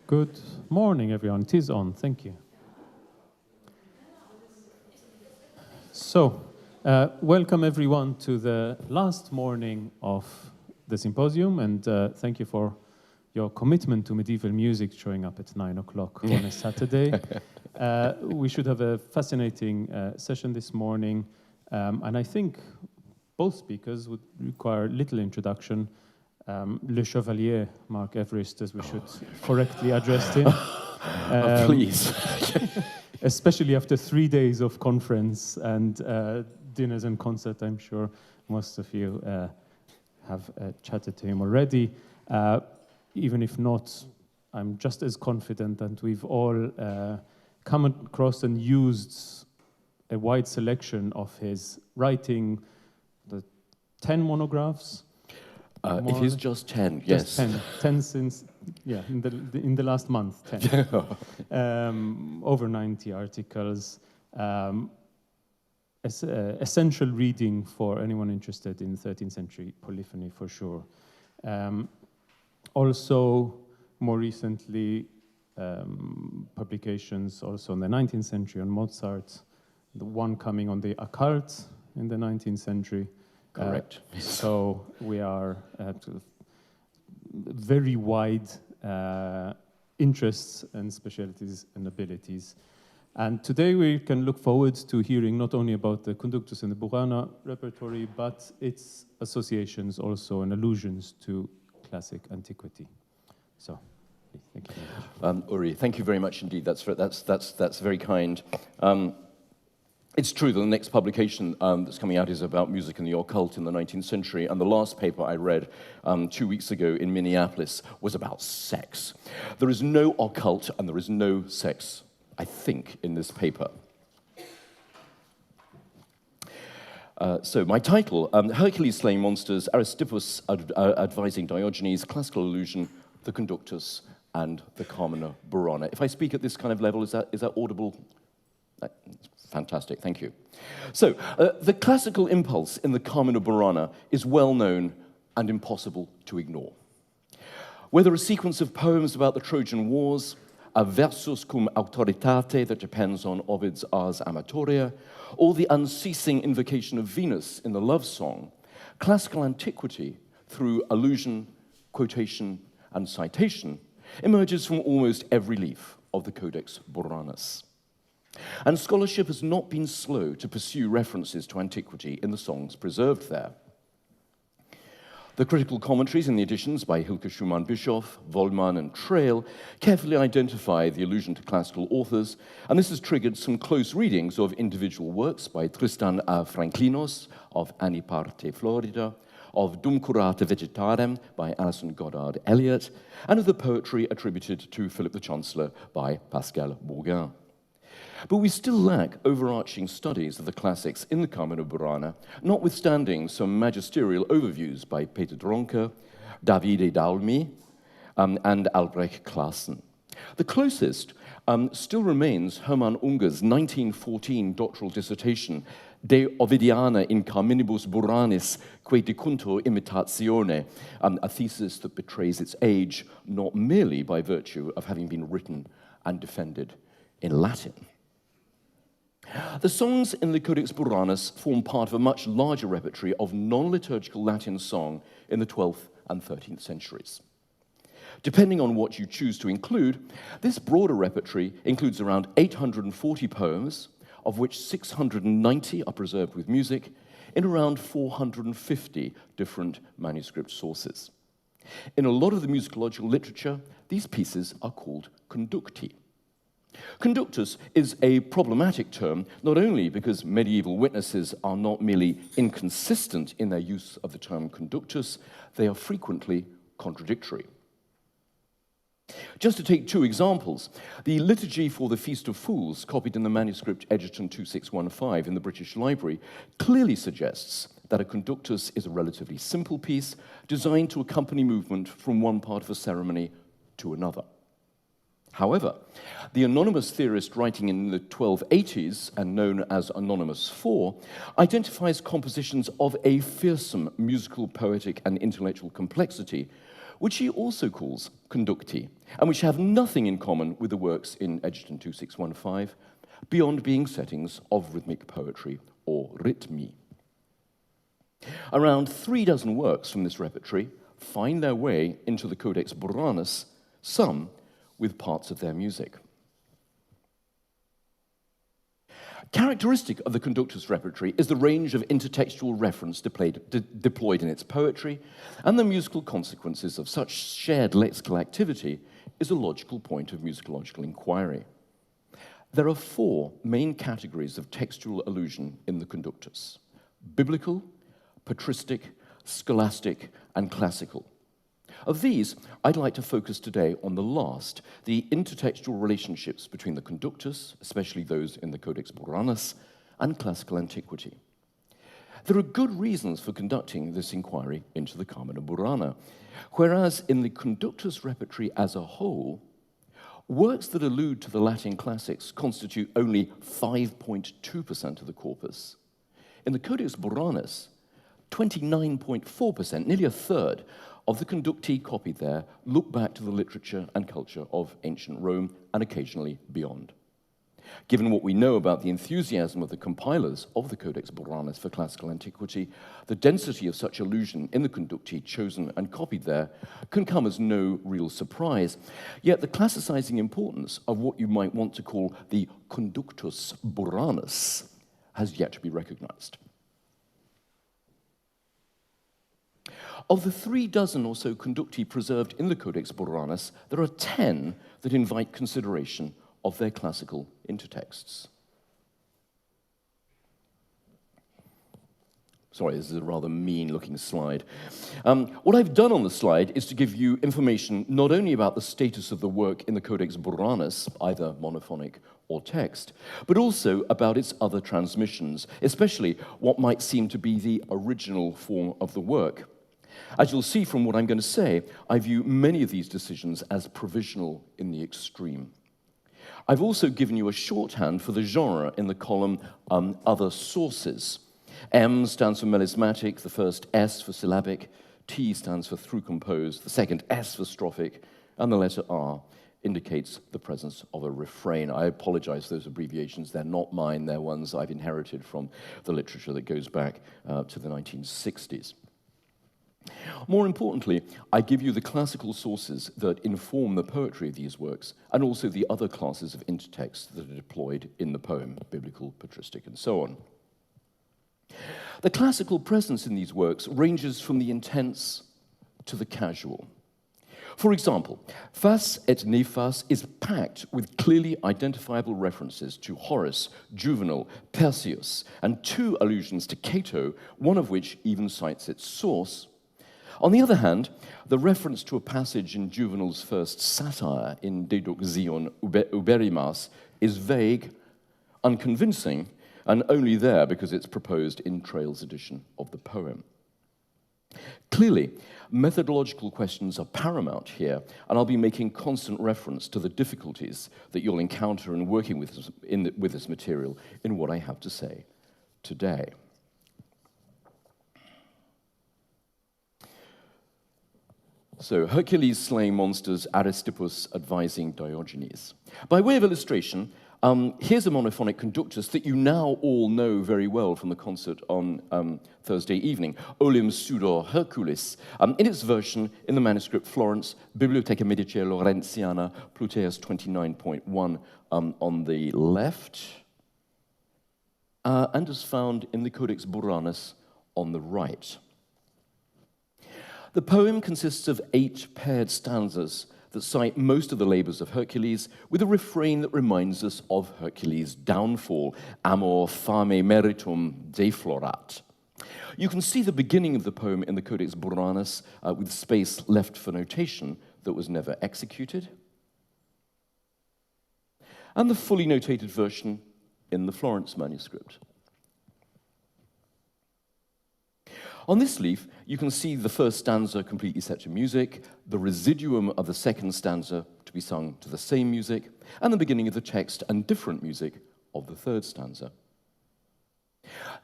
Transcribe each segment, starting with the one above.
Good morning, everyone. It is on. Thank you. So, welcome everyone to the last morning of the symposium, and thank you for your commitment to medieval music showing up at 9 o'clock on a Saturday. We should have a fascinating session this morning, and I think both speakers would require little introduction. Le Chevalier, Mark Everist, as we should correctly address him. Please. Especially after 3 days of conference and dinners and concert, I'm sure most of you have chatted to him already. Even if not, I'm just as confident that we've all come across and used a wide selection of his writing, the 10 monographs. It is just 10, yes. Just 10 since, yeah, in the last month, 10. Over 90 articles. Essential reading for anyone interested in 13th century polyphony, for sure. Also, more recently, publications also in the 19th century on Mozart, the one coming on the occult in the 19th century. Correct. So we are very wide interests and specialties and abilities. And today we can look forward to hearing not only about the Conductus and the Burana repertoire, but its associations also and allusions to classic antiquity. So, thank you very much. Uri, thank you very much indeed. That's very kind. It's true that the next publication that's coming out is about music and the occult in the 19th century, and the last paper I read 2 weeks ago in Minneapolis was about sex. There is no occult and there is no sex, I think, in this paper. So my title, Hercules slaying monsters, Aristippus advising Diogenes, classical allusion, the Conductus, and the Carmina Burana. If I speak at this kind of level, is that audible? Fantastic, thank you. So, the classical impulse in the Carmina Burana is well known and impossible to ignore. Whether a sequence of poems about the Trojan Wars, a versus cum auctoritate that depends on Ovid's Ars Amatoria, or the unceasing invocation of Venus in the love song, classical antiquity, through allusion, quotation, and citation, emerges from almost every leaf of the Codex Buranus. And scholarship has not been slow to pursue references to antiquity in the songs preserved there. The critical commentaries in the editions by Hilke Schumann-Bischoff, Wollmann, and Trail carefully identify the allusion to classical authors, and this has triggered some close readings of individual works by Tristan a Franklinos, of Anni Parte Florida, of Dum Curate Vegetarem by Alison Goddard Elliott, and of the poetry attributed to Philip the Chancellor by Pascal Bourgain. But we still lack overarching studies of the classics in the Carmina Burana, notwithstanding some magisterial overviews by Peter Dronke, Davide Dalmi, and Albrecht Claassen. The closest still remains Hermann Unger's 1914 doctoral dissertation, De Ovidiana in Carminibus Buranis que decuntur imitatione, a thesis that betrays its age not merely by virtue of having been written and defended in Latin. The songs in the Codex Buranus form part of a much larger repertoire of non-liturgical Latin song in the 12th and 13th centuries. Depending on what you choose to include, this broader repertoire includes around 840 poems, of which 690 are preserved with music, in around 450 different manuscript sources. In a lot of the musicological literature, these pieces are called conducti. Conductus is a problematic term, not only because medieval witnesses are not merely inconsistent in their use of the term conductus, they are frequently contradictory. Just to take two examples, the Liturgy for the Feast of Fools, copied in the manuscript Egerton 2615 in the British Library, clearly suggests that a conductus is a relatively simple piece designed to accompany movement from one part of a ceremony to another. However, the anonymous theorist writing in the 1280s and known as Anonymous 4 identifies compositions of a fearsome musical, poetic, and intellectual complexity, which he also calls Conducti, and which have nothing in common with the works in Egerton 2615, beyond being settings of rhythmic poetry, or rythmi. Around 36 works from this repertory find their way into the Codex Buranus, some with parts of their music. Characteristic of the Conductus repertory is the range of intertextual reference deployed in its poetry, and the musical consequences of such shared lexical activity is a logical point of musicological inquiry. There are 4 main categories of textual allusion in the Conductus: biblical, patristic, scholastic, and classical. Of these, I'd like to focus today on the last, the intertextual relationships between the Conductus, especially those in the Codex Buranus, and classical antiquity. There are good reasons for conducting this inquiry into the Carmina Burana, whereas in the Conductus repertory as a whole, works that allude to the Latin classics constitute only 5.2% of the corpus. In the Codex Buranus, 29.4%, nearly a third, of the conducti copied there look back to the literature and culture of ancient Rome and occasionally beyond. Given what we know about the enthusiasm of the compilers of the Codex Buranus for classical antiquity, the density of such allusion in the conducti chosen and copied there can come as no real surprise. Yet the classicizing importance of what you might want to call the Conductus Buranus has yet to be recognized. Of the 36 or so conducti preserved in the Codex Buranus, there are 10 that invite consideration of their classical intertexts. Sorry, this is a rather mean-looking slide. What I've done on the slide is to give you information not only about the status of the work in the Codex Buranus, either monophonic or text, but also about its other transmissions, especially what might seem to be the original form of the work. As you'll see from what I'm going to say, I view many of these decisions as provisional in the extreme. I've also given you a shorthand for the genre in the column Other Sources. M stands for melismatic, the first S for syllabic, T stands for through compose, the second S for strophic, and the letter R indicates the presence of a refrain. I apologize for those abbreviations. They're not mine. They're ones I've inherited from the literature that goes back to the 1960s. More importantly, I give you the classical sources that inform the poetry of these works, and also the other classes of intertext that are deployed in the poem, biblical, patristic, and so on. The classical presence in these works ranges from the intense to the casual. For example, Fas et Nefas is packed with clearly identifiable references to Horace, Juvenal, Persius, and 2 allusions to Cato, one of which even cites its source. On the other hand, the reference to a passage in Juvenal's first satire in Deduction Uberimas is vague, unconvincing, and only there because it's proposed in Traill's edition of the poem. Clearly, methodological questions are paramount here, and I'll be making constant reference to the difficulties that you'll encounter in working with this material in what I have to say today. So, Hercules slaying monsters, Aristippus advising Diogenes. By way of illustration, here's a monophonic conductus that you now all know very well from the concert on Thursday evening, Olim Sudor Hercules, in its version in the manuscript Florence, Bibliotheca Medici Laurentiana, Pluteus 29.1 on the left, and is found in the Codex Buranus on the right. The poem consists of 8 paired stanzas that cite most of the labors of Hercules, with a refrain that reminds us of Hercules' downfall, amor fame meritum deflorat. You can see the beginning of the poem in the Codex Buranus with space left for notation that was never executed, and the fully notated version in the Florence manuscript. On this leaf, you can see the first stanza completely set to music, the residuum of the second stanza to be sung to the same music, and the beginning of the text and different music of the third stanza.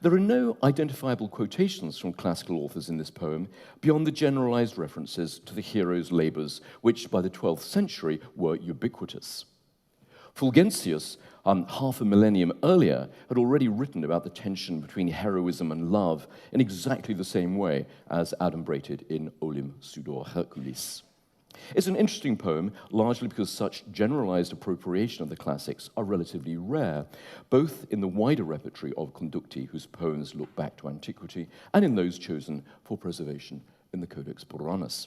There are no identifiable quotations from classical authors in this poem beyond the generalized references to the hero's labors, which by the 12th century were ubiquitous. Fulgentius, half a millennium earlier, had already written about the tension between heroism and love in exactly the same way as adumbrated in Olim Sudor Hercules. It's an interesting poem, largely because such generalized appropriation of the classics are relatively rare, both in the wider repertory of conducti, whose poems look back to antiquity, and in those chosen for preservation in the Codex Buranus.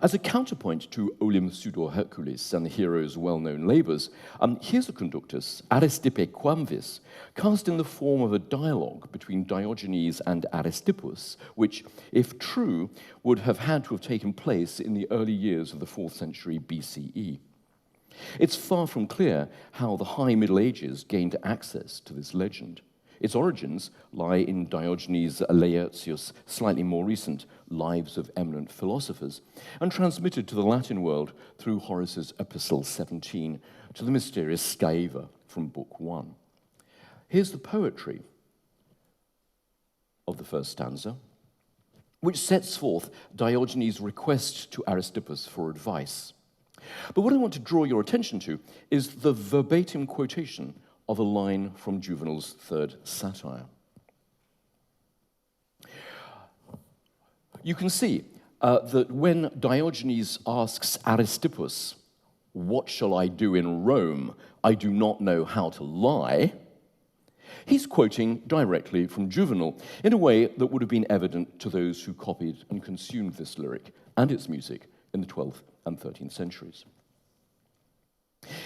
As a counterpoint to Olim Sudor Hercules and the hero's well-known labors, here's a conductus, Aristippe Quamvis, cast in the form of a dialogue between Diogenes and Aristippus, which, if true, would have had to have taken place in the early years of the 4th century BCE. It's far from clear how the High Middle Ages gained access to this legend. Its origins lie in Diogenes' Laertius' slightly more recent Lives of Eminent Philosophers, and transmitted to the Latin world through Horace's Epistle 17 to the mysterious Scaeva from Book 1. Here's the poetry of the first stanza, which sets forth Diogenes' request to Aristippus for advice. But what I want to draw your attention to is the verbatim quotation of a line from Juvenal's third satire. You can see that when Diogenes asks Aristippus, "What shall I do in Rome? I do not know how to lie," he's quoting directly from Juvenal in a way that would have been evident to those who copied and consumed this lyric and its music in the 12th and 13th centuries.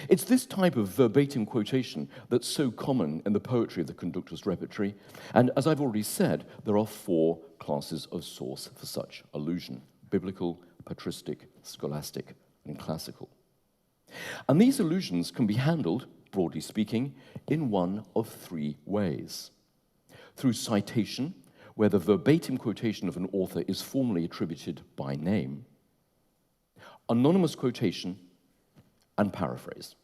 It's this type of verbatim quotation that's so common in the poetry of the Conductus repertory, and as I've already said, there are 4 classes of source for such allusion: biblical, patristic, scholastic, and classical. And these allusions can be handled, broadly speaking, in one of 3 ways. Through citation, where the verbatim quotation of an author is formally attributed by name; anonymous quotation; and paraphrase.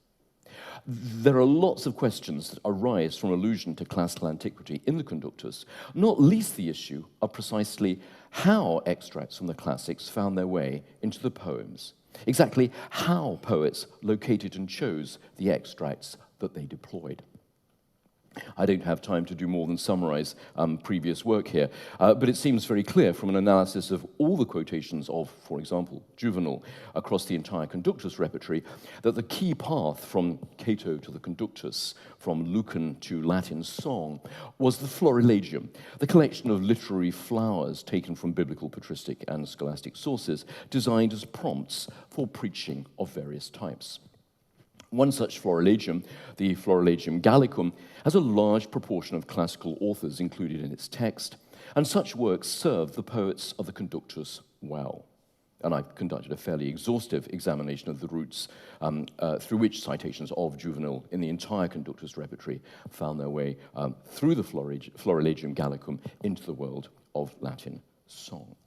There are lots of questions that arise from allusion to classical antiquity in the Conductus, not least the issue of precisely how extracts from the classics found their way into the poems, exactly how poets located and chose the extracts that they deployed. I don't have time to do more than summarize previous work here, but it seems very clear from an analysis of all the quotations of, for example, Juvenal across the entire Conductus repertory, that the key path from Cato to the Conductus, from Lucan to Latin song, was the Florilegium, the collection of literary flowers taken from biblical, patristic, and scholastic sources, designed as prompts for preaching of various types. One such Florilegium, the Florilegium Gallicum, has a large proportion of classical authors included in its text, and such works serve the poets of the Conductus well. And I've conducted a fairly exhaustive examination of the routes through which citations of Juvenal in the entire Conductus repertory found their way through the Florilegium Gallicum into the world of Latin song.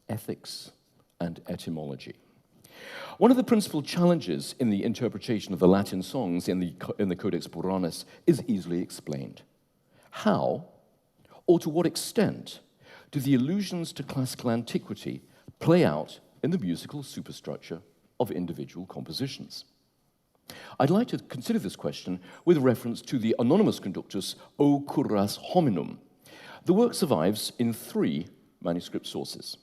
Ethics and etymology. One of the principal challenges in the interpretation of the Latin songs in the Codex Buranus is easily explained. How, or to what extent, do the allusions to classical antiquity play out in the musical superstructure of individual compositions? I'd like to consider this question with reference to the anonymous Conductus O Curras Hominum. The work survives in 3 manuscript sources.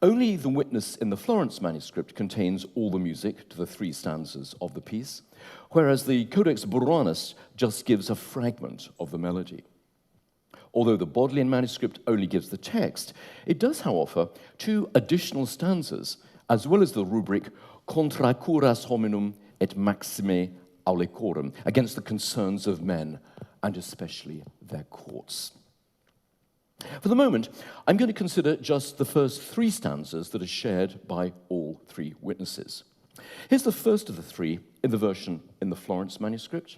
Only the witness in the Florence manuscript contains all the music to the 3 stanzas of the piece, whereas the Codex Buranus just gives a fragment of the melody. Although the Bodleian manuscript only gives the text, it does, however, offer 2 additional stanzas, as well as the rubric Contra curas hominum et maxime aulecorum, against the concerns of men, and especially their courts. For the moment, I'm going to consider just the first 3 stanzas that are shared by all 3 witnesses. Here's the first of the 3 in the version in the Florence manuscript.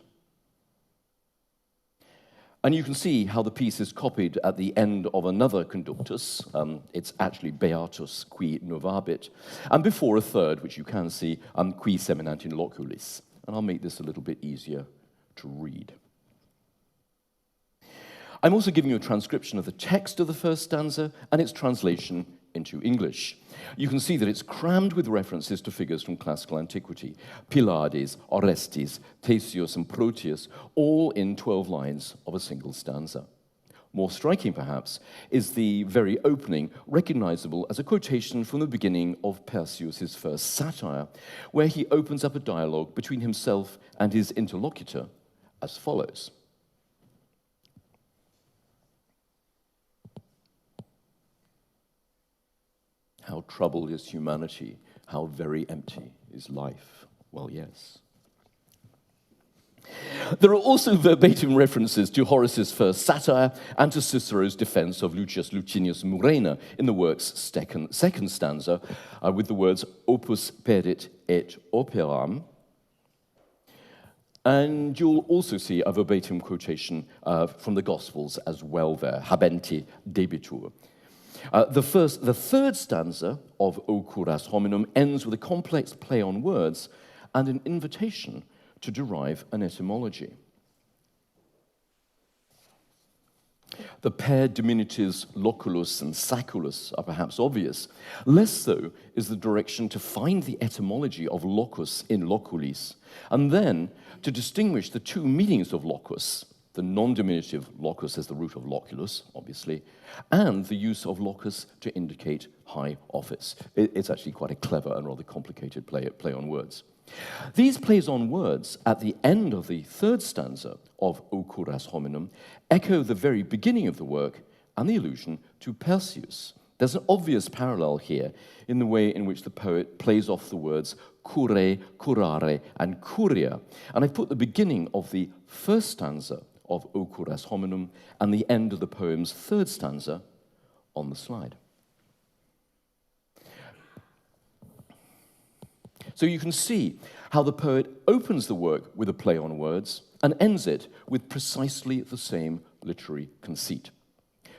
And you can see how the piece is copied at the end of another Conductus. It's actually Beatus qui novabit. And before a third, which you can see, qui seminant in loculis. And I'll make this a little bit easier to read. I'm also giving you a transcription of the text of the first stanza and its translation into English. You can see that it's crammed with references to figures from classical antiquity. Pylades, Orestes, Theseus, and Proteus, all in 12 lines of a single stanza. More striking, perhaps, is the very opening, recognizable as a quotation from the beginning of Perseus' first satire, where he opens up a dialogue between himself and his interlocutor as follows. How troubled is humanity, how very empty is life. Well, yes. There are also verbatim references to Horace's first satire and to Cicero's defense of Lucius Licinius Murena in the work's second stanza with the words opus perit et operam. And you'll also see a verbatim quotation from the Gospels as well there, habenti debitur. The third stanza of O Curas Hominum ends with a complex play on words and an invitation to derive an etymology. The pair diminutives loculus and saculus are perhaps obvious. Less so is the direction to find the etymology of locus in loculis, and then to distinguish the two meanings of locus, the non-diminutive locus as the root of loculus, obviously, and the use of locus to indicate high office. It's actually quite a clever and rather complicated play on words. These plays on words at the end of the third stanza of O Curas Hominum echo the very beginning of the work and the allusion to Perseus. There's an obvious parallel here in the way in which the poet plays off the words cure, curare, and curia. And I've put the beginning of the first stanza of O Curas Hominum and the end of the poem's third stanza on the slide. So you can see how the poet opens the work with a play on words and ends it with precisely the same literary conceit.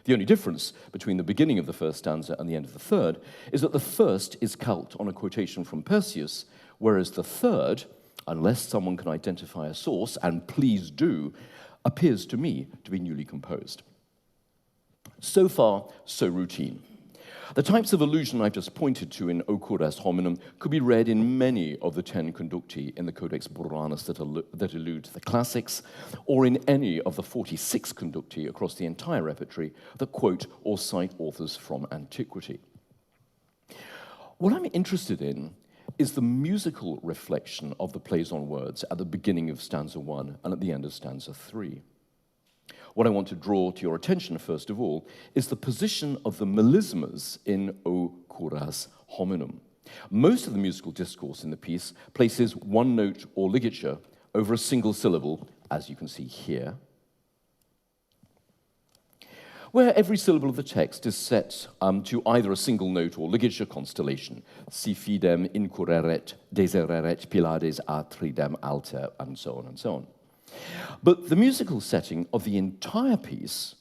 The only difference between the beginning of the first stanza and the end of the third is that the first is calqued on a quotation from Perseus, whereas the third, unless someone can identify a source, and please do, appears to me to be newly composed. So far, so routine. The types of allusion I've just pointed to in O Curas Hominum could be read in many of the 10 conducti in the Codex Buranus that allude to the classics, or in any of the 46 conducti across the entire repertory that quote or cite authors from antiquity. What I'm interested in is the musical reflection of the plays on words at the beginning of stanza 1 and at the end of stanza 3. What I want to draw to your attention, first of all, is the position of the melismas in O Curas Hominum. Most of the musical discourse in the piece places one note or ligature over a single syllable, as you can see here, where every syllable of the text is set to either a single note or ligature constellation, si fidem incurreret, desereret, Pylades atridem alter, and so on and so on. But the musical setting of the entire piece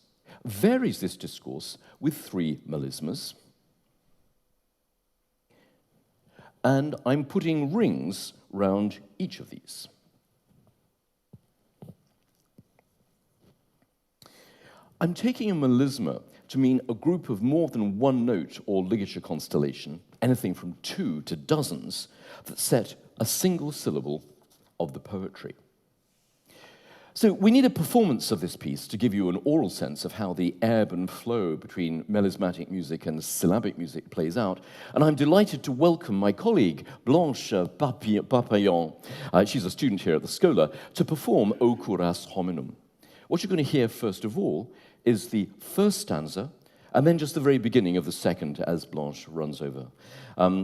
varies this discourse with 3 melismas. And I'm putting rings round each of these. I'm taking a melisma to mean a group of more than one note or ligature constellation, anything from 2 to dozens, that set a single syllable of the poetry. So we need a performance of this piece to give you an oral sense of how the ebb and flow between melismatic music and syllabic music plays out. And I'm delighted to welcome my colleague, Blanche Papillon, she's a student here at the Schola, to perform O Curas Hominum. What you're going to hear, first of all, is the first stanza, and then just the very beginning of the second as Blanche runs over,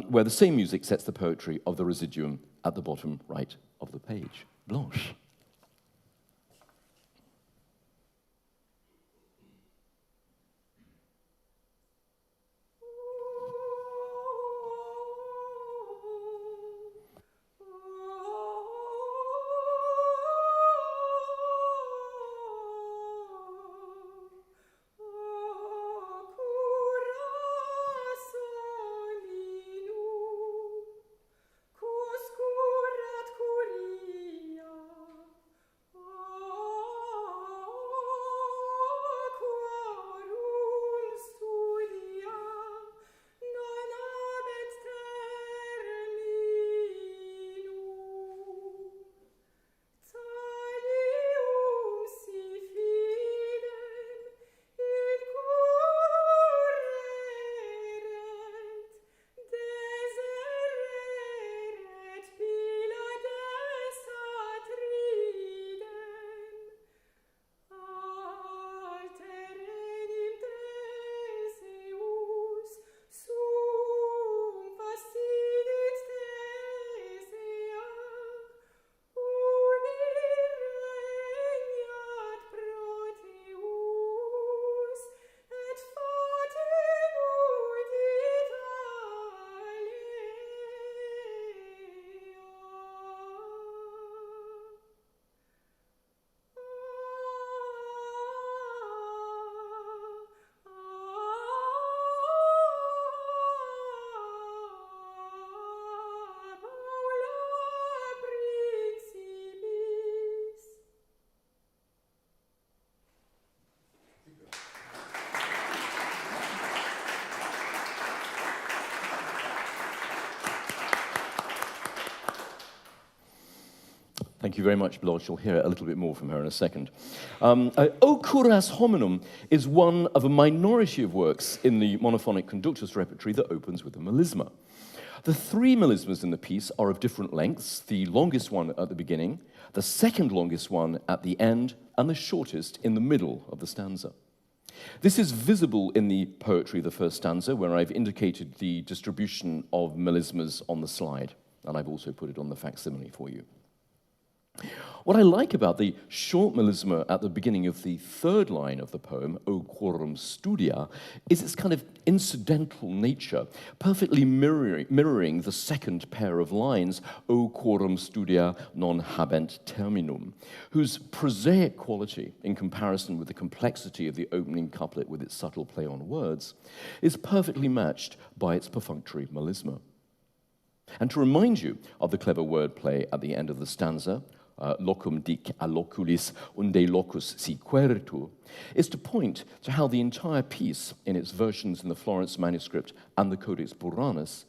where the same music sets the poetry of the residuum at the bottom right of the page. Blanche. Thank you very much, Blanche. You'll hear a little bit more from her in a second. O curas hominum is one of a minority of works in the monophonic Conductus repertory that opens with a melisma. The three melismas in the piece are of different lengths, the longest one at the beginning, the second longest one at the end, and the shortest in the middle of the stanza. This is visible in the poetry of the first stanza, where I've indicated the distribution of melismas on the slide, and I've also put it on the facsimile for you. What I like about the short melisma at the beginning of the third line of the poem, O quorum studia, is its kind of incidental nature, perfectly mirroring the second pair of lines, O quorum studia non habent terminum, whose prosaic quality, in comparison with the complexity of the opening couplet with its subtle play on words, is perfectly matched by its perfunctory melisma. And to remind you of the clever wordplay at the end of the stanza, locum dic a loculis unde locus si queritur, is to point to how the entire piece, in its versions in the Florence manuscript and the Codex Buranus,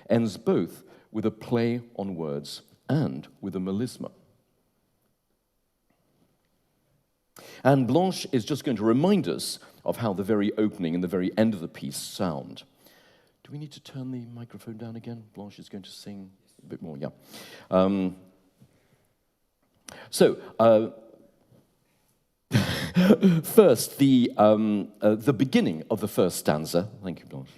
ends both with a play on words and with a melisma. And Blanche is just going to remind us of how the very opening and the very end of the piece sound. Do we need to turn the microphone down again? Blanche is going to sing a bit more, yeah. First, the beginning of the first stanza. Thank you, Blanche.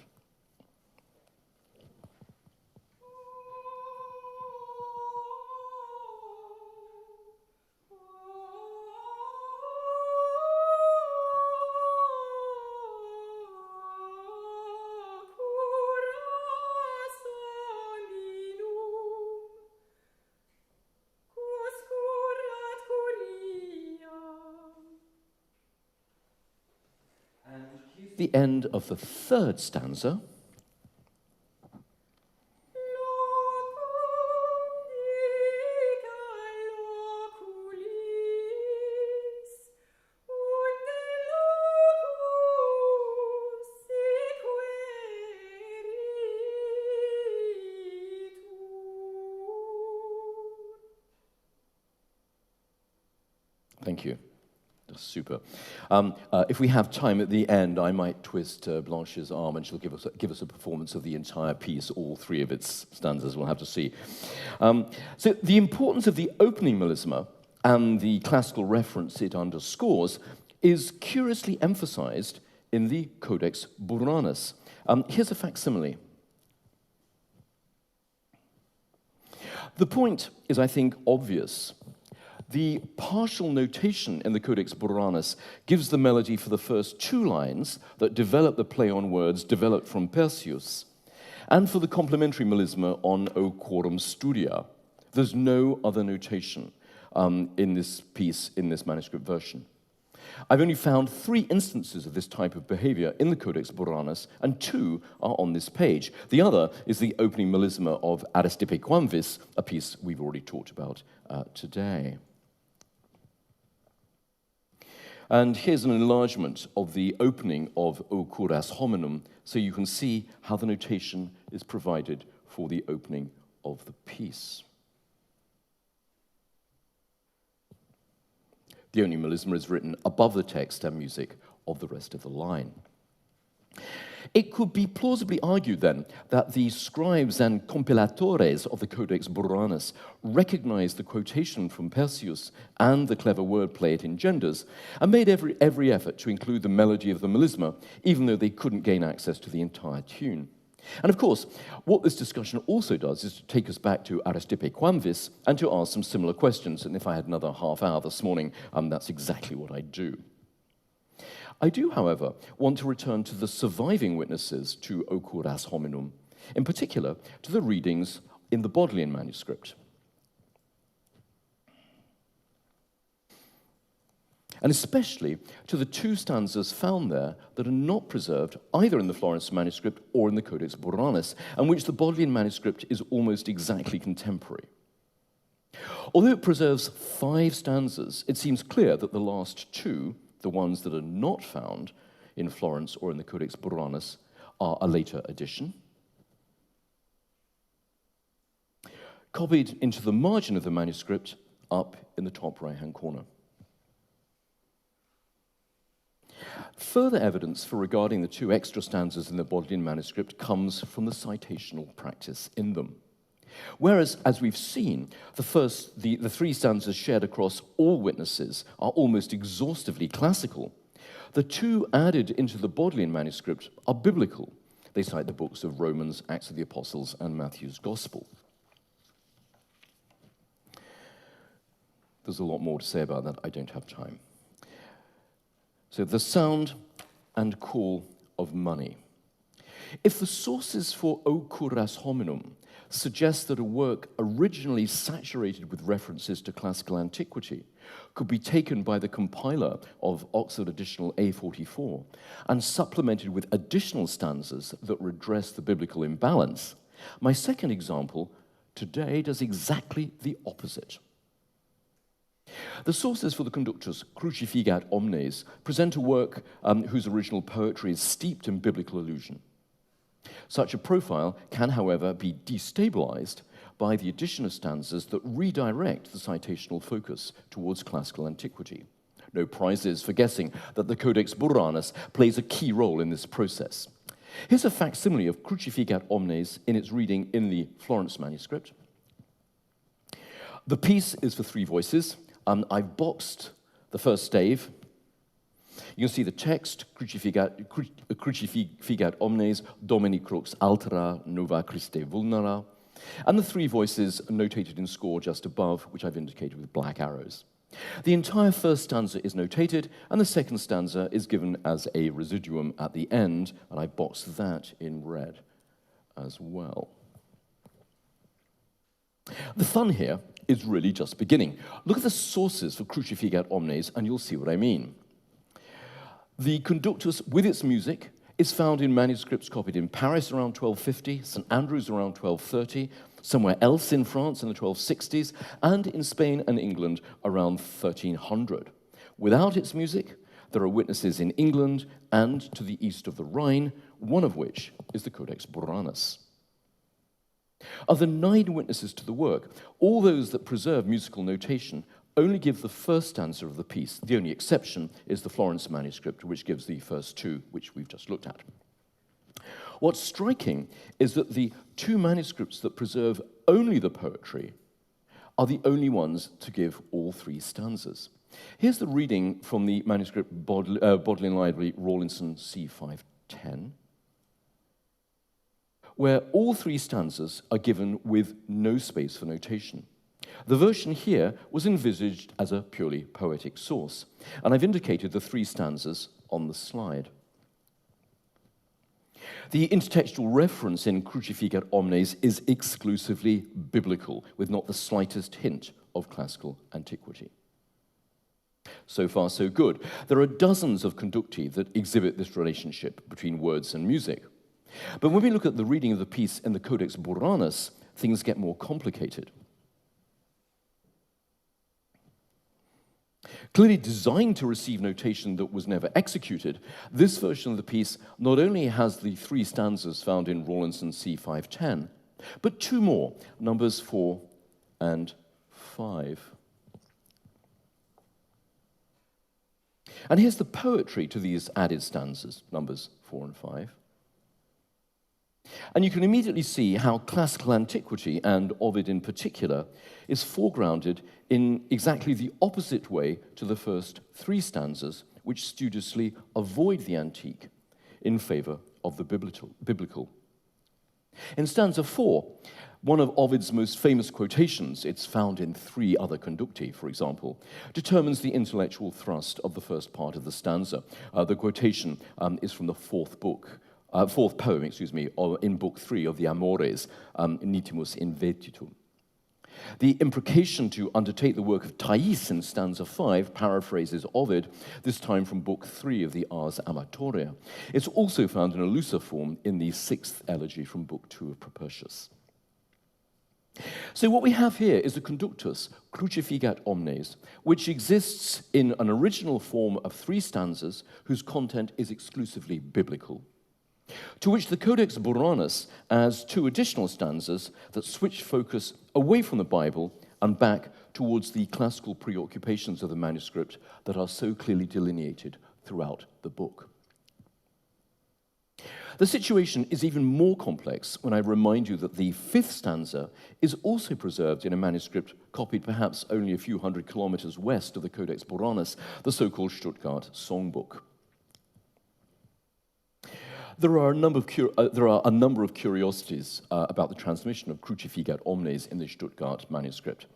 The end of the third stanza. Thank you. That's super. If we have time at the end, I might twist Blanche's arm and she'll give us a performance of the entire piece, all three of its stanzas. We'll have to see. So the importance of the opening melisma and the classical reference it underscores is curiously emphasized in the Codex Buranus. Here's a facsimile. The point is, I think, obvious. The partial notation in the Codex Buranus gives the melody for the first two lines that develop the play on words developed from Perseus, and for the complementary melisma on O quorum studia. There's no other notation in this piece, in this manuscript version. I've only found 3 instances of this type of behavior in the Codex Buranus, and 2 are on this page. The other is the opening melisma of Aristippus, a piece we've already talked about today. And here's an enlargement of the opening of O curas hominum, so you can see how the notation is provided for the opening of the piece. The only melisma is written above the text and music of the rest of the line. It could be plausibly argued, then, that the scribes and compilatores of the Codex Buranus recognized the quotation from Perseus and the clever wordplay it engenders, and made every effort to include the melody of the melisma, even though they couldn't gain access to the entire tune. And of course, what this discussion also does is to take us back to Aristippus and to ask some similar questions. And if I had another half hour this morning, that's exactly what I'd do. I do, however, want to return to the surviving witnesses to O curas hominum, in particular to the readings in the Bodleian manuscript. And especially to the 2 stanzas found there that are not preserved either in the Florence manuscript or in the Codex Buranus, and which the Bodleian manuscript is almost exactly contemporary. Although it preserves 5 stanzas, it seems clear that the last 2, the ones that are not found in Florence or in the Codex Buranus, are a later addition. Copied into the margin of the manuscript up in the top right-hand corner. Further evidence for regarding the two extra stanzas in the Bodleian manuscript comes from the citational practice in them. Whereas, as we've seen, the three stanzas shared across all witnesses are almost exhaustively classical, the two added into the Bodleian manuscript are biblical. They cite the books of Romans, Acts of the Apostles, and Matthew's Gospel. There's a lot more to say about that. I don't have time. So the sound and call of money. If the sources for O curas hominum suggest that a work originally saturated with references to classical antiquity could be taken by the compiler of Oxford Additional A44 and supplemented with additional stanzas that redress the biblical imbalance, my second example today does exactly the opposite. The sources for the Conductus, Crucifigat Omnes, present a work whose original poetry is steeped in biblical allusion. Such a profile can, however, be destabilized by the addition of stanzas that redirect the citational focus towards classical antiquity. No prizes for guessing that the Codex Buranus plays a key role in this process. Here's a facsimile of Crucifigat Omnes in its reading in the Florence manuscript. The piece is for three voices. I've boxed the first stave. You can see the text, Crucifigat Omnes, Domini crux altera, nova Christe vulnera, and the three voices notated in score just above, which I've indicated with black arrows. The entire first stanza is notated, and the second stanza is given as a residuum at the end, and I boxed that in red as well. The fun here is really just beginning. Look at the sources for Crucifigat Omnes, and you'll see what I mean. The Conductus, with its music, is found in manuscripts copied in Paris around 1250, St. Andrews around 1230, somewhere else in France in the 1260s, and in Spain and England around 1300. Without its music, there are witnesses in England and to the east of the Rhine, one of which is the Codex Buranus. Of the 9 witnesses to the work, all those that preserve musical notation only give the first stanza of the piece. The only exception is the Florence manuscript, which gives the first 2, which we've just looked at. What's striking is that the 2 manuscripts that preserve only the poetry are the only ones to give all 3 stanzas. Here's the reading from the manuscript Bodleian Library, Rawlinson C510, where all 3 stanzas are given with no space for notation. The version here was envisaged as a purely poetic source, and I've indicated the 3 stanzas on the slide. The intertextual reference in Crucifigat Omnes is exclusively biblical, with not the slightest hint of classical antiquity. So far, so good. There are dozens of conducti that exhibit this relationship between words and music. But when we look at the reading of the piece in the Codex Buranus, things get more complicated. Clearly designed to receive notation that was never executed, this version of the piece not only has the 3 stanzas found in Rawlinson C510, but 2 more, numbers 4 and 5. And here's the poetry to these added stanzas, numbers 4 and 5. And you can immediately see how classical antiquity, and Ovid in particular, is foregrounded in exactly the opposite way to the first 3 stanzas, which studiously avoid the antique in favor of the biblical. In stanza 4, one of Ovid's most famous quotations, it's found in 3 other conducti, for example, determines the intellectual thrust of the first part of the stanza. The quotation is from the fourth poem, in Book 3 of the Amores, Nitimus Invetitum. The imprecation to undertake the work of Thais in stanza 5 paraphrases Ovid, this time from Book 3 of the Ars Amatoria. It's also found in a looser form in the 6th elegy from Book 2 of Propertius. So what we have here is the Conductus, Crucifigat Omnes, which exists in an original form of 3 stanzas whose content is exclusively biblical, to which the Codex Buranus adds 2 additional stanzas that switch focus away from the Bible and back towards the classical preoccupations of the manuscript that are so clearly delineated throughout the book. The situation is even more complex when I remind you that the 5th stanza is also preserved in a manuscript copied perhaps only a few hundred kilometers west of the Codex Buranus, the so-called Stuttgart Songbook. There are a number of curiosities about the transmission of Crucifigat Omnes in the Stuttgart manuscript.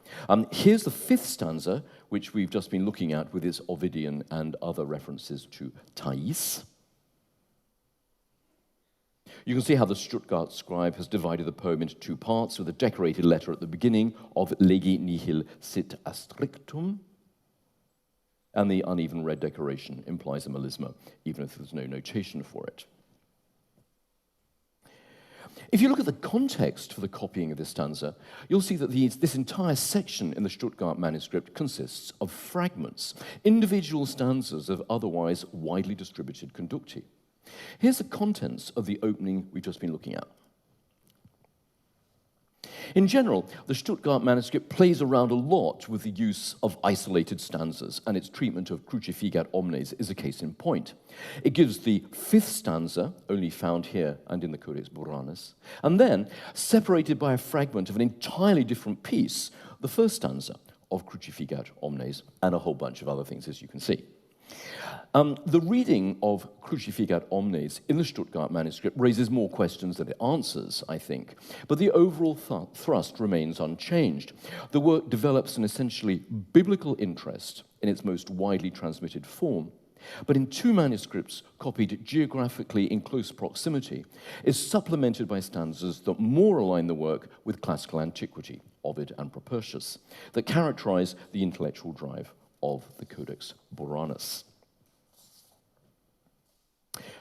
Here's the 5th stanza, which we've just been looking at with its Ovidian and other references to Thais. You can see how the Stuttgart scribe has divided the poem into 2 parts, with a decorated letter at the beginning of Legi nihil sit astrictum, and the uneven red decoration implies a melisma, even if there's no notation for it. If you look at the context for the copying of this stanza, you'll see that this entire section in the Stuttgart manuscript consists of fragments, individual stanzas of otherwise widely distributed conducti. Here's the contents of the opening we've just been looking at. In general, the Stuttgart manuscript plays around a lot with the use of isolated stanzas, and its treatment of Crucifigat Omnes is a case in point. It gives the 5th stanza, only found here and in the Codex Buranus, and then, separated by a fragment of an entirely different piece, the 1st stanza of Crucifigat Omnes, and a whole bunch of other things, as you can see. The reading of Crucifigat Omnes in the Stuttgart manuscript raises more questions than it answers, I think, but the overall thrust remains unchanged. The work develops an essentially biblical interest in its most widely transmitted form, but in 2 manuscripts copied geographically in close proximity, is supplemented by stanzas that more align the work with classical antiquity, Ovid and Propertius, that characterize the intellectual drive of the Codex Buranus.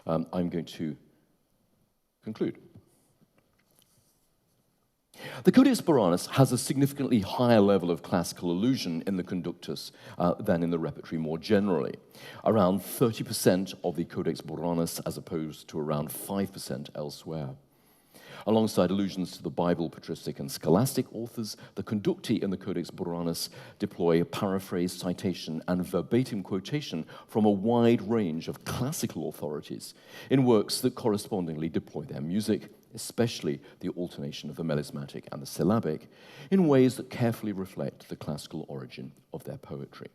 I'm going to conclude. The Codex Buranus has a significantly higher level of classical allusion in the Conductus than in the Repertoire more generally. Around 30% of the Codex Buranus as opposed to around 5% elsewhere. Alongside allusions to the Bible, patristic, and scholastic authors, the conducti in the Codex Buranus deploy paraphrase, citation, and verbatim quotation from a wide range of classical authorities in works that correspondingly deploy their music, especially the alternation of the melismatic and the syllabic, in ways that carefully reflect the classical origin of their poetry.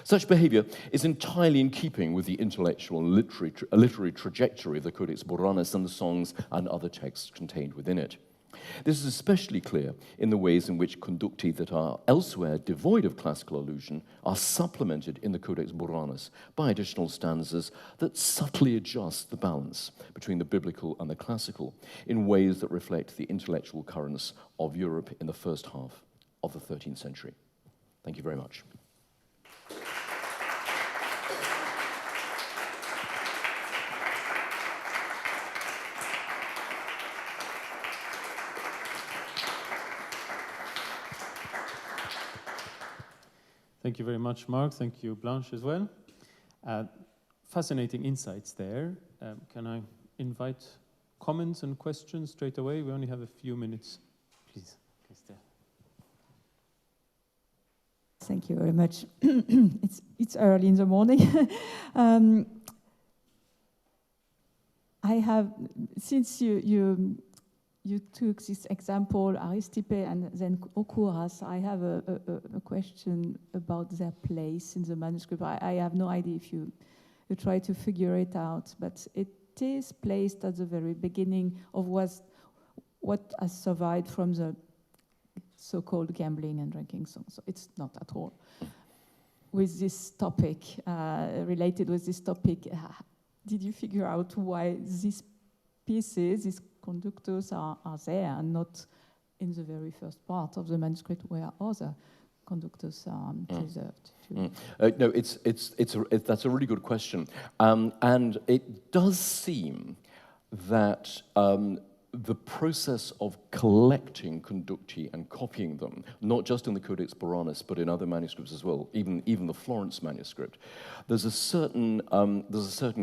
Such behavior is entirely in keeping with the intellectual and literary trajectory of the Codex Buranus and the songs and other texts contained within it. This is especially clear in the ways in which conducti that are elsewhere devoid of classical allusion are supplemented in the Codex Buranus by additional stanzas that subtly adjust the balance between the biblical and the classical in ways that reflect the intellectual currents of Europe in the first half of the 13th century. Thank you very much. Thank you very much, Mark. Thank you, Blanche, as well. Fascinating insights there. Can I invite comments and questions straight away? We only have a few minutes. Please, Christelle. Thank you very much. It's early in the morning. I have, since you took this example, Aristippus and then Okuras, I have a question about their place in the manuscript. I have no idea if you try to figure it out, but it is placed at the very beginning of what has survived from the so-called gambling and drinking songs. So it's not at all with this topic, related with this topic. Did you figure out why these pieces, these conductors are there and not in the very first part of the manuscript where other conductors are preserved? No, that's a really good question. And it does seem that the process of collecting conducti and copying them, not just in the Codex Buranus, but in other manuscripts as well, even the Florence manuscript, there's a certain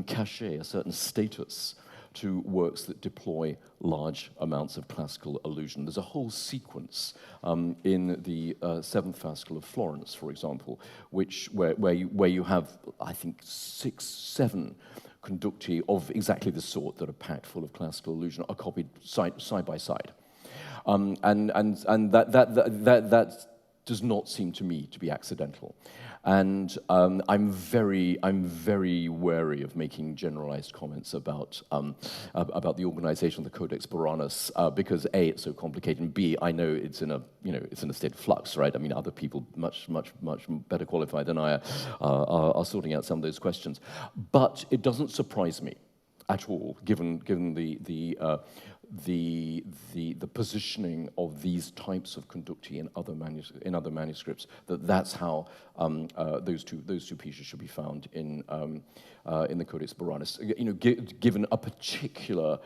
cachet, a certain status to works that deploy large amounts of classical allusion. There's a whole sequence in the seventh fascicle of Florence, for example, where you have, I think, 6, 7 conducti of exactly the sort that are packed full of classical allusion are copied side by side. And that does not seem to me to be accidental. And I'm very wary of making generalized comments about the organization of the Codex Buranus because A, it's so complicated, and B, I know it's in a state of flux, right? I mean, other people much better qualified than I are sorting out some of those questions. But it doesn't surprise me at all, given the positioning of these types of conducti in other manuscripts, that's how those two pieces should be found in the Codex Buranus. Given a particular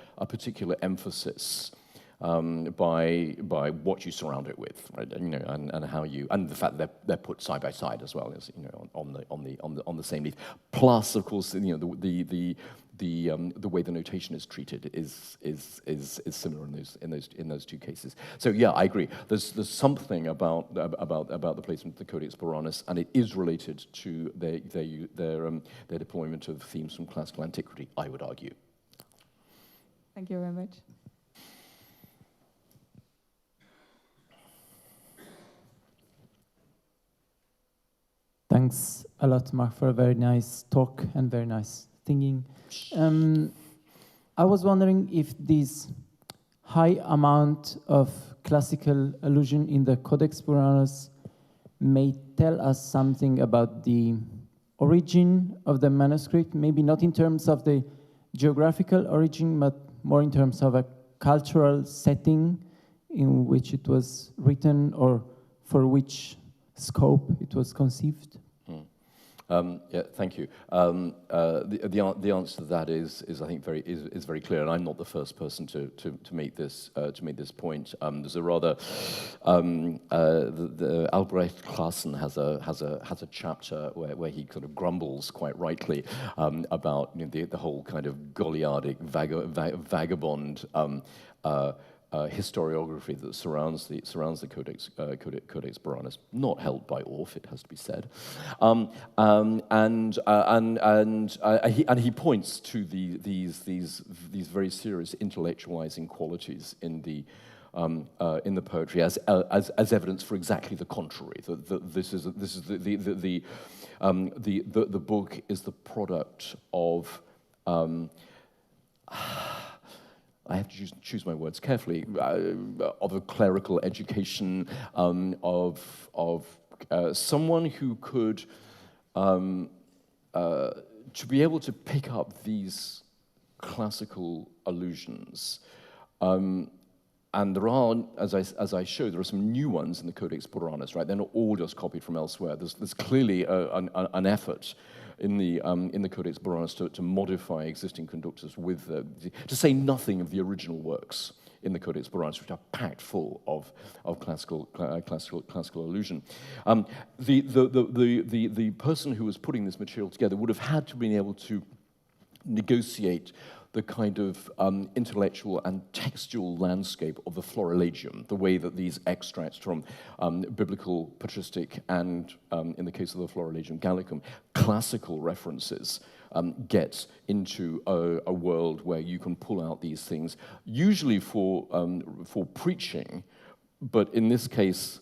emphasis by what you surround it with, right? And how you, and the fact that they're put side by side as well as on the same leaf. Plus, of course, the way the notation is treated is similar in those two cases. So yeah, I agree. There's something about the placement of the Codex Buranus, and it is related to their deployment of themes from classical antiquity, I would argue. Thank you very much. Thanks a lot, Mark, for a very nice talk and very nice thinking. I was wondering if this high amount of classical allusion in the Codex Buranus may tell us something about the origin of the manuscript, maybe not in terms of the geographical origin, but more in terms of a cultural setting in which it was written or for which scope it was conceived? Yeah, thank you. The answer to that is I think very clear, and I'm not the first person to make this point. There's a rather the Albrecht Classen has a chapter where he kind of grumbles quite rightly about the whole kind of Goliardic vagabond historiography that surrounds the Codex Buranus, not held by Orff, it has to be said, and he points to these very serious intellectualizing qualities in the poetry as evidence for exactly the contrary. The book is the product of. I have to choose my words carefully, of a clerical education, of someone who could, to be able to pick up these classical allusions. And there are, as I showed, there are some new ones in the Codex Buranus, right? They're not all just copied from elsewhere. There's clearly an effort in the Codex Buranus to modify existing conductus to say nothing of the original works in the Codex Buranus, which are packed full of classical allusion. The person who was putting this material together would have had to be able to negotiate the kind of intellectual and textual landscape of the Florilegium, the way that these extracts from biblical, patristic, and, in the case of the Florilegium Gallicum, classical references get into a world where you can pull out these things, usually for preaching, but in this case,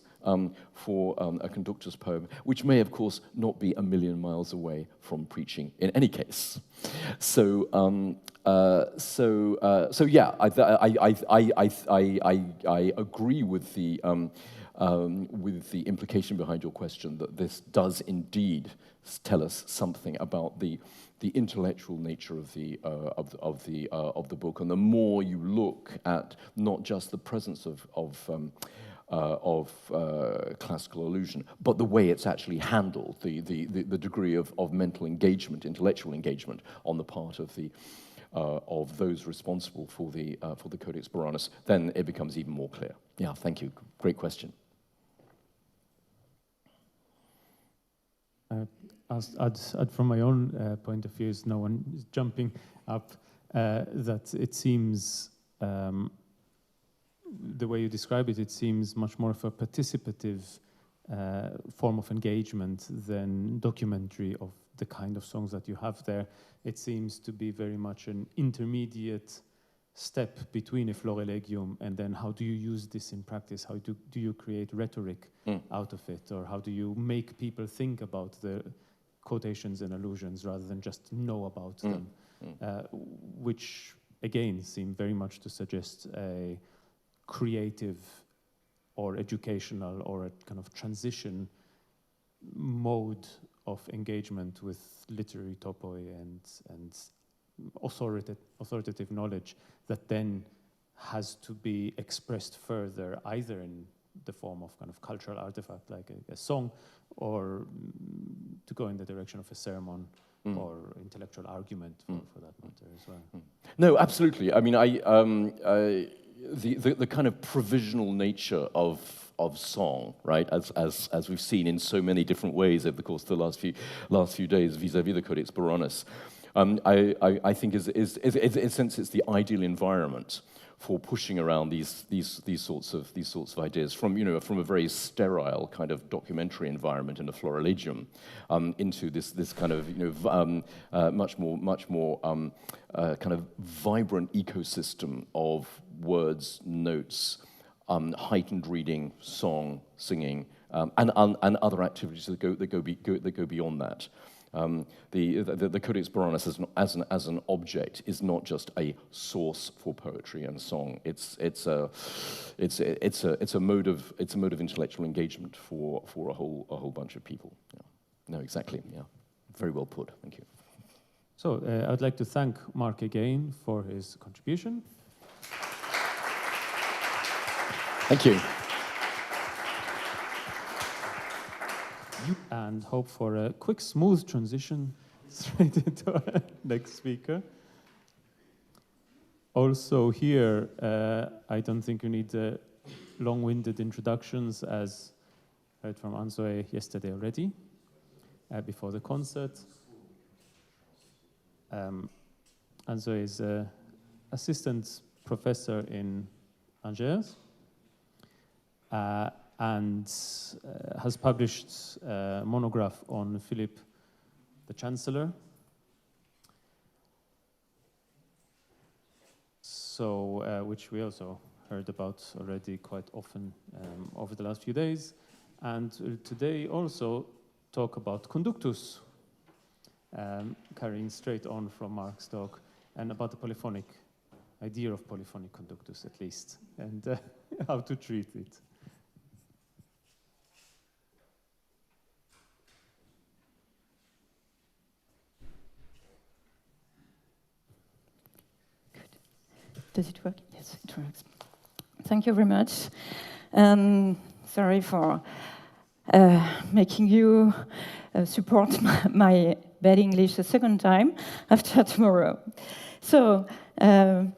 for a Conductus poem, which may, of course, not be a million miles away from preaching in any case. So yeah, I agree with the implication behind your question that this does indeed tell us something about the intellectual nature of the book, and the more you look at not just the presence of classical allusion, but the way it's actually handled, the degree of mental engagement, intellectual engagement on the part of those responsible for the Codex Buranus, then it becomes even more clear. Yeah, thank you. Great question. I'd from my own point of view, as no one is jumping up, that it seems, the way you describe it, it seems much more of a participative form of engagement than documentary of the kind of songs that you have there. It seems to be very much an intermediate step between a florilegium and then how do you use this in practice? How do you create rhetoric out of it? Or how do you make people think about the quotations and allusions rather than just know about them? Which, again, seem very much to suggest a creative or educational or a kind of transition mode of engagement with literary topoi and authoritative knowledge that then has to be expressed further, either in the form of kind of cultural artifact like a song, or to go in the direction of a sermon or intellectual argument for that matter as well. No, absolutely. I mean, the kind of provisional nature of song, right, as we've seen in so many different ways over the course of the last few days vis-à-vis the Codex Buranus, I think in a sense it's the ideal environment for pushing around these sorts of ideas from a very sterile kind of documentary environment in a florilegium into this kind of much more kind of vibrant ecosystem of words, notes, heightened reading, song, singing, and other activities that go beyond that. The Codex Buranus as an object is not just a source for poetry and song. It's a mode of intellectual engagement for a whole bunch of people. Yeah. No, exactly. Yeah, very well put. Thank you. So I'd like to thank Mark again for his contribution. Thank you. And hope for a quick, smooth transition straight into our next speaker. Also here, I don't think you need long-winded introductions, as heard from Anne-Zoé yesterday already, before the concert. Anne-Zoé is an assistant professor in Angers, and has published a monograph on Philip the Chancellor. So, which we also heard about already quite often over the last few days. And we'll today also talk about Conductus, carrying straight on from Mark's talk, and about the polyphonic idea of polyphonic Conductus at least, and how to treat it. Does it work? Yes, it works. Thank you very much. Sorry for making you support my bad English a second time after tomorrow. So there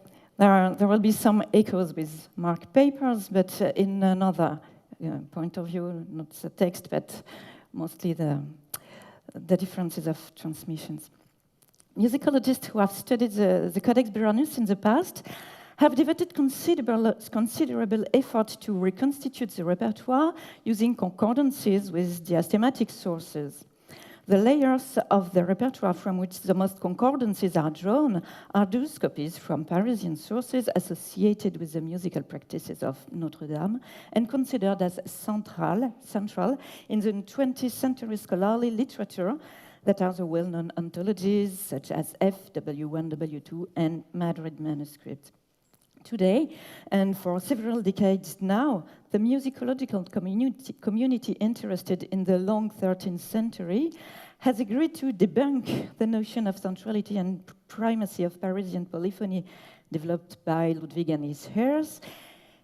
will be some echoes with Mark papers, but in another point of view, not the text, but mostly the differences of transmissions. Musicologists who have studied the Codex Buranus in the past have devoted considerable effort to reconstitute the repertoire using concordances with diastematic sources. The layers of the repertoire from which the most concordances are drawn are those copies from Parisian sources associated with the musical practices of Notre Dame and considered as central in the 20th century scholarly literature that are the well-known anthologies such as F, W1, W2, and Madrid manuscript. Today, and for several decades now, the musicological community interested in the long 13th century has agreed to debunk the notion of centrality and primacy of Parisian polyphony developed by Ludwig and his heirs.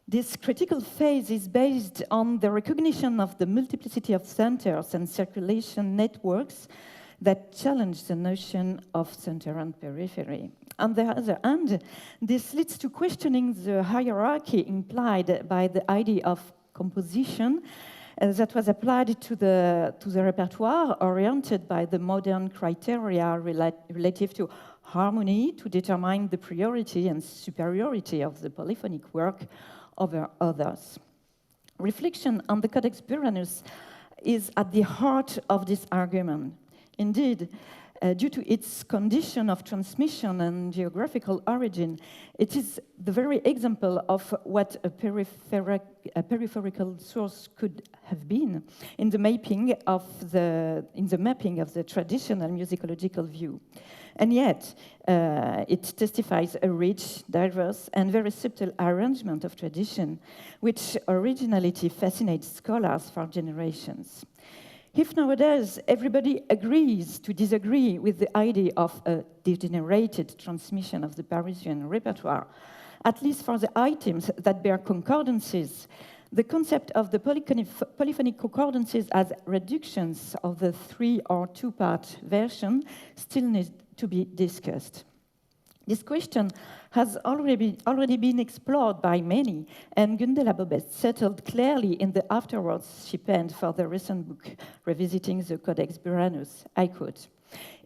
This critical phase is based on the recognition of the multiplicity of centers and circulation networks that challenge the notion of center and periphery. On the other hand, this leads to questioning the hierarchy implied by the idea of composition that was applied to the repertoire, oriented by the modern criteria relative to harmony to determine the priority and superiority of the polyphonic work over others. Reflection on the Codex Buranus is at the heart of this argument. Indeed, due to its condition of transmission and geographical origin, it is the very example of what a peripheral source could have been in the mapping of the traditional musicological view. And yet, it testifies a rich, diverse, and very subtle arrangement of tradition, which originality fascinates scholars for generations. If nowadays everybody agrees to disagree with the idea of a degenerated transmission of the Parisian repertoire, at least for the items that bear concordances, the concept of the polyphonic concordances as reductions of the 3- or 2-part version still needs to be discussed. This question has already been explored by many, and Gundela Bobet settled clearly in the afterwards she penned for the recent book revisiting the Codex Buranus. I quote,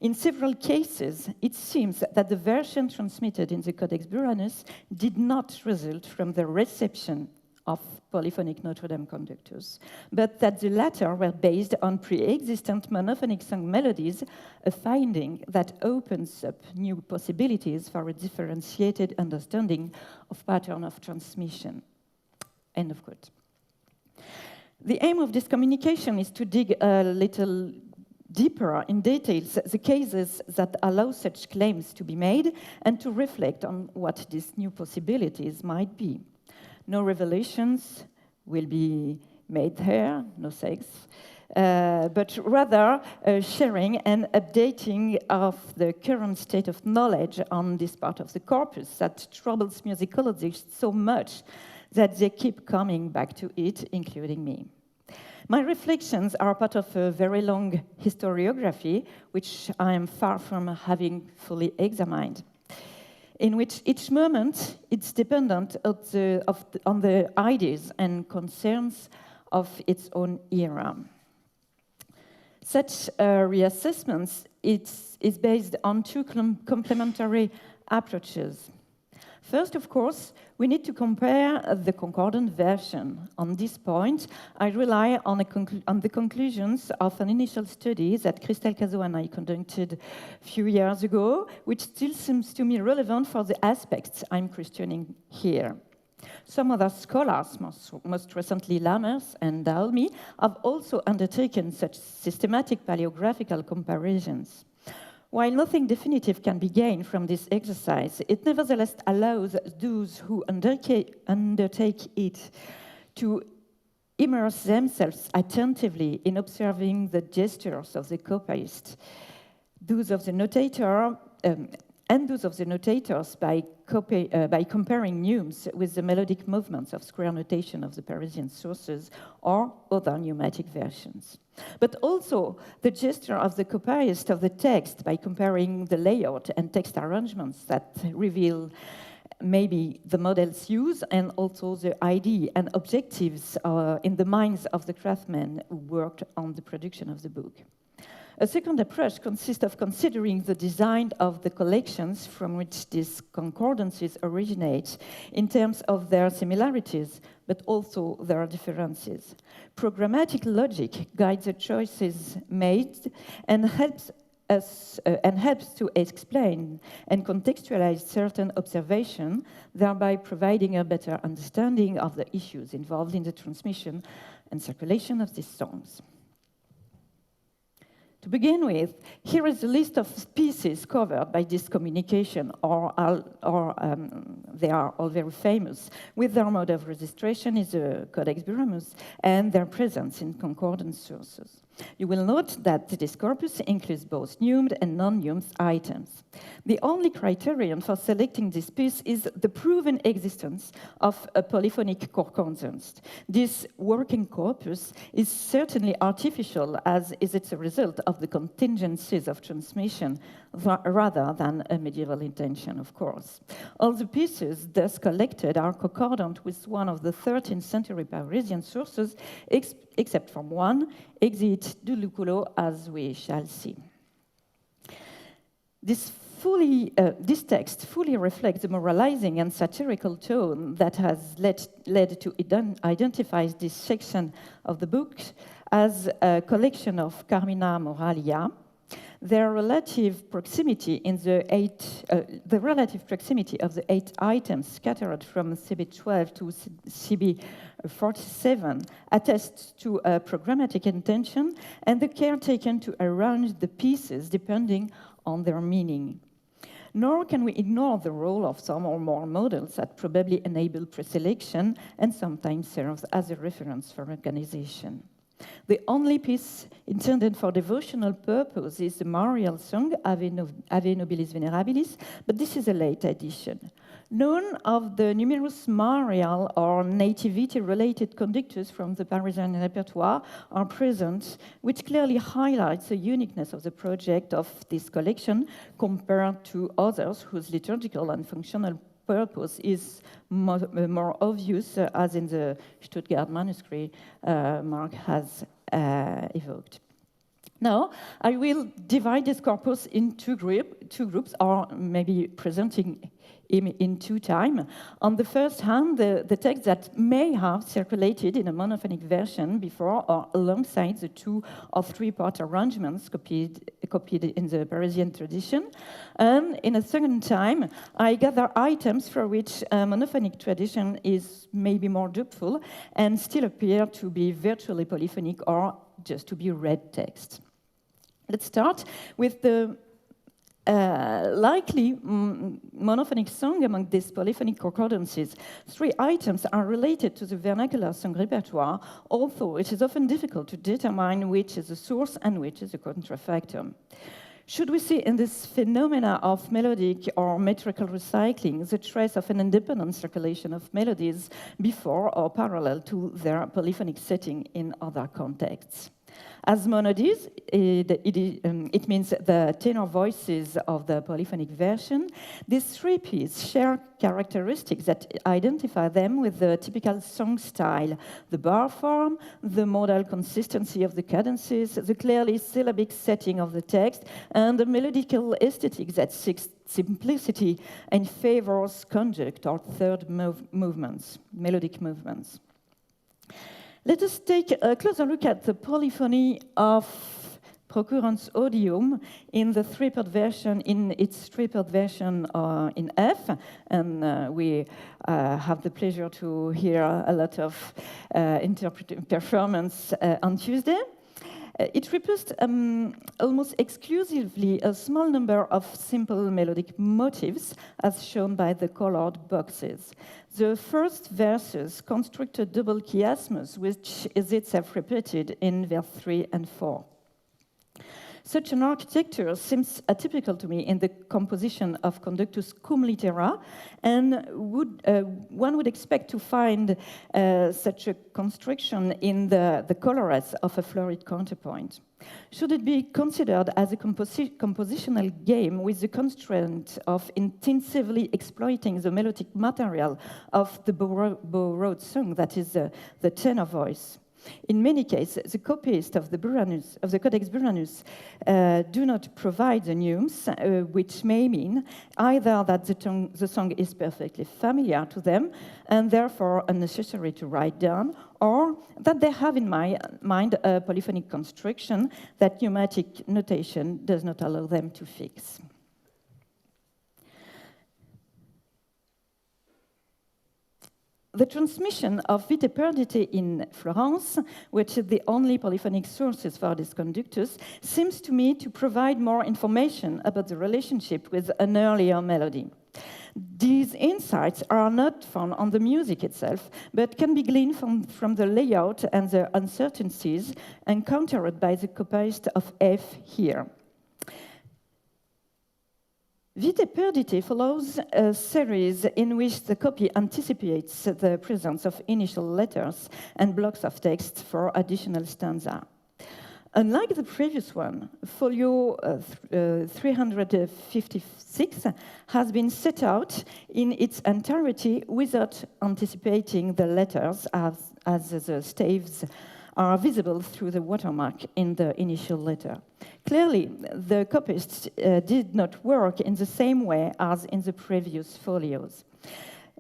"In several cases, it seems that the version transmitted in the Codex Buranus did not result from the reception of polyphonic Notre Dame conductors, but that the latter were based on pre-existent monophonic song melodies, a finding that opens up new possibilities for a differentiated understanding of pattern of transmission." End of quote. The aim of this communication is to dig a little deeper in details the cases that allow such claims to be made and to reflect on what these new possibilities might be. No revelations will be made here, no sex, but rather sharing and updating of the current state of knowledge on this part of the corpus that troubles musicologists so much that they keep coming back to it, including me. My reflections are part of a very long historiography, which I am far from having fully examined, in which each moment is dependent on the ideas and concerns of its own era. Such reassessments is based on two complementary approaches. First, of course, we need to compare the concordant version. On this point, I rely on the conclusions of an initial study that Christelle Cazot and I conducted a few years ago, which still seems to me relevant for the aspects I'm questioning here. Some other scholars, most recently Lammers and Dalmy, have also undertaken such systematic paleographical comparisons. While nothing definitive can be gained from this exercise, it nevertheless allows those who undertake it to immerse themselves attentively in observing the gestures of the copyist, those of the notator, and those of the notators by comparing neumes with the melodic movements of square notation of the Parisian sources or other pneumatic versions. But also the gesture of the copyist of the text by comparing the layout and text arrangements that reveal maybe the model's use and also the idea and objectives in the minds of the craftsmen who worked on the production of the book. A second approach consists of considering the design of the collections from which these concordances originate in terms of their similarities, but also their differences. Programmatic logic guides the choices made and helps to explain and contextualize certain observations, thereby providing a better understanding of the issues involved in the transmission and circulation of these songs. To begin with, here is a list of pieces covered by this communication, they are all very famous, with their mode of registration is the Codex Buranus and their presence in concordant sources. You will note that this corpus includes both neumed and non-neumed items. The only criterion for selecting this piece is the proven existence of a polyphonic concordance. This working corpus is certainly artificial, as is it a result of the contingencies of transmission rather than a medieval intention, of course. All the pieces thus collected are concordant with one of the 13th century Parisian sources, except from one, Exit du Lucullo, as we shall see. This This text fully reflects the moralizing and satirical tone that has led to identify this section of the book as a collection of Carmina Moralia. Their relative proximity of the 8 items scattered from CB 12 to CB 47 attests to a programmatic intention and the care taken to arrange the pieces depending on their meaning. Nor can we ignore the role of some or more models that probably enable preselection and sometimes serves as a reference for organization. The only piece intended for devotional purpose is the Marial song, Ave Nobilis Venerabilis, but this is a late edition. None of the numerous Marial or nativity-related conductus from the Parisian repertoire are present, which clearly highlights the uniqueness of the project of this collection compared to others whose liturgical and functional purpose is more obvious, as in the Stuttgart manuscript Mark has evoked. Now, I will divide this corpus in two groups, or maybe presenting in two times. On the first hand, the text that may have circulated in a monophonic version before or alongside the 2 or 3 part arrangements copied in the Parisian tradition. And in a second time, I gather items for which a monophonic tradition is maybe more doubtful and still appear to be virtually polyphonic or just to be read text. Let's start with the likely monophonic song among these polyphonic concordances. 3 items are related to the vernacular song repertoire, although it is often difficult to determine which is the source and which is the contrafactum. Should we see in this phenomena of melodic or metrical recycling the trace of an independent circulation of melodies before or parallel to their polyphonic setting in other contexts? As monodies, it means the tenor voices of the polyphonic version. These 3 pieces share characteristics that identify them with the typical song style, the bar form, the modal consistency of the cadences, the clearly syllabic setting of the text, and the melodical aesthetic that seeks simplicity and favors conjunct or third movements, melodic movements. Let us take a closer look at the polyphony of Procurrens Odium in the 3-part version, in its 3-part version in F, and we have the pleasure to hear a lot of performance on Tuesday. It reproduced almost exclusively a small number of simple melodic motifs, as shown by the colored boxes. The first verses construct a double chiasmus, which is itself repeated in verse 3 and 4. Such an architecture seems atypical to me in the composition of Conductus cum litera, and one would expect to find such a construction in the colorets of a florid counterpoint. Should it be considered as a compositional game with the constraint of intensively exploiting the melodic material of the borrowed song, that is the tenor voice? In many cases, the copyists of the Codex Buranus do not provide the neumes, which may mean either that the song is perfectly familiar to them and therefore unnecessary to write down, or that they have in mind a polyphonic construction that pneumatic notation does not allow them to fix. The transmission of Vitae Perdite in Florence, which is the only polyphonic sources for this Conductus, seems to me to provide more information about the relationship with an earlier melody. These insights are not found on the music itself, but can be gleaned from the layout and the uncertainties encountered by the copyist of F here. Vitae Perdite follows a series in which the copy anticipates the presence of initial letters and blocks of text for additional stanza. Unlike the previous one, folio 356 has been set out in its entirety without anticipating the letters as the staves are visible through the watermark in the initial letter. Clearly, the copists did not work in the same way as in the previous folios.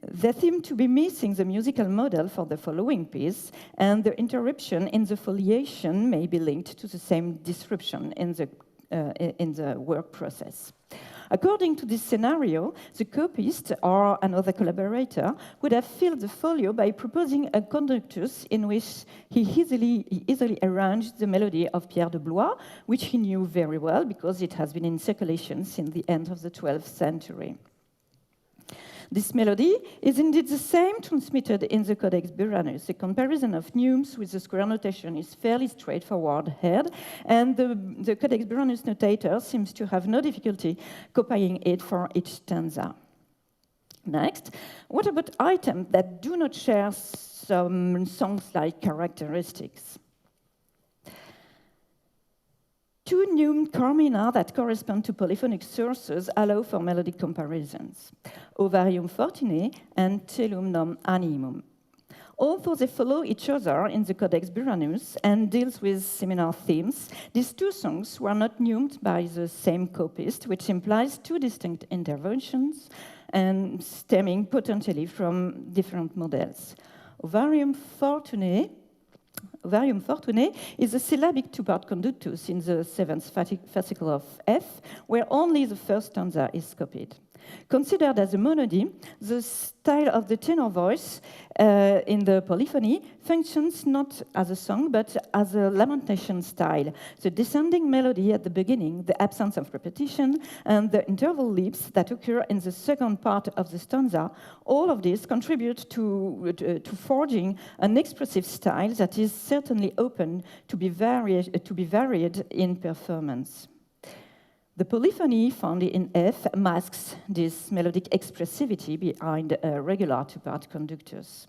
They seem to be missing the musical model for the following piece, and the interruption in the foliation may be linked to the same disruption in the work process. According to this scenario, the copyist or another collaborator would have filled the folio by proposing a conductus in which he easily arranged the melody of Pierre de Blois, which he knew very well because it has been in circulation since the end of the 12th century. This melody is indeed the same transmitted in the Codex Buranus. A comparison of neumes with the square notation is fairly straightforward here, and the Codex Buranus notator seems to have no difficulty copying it for each stanza. Next, what about items that do not share some songs-like characteristics? Two neumed carmina that correspond to polyphonic sources allow for melodic comparisons: Ovarium fortune and Celum non animum. Although they follow each other in the Codex Buranus and deals with similar themes, these two songs were not neumed by the same copyist, which implies two distinct interventions and stemming potentially from different models. Ovarium fortune is a syllabic two-part conductus in the seventh fascicle of F, where only the first stanza is copied. Considered as a monody, the style of the tenor voice in the polyphony functions not as a song, but as a lamentation style. The descending melody at the beginning, the absence of repetition, and the interval leaps that occur in the second part of the stanza, all of these contribute to forging an expressive style that is certainly open to be varied in performance. The polyphony found in F masks this melodic expressivity behind a regular two-part conductus.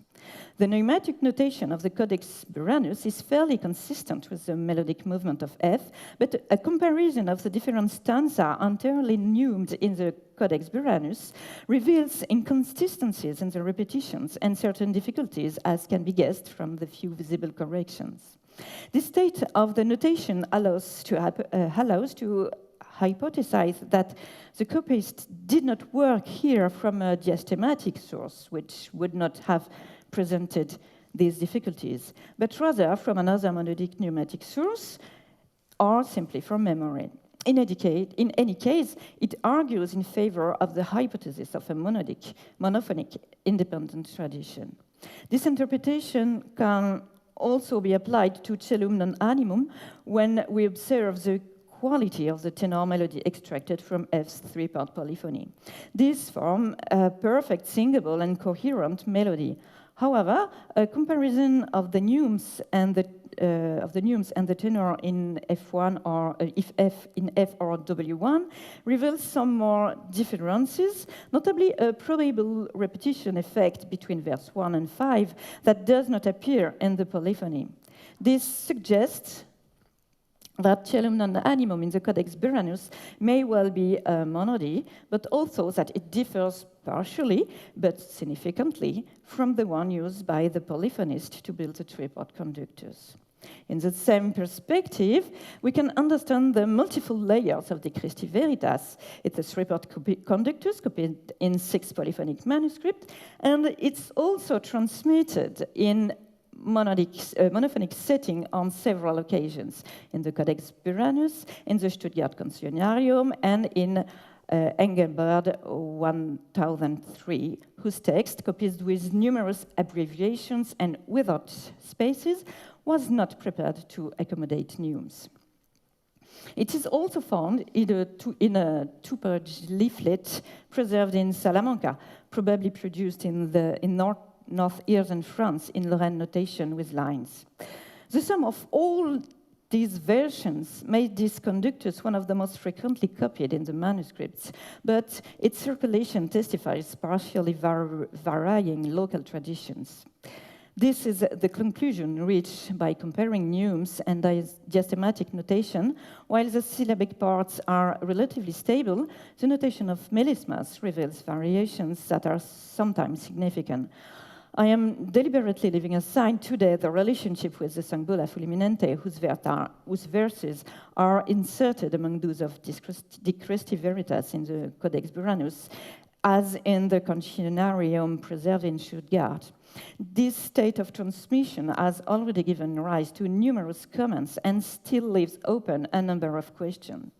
The pneumatic notation of the Codex Buranus is fairly consistent with the melodic movement of F, but a comparison of the different stanza entirely neumed in the Codex Buranus reveals inconsistencies in the repetitions and certain difficulties, as can be guessed from the few visible corrections. This state of the notation allows to hypothesize that the copyist did not work here from a diastematic source, which would not have presented these difficulties, but rather from another monodic pneumatic source, or simply from memory. In any case, it argues in favor of the hypothesis of a monophonic independent tradition. This interpretation can also be applied to Celum non animum when we observe the quality of the tenor melody extracted from F's three-part polyphony. These form a perfect singable and coherent melody. However, a comparison of the neumes and the tenor in F1 or if F in F or W1 reveals some more differences, notably a probable repetition effect between verse 1 and 5 that does not appear in the polyphony. This suggests that Celum non animum in the Codex Buranus may well be a monody, but also that it differs partially, but significantly, from the one used by the polyphonist to build the three-part conductus. In the same perspective, we can understand the multiple layers of the Christi Veritas. It's a three-part conductus copied in 6 polyphonic manuscripts, and it's also transmitted in monophonic setting on several occasions, in the Codex Buranus, in the Stuttgart Cancionarium, and in Engelbert 1003, whose text, copied with numerous abbreviations and without spaces, was not prepared to accommodate neumes. It is also found in a two-page leaflet preserved in Salamanca, probably produced in northeastern France in Lorraine notation with lines. The sum of all these versions made this conductus one of the most frequently copied in the manuscripts, but its circulation testifies partially varying local traditions. This is the conclusion reached by comparing neumes and diastematic notation. While the syllabic parts are relatively stable, the notation of melismas reveals variations that are sometimes significant. I am deliberately leaving aside today the relationship with the song Bulla Fulminante, whose verses are inserted among those of De Christi Veritas in the Codex Buranus, as in the Concionarium preserved in Stuttgart. This state of transmission has already given rise to numerous comments and still leaves open a number of questions.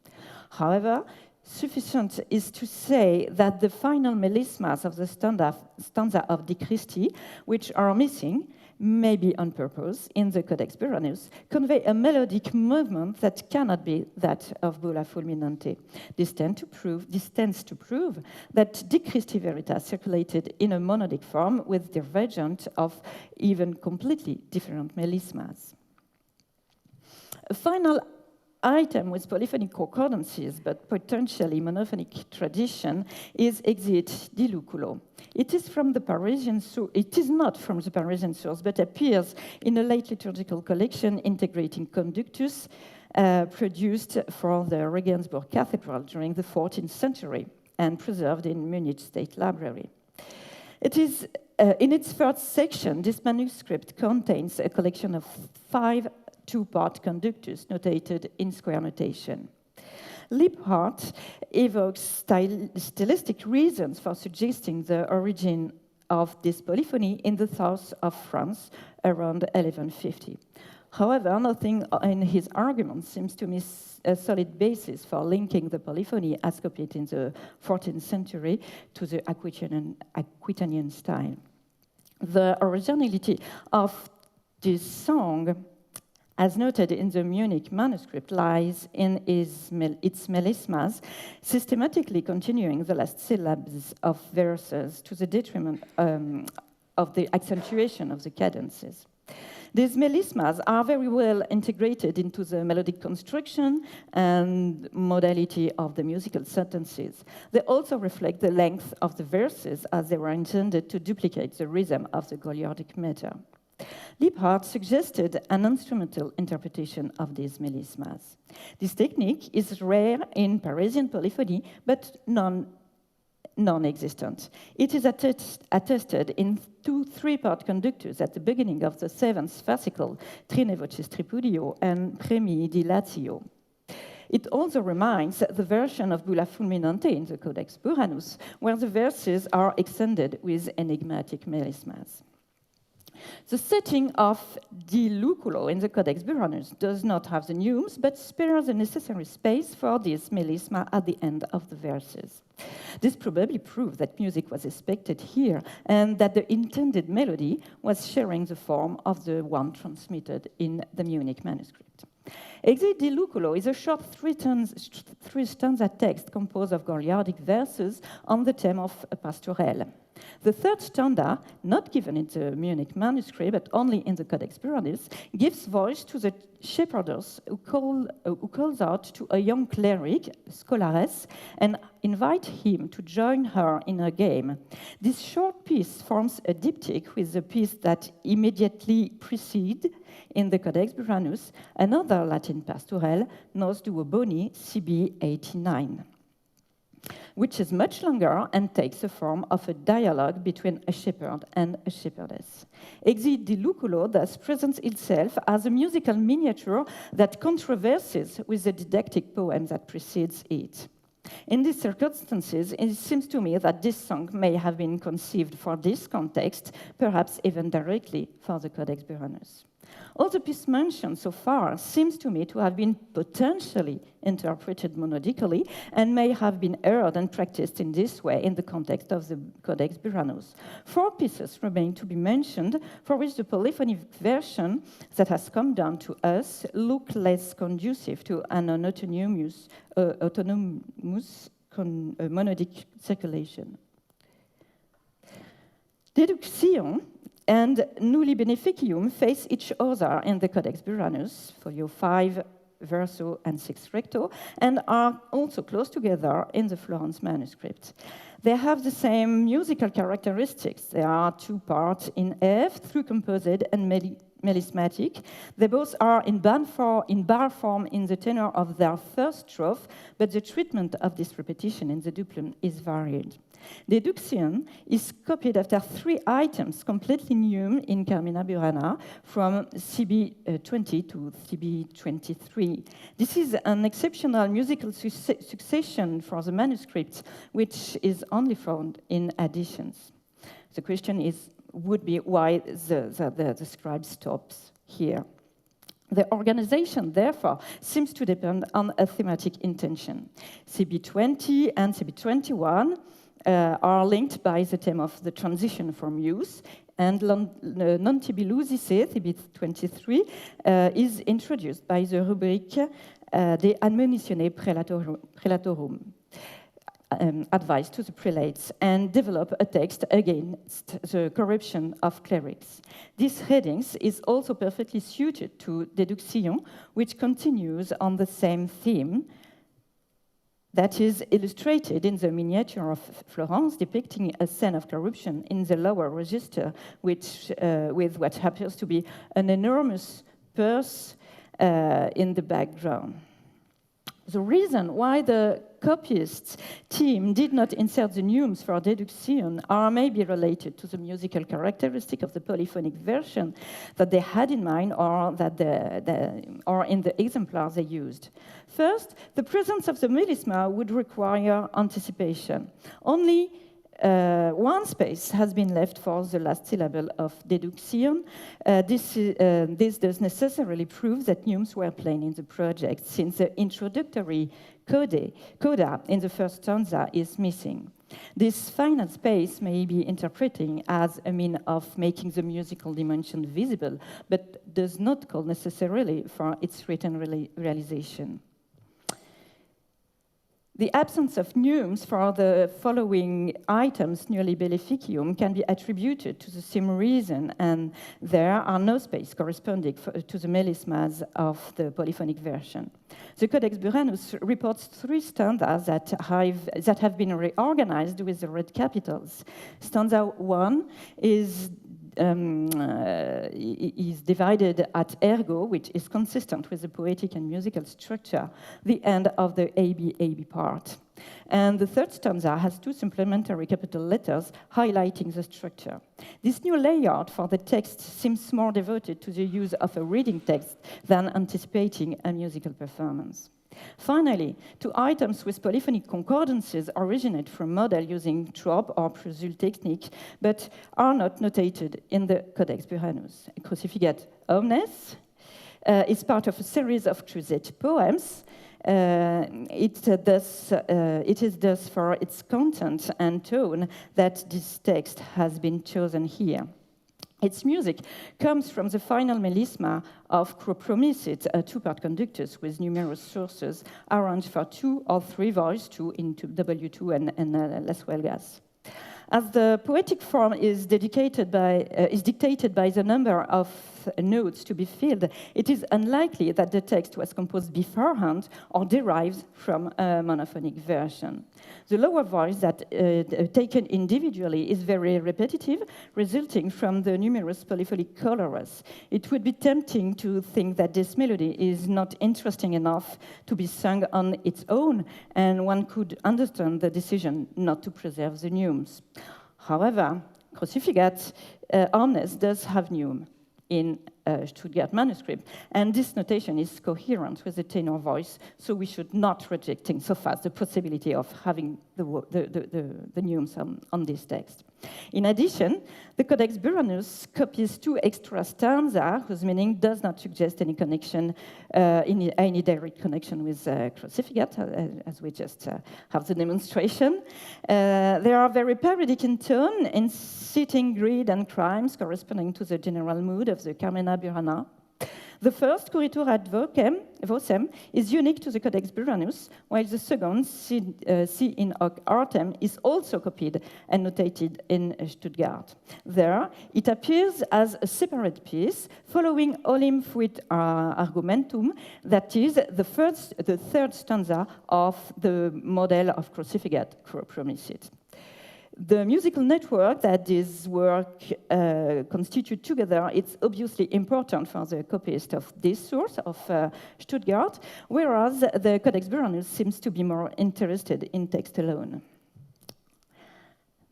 However, sufficient is to say that the final melismas of the stanza of De Christi, which are missing, maybe on purpose, in the Codex Buranus, convey a melodic movement that cannot be that of Bulla Fulminante. This tends to prove that De Christi Veritas circulated in a monodic form with divergent of even completely different melismas. A final item with polyphonic concordances, but potentially monophonic tradition, is Exit di Lucullo. It is not from the Parisian source, but appears in a late liturgical collection integrating Conductus, produced for the Regensburg Cathedral during the 14th century and preserved in Munich State Library. It is in its first section, this manuscript contains a collection of 5 two-part Conductus notated in square notation. Liebhardt evokes stylistic reasons for suggesting the origin of this polyphony in the south of France around 1150. However, nothing in his argument seems to miss a solid basis for linking the polyphony as copied in the 14th century to the Aquitanian style. The originality of this song, as noted in the Munich manuscript, lies in its melismas, systematically continuing the last syllables of verses to the detriment of the accentuation of the cadences. These melismas are very well integrated into the melodic construction and modality of the musical sentences. They also reflect the length of the verses, as they were intended to duplicate the rhythm of the Goliardic meter. Liebhardt suggested an instrumental interpretation of these melismas. This technique is rare in Parisian polyphony, but non-existent. It is attested in 2 3-part conductus at the beginning of the 7th fascicle, Trine vocis tripudio and Premi dilatio. It also reminds the version of Bulla Fulminante in the Codex Buranus, where the verses are extended with enigmatic melismas. The setting of Di Lucullo in the Codex Buranus does not have the neumes, but spares the necessary space for this melisma at the end of the verses. This probably proves that music was expected here and that the intended melody was sharing the form of the one transmitted in the Munich manuscript. Exit di Lucullo is a short 3-stanza text composed of Goliardic verses on the theme of a pastorelle. The 3rd stanza, not given in the Munich manuscript, but only in the Codex Buranus, gives voice to the shepherdess who calls out to a young cleric, Scholaress, and invite him to join her in a game. This short piece forms a diptych with the piece that immediately precedes, in the Codex Buranus, another Latin pastorelle, Nos duo boni, CB 89. Which is much longer and takes the form of a dialogue between a shepherd and a shepherdess. Exit di Lucullo thus presents itself as a musical miniature that controverses with the didactic poem that precedes it. In these circumstances, it seems to me that this song may have been conceived for this context, perhaps even directly for the Codex Buranus. All the piece mentioned so far seems to me to have been potentially interpreted monodically and may have been heard and practiced in this way in the context of the Codex Buranus. 4 pieces remain to be mentioned, for which the polyphonic version that has come down to us look less conducive to an autonomous monodic circulation. Deduction and nulli beneficium face each other in the Codex Buranus, folio 5, verso, and 6 recto, and are also close together in the Florence manuscript. They have the same musical characteristics. They are 2 parts in F, 3 composed and melismatic. They both are in bar form in the tenor of their first strophe, but the treatment of this repetition in the duplum is varied. Deduction is copied after 3 items completely new in Carmina Burana from CB 20 to CB 23. This is an exceptional musical succession for the manuscript, which is only found in additions. The question would be why the scribe stops here. The organization, therefore, seems to depend on a thematic intention. CB 20 and CB 21 are linked by the theme of the transition from use, and Non tibi lusice, TB 23, is introduced by the rubric De admonitione prelatorum, advice to the prelates, and develop a text against the corruption of clerics. This heading is also perfectly suited to Deduction, which continues on the same theme, that is illustrated in the miniature of Florence, depicting a scene of corruption in the lower register, with what appears to be an enormous purse in the background. The reason why the copyists team did not insert the neumes for deduction are maybe related to the musical characteristic of the polyphonic version that they had in mind, or that or in the exemplars they used. First, the presence of the melisma would require anticipation. Only one space has been left for the last syllable of deduction. This does necessarily prove that neumes were played in the project, since the introductory coda in the first stanza is missing. This final space may be interpreted as a mean of making the musical dimension visible, but does not call necessarily for its written realization. The absence of neumes for the following items, nulli beneficium, can be attributed to the same reason, and there are no space corresponding to the melismas of the polyphonic version. The Codex Buranus reports 3 stanzas that have been reorganized with the red capitals. Stanza 1 is divided at ergo, which is consistent with the poetic and musical structure, the end of the AB part. And the third stanza has 2 supplementary capital letters highlighting the structure. This new layout for the text seems more devoted to the use of a reading text than anticipating a musical performance. Finally, 2 items with polyphonic concordances originate from model using trop or Prusul technique, but are not notated in the Codex Buranus. Crucifigat omnes is part of a series of crusade poems. It is thus for its content and tone that this text has been chosen here. Its music comes from the final melisma of Promisit, a 2-part conductus with numerous sources arranged for 2 or 3 voices, 2 into W2 and Las Huelgas. As the poetic form is dictated by the number of notes to be filled, it is unlikely that the text was composed beforehand or derives from a monophonic version. The lower voice that taken individually is very repetitive, resulting from the numerous polyphonic colors. It would be tempting to think that this melody is not interesting enough to be sung on its own, and one could understand the decision not to preserve the neumes. However, Crucifigat omnes does have neume in Stuttgart manuscript, and this notation is coherent with the tenor voice, so we should not rejecting so fast the possibility of having the neumes on this text. In addition, the Codex Buranus copies 2 extra stanzas whose meaning does not suggest any connection, any direct connection with Crucifigat, as we just have the demonstration. They are very parodic in tone, inciting greed and crimes corresponding to the general mood of the Carmina Burana. The first, Curitur ad vocem, is unique to the Codex Buranus, while the second, Si in hoc artem, is also copied and notated in Stuttgart. There, it appears as a separate piece, following olim fuit argumentum, that is, the third stanza of the model of Crucifigat Promisit. The musical network that this work constitute together, it's obviously important for the copyist of this source of Stuttgart, whereas the Codex Buranus seems to be more interested in text alone.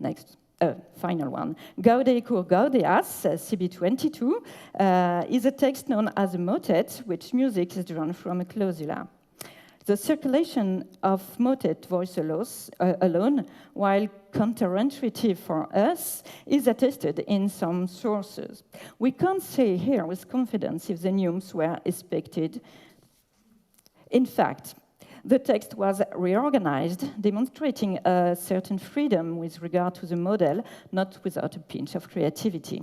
Next. Final one. Gaude cur gaudeas, CB22, is a text known as a motet, which music is drawn from a clausula. The circulation of motet voice alone, while counterintuitive for us, is attested in some sources. We can't say here with confidence if the neumes were expected. In fact, the text was reorganized, demonstrating a certain freedom with regard to the model, not without a pinch of creativity.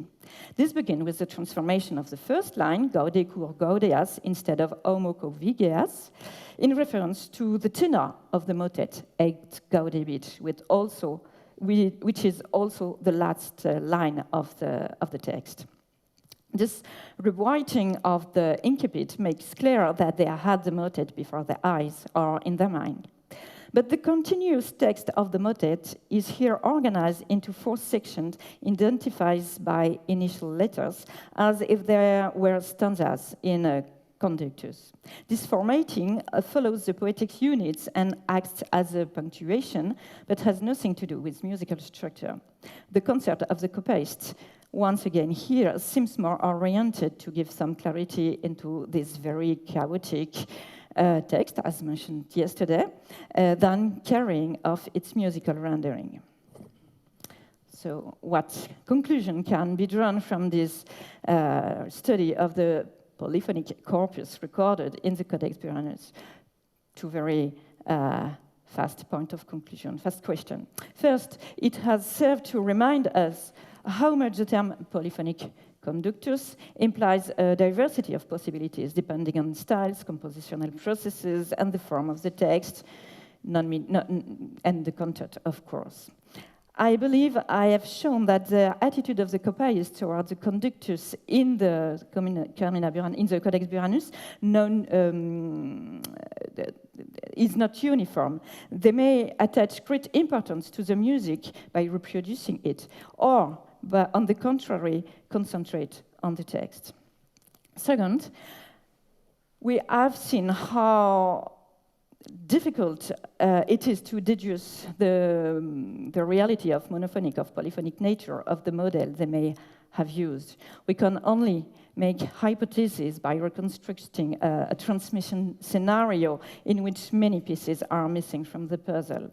This began with the transformation of the first line, Gaude cur gaudeas, instead of Homo co vigeas, in reference to the tenor of the motet, Et gaudebit, which is also the last line of the text. This rewriting of the incipit makes clear that they had the motet before their eyes or in their mind. But the continuous text of the motet is here organized into 4 sections, identified by initial letters, as if there were stanzas in a Conductus. This formatting follows the poetic units and acts as a punctuation, but has nothing to do with musical structure. The concert of the copyist, once again here, seems more oriented to give some clarity into this very chaotic text, as mentioned yesterday, than carrying of its musical rendering. So what conclusion can be drawn from this study of the polyphonic corpus recorded in the Codex Buranus? 2 very fast point of conclusion, fast question. First, it has served to remind us how much the term polyphonic conductus implies a diversity of possibilities depending on styles, compositional processes, and the form of the text, and the content, of course. I believe I have shown that the attitude of the copyist towards the Conductus in the Carmina Burana, in the Codex Buranus, is not uniform. They may attach great importance to the music by reproducing it, or, on the contrary, concentrate on the text. Second, we have seen how difficult it is to deduce the reality of monophonic, of polyphonic nature of the model they may have used. We can only make hypotheses by reconstructing a transmission scenario in which many pieces are missing from the puzzle.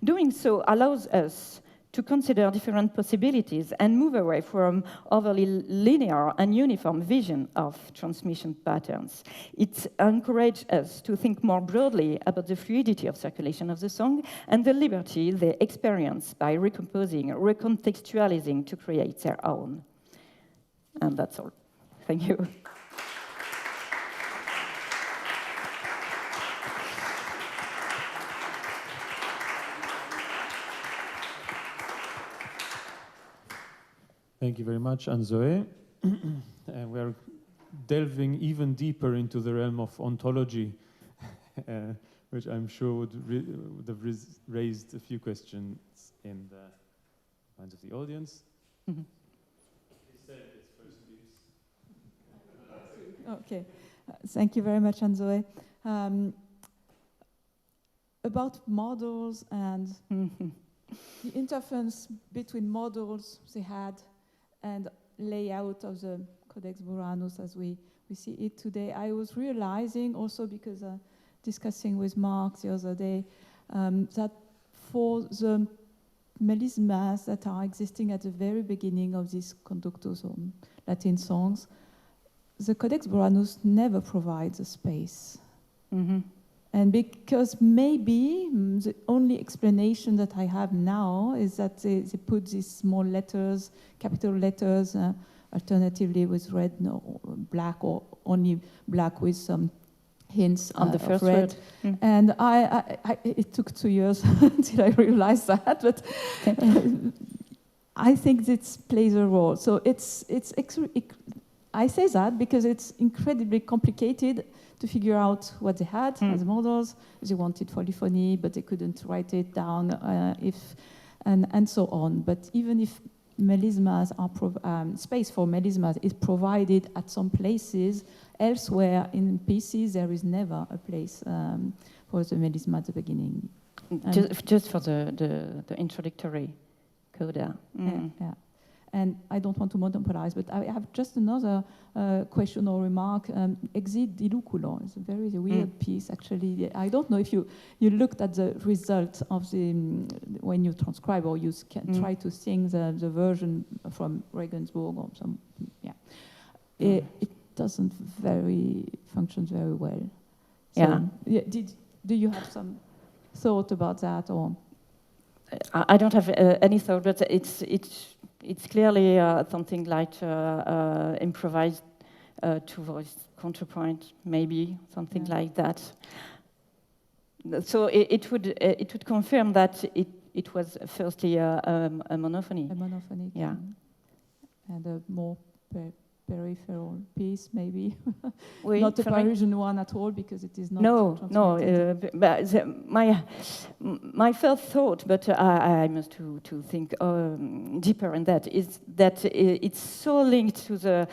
Doing so allows us to consider different possibilities and move away from overly linear and uniform vision of transmission patterns. It encourages us to think more broadly about the fluidity of circulation of the song and the liberty they experience by recomposing, recontextualizing to create their own. And that's all. Thank you. Thank you very much, Anne-Zoé. And we're delving even deeper into the realm of ontology, which I'm sure would have raised a few questions in the minds of the audience. Mm-hmm. Okay, thank you very much, Anne-Zoé. About models and the interference between models they had and layout of the Codex Buranus as we see it today, I was realizing also, because discussing with Mark the other day, that for the melismas that are existing at the very beginning of these Conductus or Latin songs, the Codex Buranus never provides a space. Mm-hmm. And because maybe the only explanation that I have now is that they put these small letters, capital letters, alternatively with red, black, or only black with some hints on the first red. word. Mm. And it took 2 years until I realized that, but I think this plays a role. So I say that because it's incredibly complicated to figure out what they had as models. They wanted polyphony, but they couldn't write it down if and so on. But even if melismas are space for melismas is provided at some places, elsewhere in pieces there is never a place for the melisma at the beginning. Just for the introductory coda. Yeah. And I don't want to monopolize, but I have just another question or remark. Exit diluculo is a very weird piece, actually. I don't know if you looked at the result of the when you transcribe or you can try to sing the version from Regensburg or some. Yeah, it doesn't function very well. So, do you have some thought about that, or? I don't have any thought, but it's clearly something like improvised two-voice counterpoint, maybe something like that. So it would confirm that it was firstly a monophony. A monophonic, yeah, and a more peripheral piece, maybe. Oui, not a Parisian one at all, because it is not. No. But my first thought, but I must to think deeper in that, is that it's so linked to the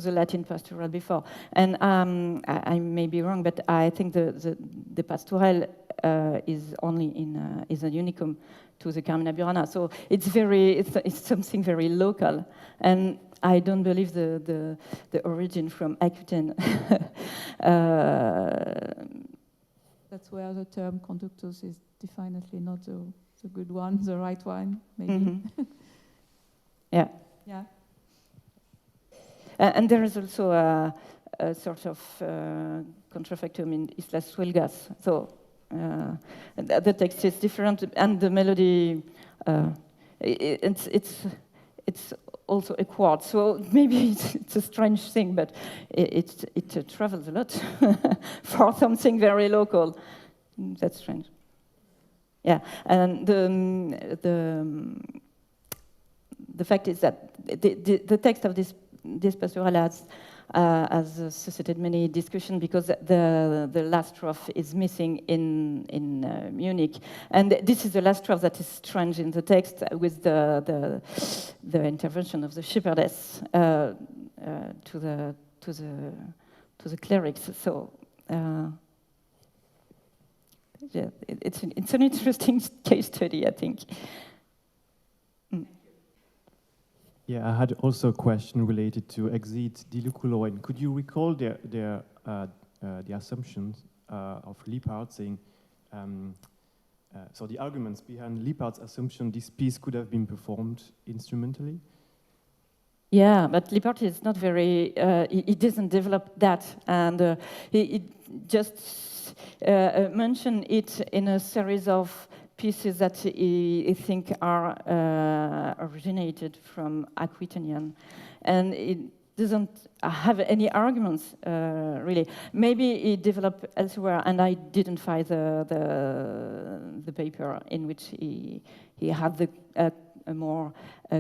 Latin pastoral before, and I may be wrong, but I think the pastoral is only is a unicum to the Carmina Burana, so it's something very local, and I don't believe the origin from Aquitaine. That's where the term Conductus is definitely not the good one, the right one, maybe. Yeah. Yeah. And there is also a sort of contrafactum in Islas Suelgas. So the text is different, and the melody it's also a chord. So maybe it's a strange thing, but it travels a lot for something very local. That's strange. Yeah, and the fact is that the text of this pastoral has suscited many discussions, because the last strophe is missing in Munich, and this is the last strophe that is strange in the text, with the intervention of the shepherdess to the clerics. So yeah, it's an interesting case study, I think. Yeah, I had also a question related to exit diluculo, and could you recall the assumptions of Lippard, saying so the arguments behind Lippard's assumption this piece could have been performed instrumentally? Yeah, but Lippard is not very. He doesn't develop that, and he just mentioned it in a series of pieces that I think are originated from Aquitanian, and it doesn't have any arguments really. Maybe it developed elsewhere, and I didn't find the paper in which he had a more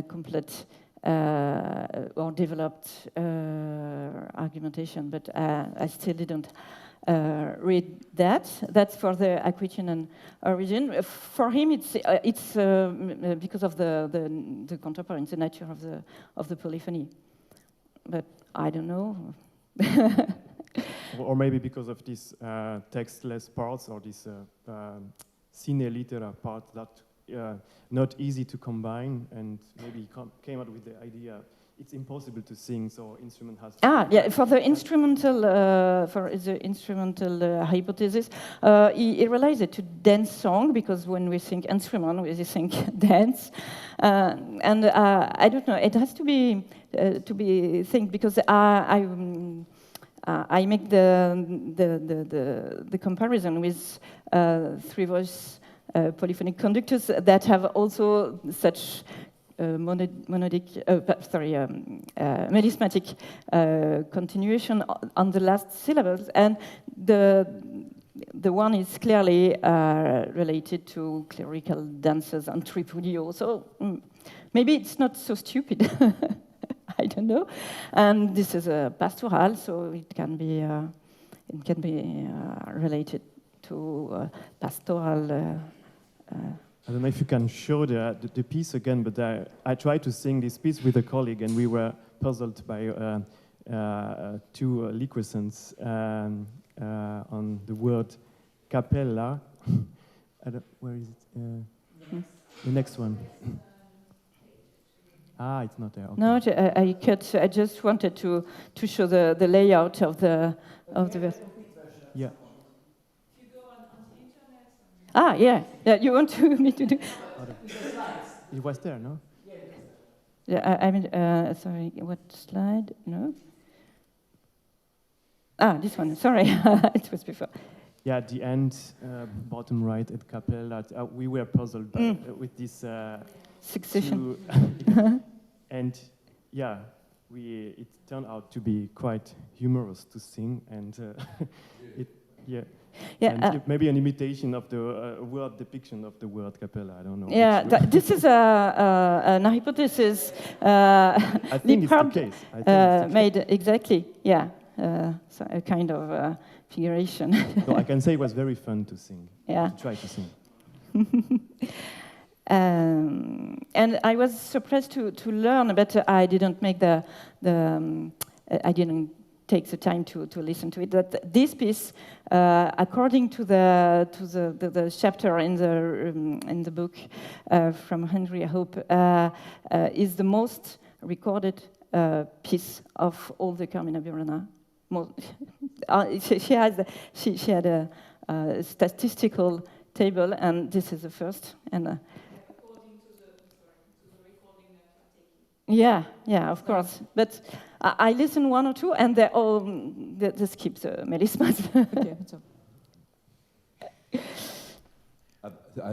complete or developed argumentation, but I still didn't read that. That's for the Aquitanian origin. For him, it's because of the contemporary, the nature of the polyphony. But I don't know. Or maybe because of these textless parts, or this sine litera part that not easy to combine, and maybe came out with the idea it's impossible to sing, so instrument has to... Yeah, for the instrumental hypothesis, he relates it to dance song, because when we think instrument, we think dance, and I don't know. It has to be think, because I make the comparison with three-voice polyphonic conductus that have also such melismatic continuation on the last syllables, and the one is clearly related to clerical dances and tripudio. So maybe it's not so stupid. I don't know. And this is a pastoral, so it can be related to pastoral I don't know if you can show the piece again, but I tried to sing this piece with a colleague, and we were puzzled by two liquescents on the word capella. Where is it? The next one. It's not there. Okay. No, I cut. I just wanted to show the layout of the verse. Yeah. Yeah. You want me to do? It was there, no? Yeah. I mean, sorry. What slide? No. This one. Sorry, it was before. Yeah, at the end, bottom right at Capella, we were puzzled by, with this succession. And yeah, it turned out to be quite humorous to sing, and maybe an imitation of the word depiction of the word Capella. I don't know. Yeah, this is an hypothesis. I think it's the case. Made exactly. Yeah, so a kind of figuration. So I can say it was very fun to sing. Yeah. To try to sing. And I was surprised to learn, but I didn't make I didn't take the time to listen to it. That this piece, according to the chapter in the book from Henry, I hope, is the most recorded piece of all the Carmina Burana. She had a statistical table, and this is the first. And according to the recording that yeah, of course. But I listened one or two, and they all they skip the melismas. Okay, so.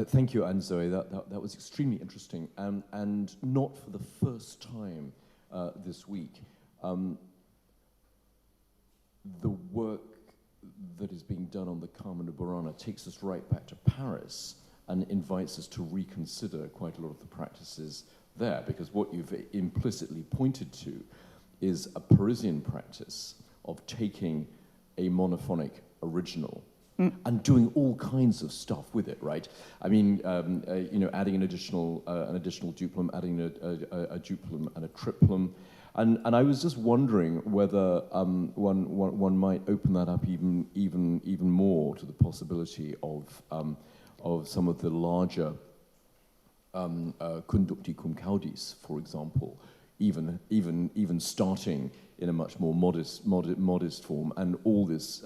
Thank you, Anne-Zoé. That was extremely interesting, and not for the first time this week. The work that is being done on the Carmina Burana takes us right back to Paris and invites us to reconsider quite a lot of the practices there, because what you've implicitly pointed to is a Parisian practice of taking a monophonic original and doing all kinds of stuff with it, right? I mean, adding an additional duplum, adding a duplum and a triplum. And I was just wondering whether one might open that up even more to the possibility of some of the larger conducti cum caudis, for example, even starting in a much more modest form, and all this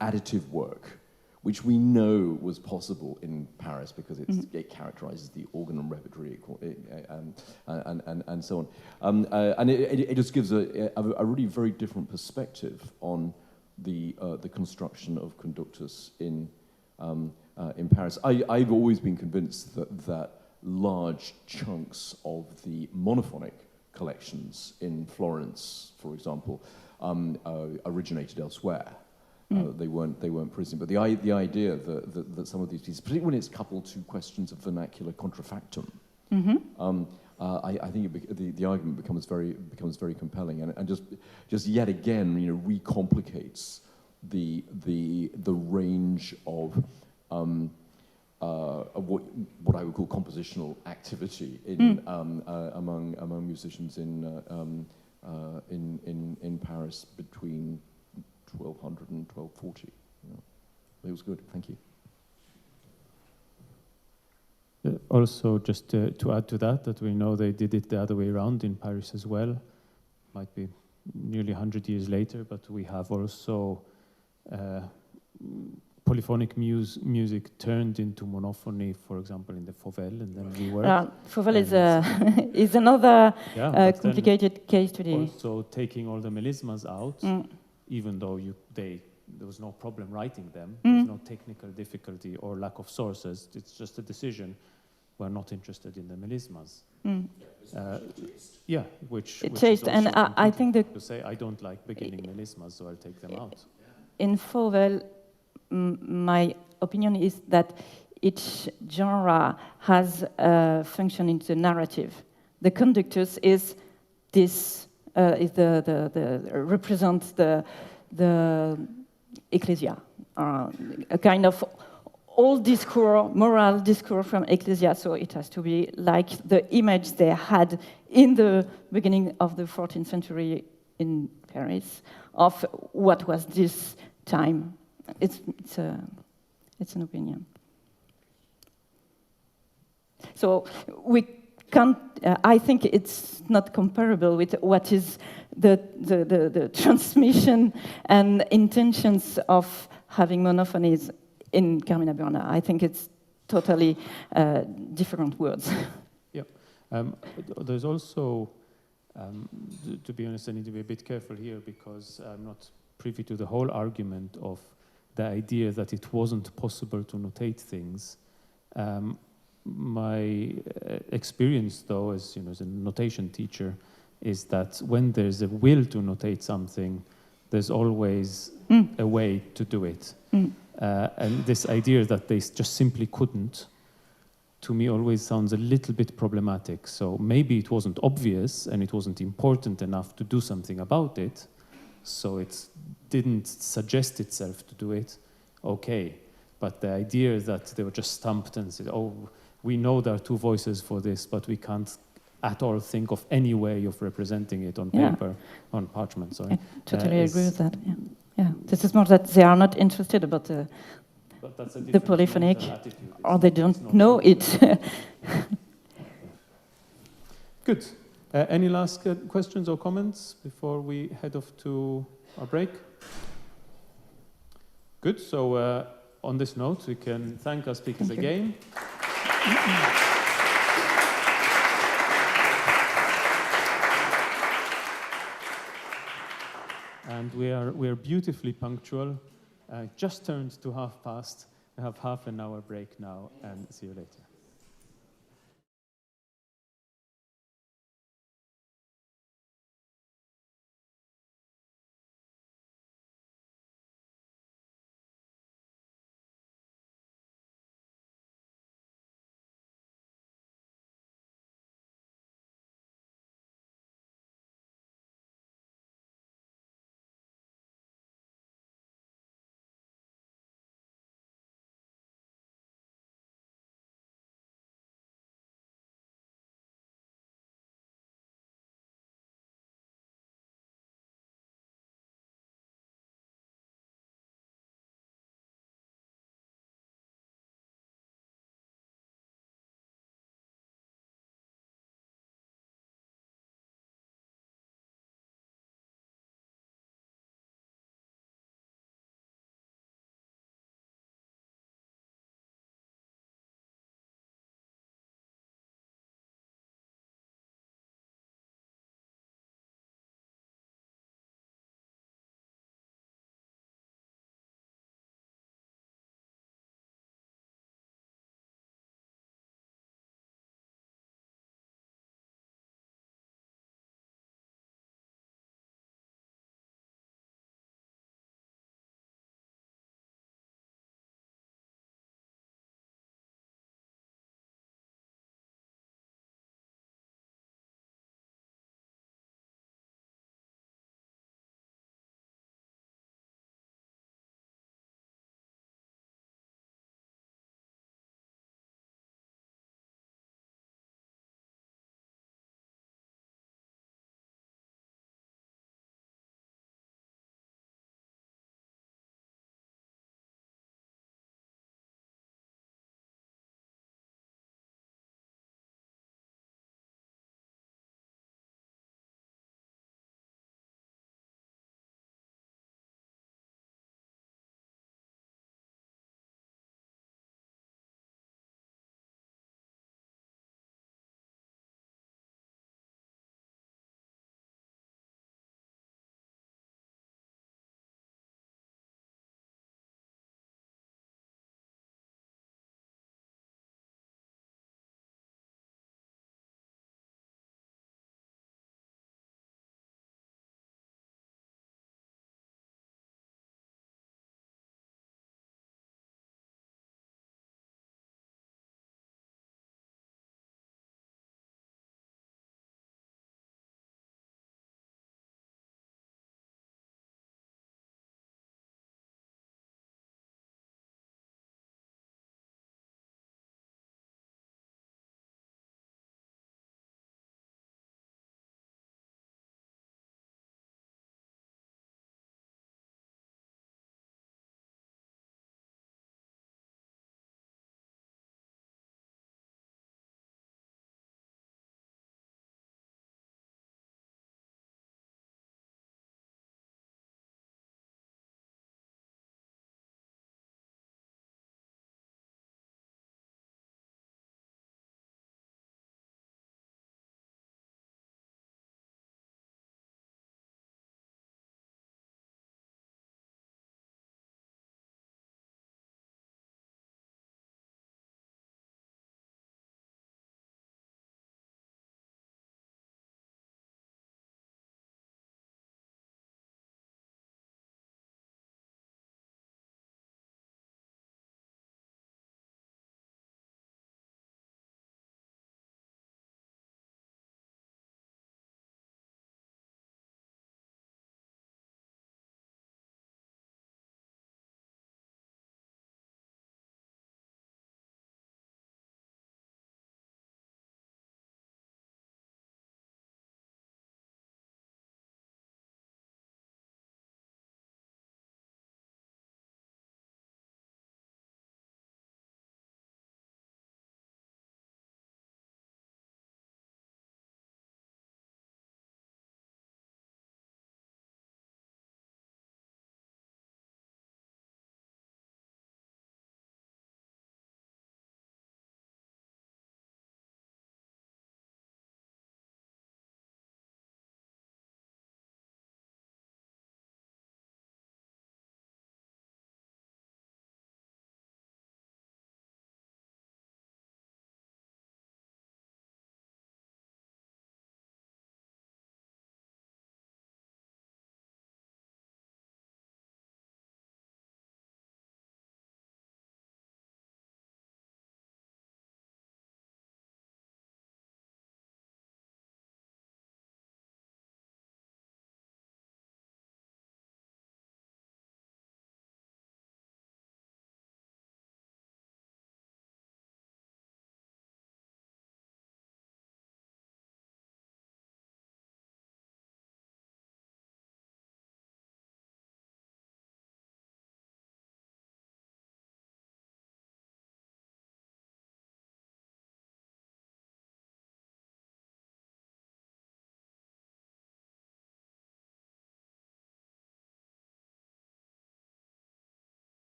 additive work, which we know was possible in Paris because it characterizes the organ and repertoire and so on. And it just gives a really very different perspective on the construction of Conductus in Paris. I've always been convinced that large chunks of the monophonic collections in Florence, for example, originated elsewhere. They weren't Parisian, but the idea that some of these pieces, particularly when it's coupled to questions of vernacular contrafactum, I think the argument becomes very compelling, and just yet again, recomplicates the range of what I would call compositional activity among musicians in Paris between 1200 and 1240. It was good. Thank you. Also, just to add to that we know they did it the other way around in Paris as well. Might be nearly 100 years later, but we have also polyphonic music turned into monophony, for example, in the Fauvel, and then reworked. Fauvel is another complicated case today. Also taking all the melismas out, even though there was no problem writing them, there's no technical difficulty or lack of sources, it's just a decision. We're not interested in the melismas. Which changed, and I think that to say I don't like beginning melismas, so I'll take them out. In Fauvel, my opinion is that each genre has a function in the narrative. The Conductus is this represents the ecclesia, a kind of all discourse, moral discourse from Ecclesia, so it has to be like the image they had in the beginning of the 14th century in Paris of what was this time. It's an opinion. So we can't, I think it's not comparable with what is the transmission and intentions of having monophonies in Carmina Burana. I think it's totally different words. Yeah. There's also, to be honest, I need to be a bit careful here because I'm not privy to the whole argument of the idea that it wasn't possible to notate things. My experience, though, as you know, as a notation teacher, is that when there's a will to notate something, there's always a way to do it. And this idea that they just simply couldn't, to me, always sounds a little bit problematic. So maybe it wasn't obvious and it wasn't important enough to do something about it, so it didn't suggest itself to do it. Okay, but the idea that they were just stumped and said, oh, we know there are two voices for this, but we can't at all think of any way of representing it on paper, on parchment, sorry. I totally agree with that, yeah. Yeah, this is more that they are not interested about the polyphonic, or they don't know it. Good. Any last questions or comments before we head off to our break? Good, so on this note, we can thank our speakers again. And we are beautifully punctual. Just turned to past. We have half an hour break now, and see you later.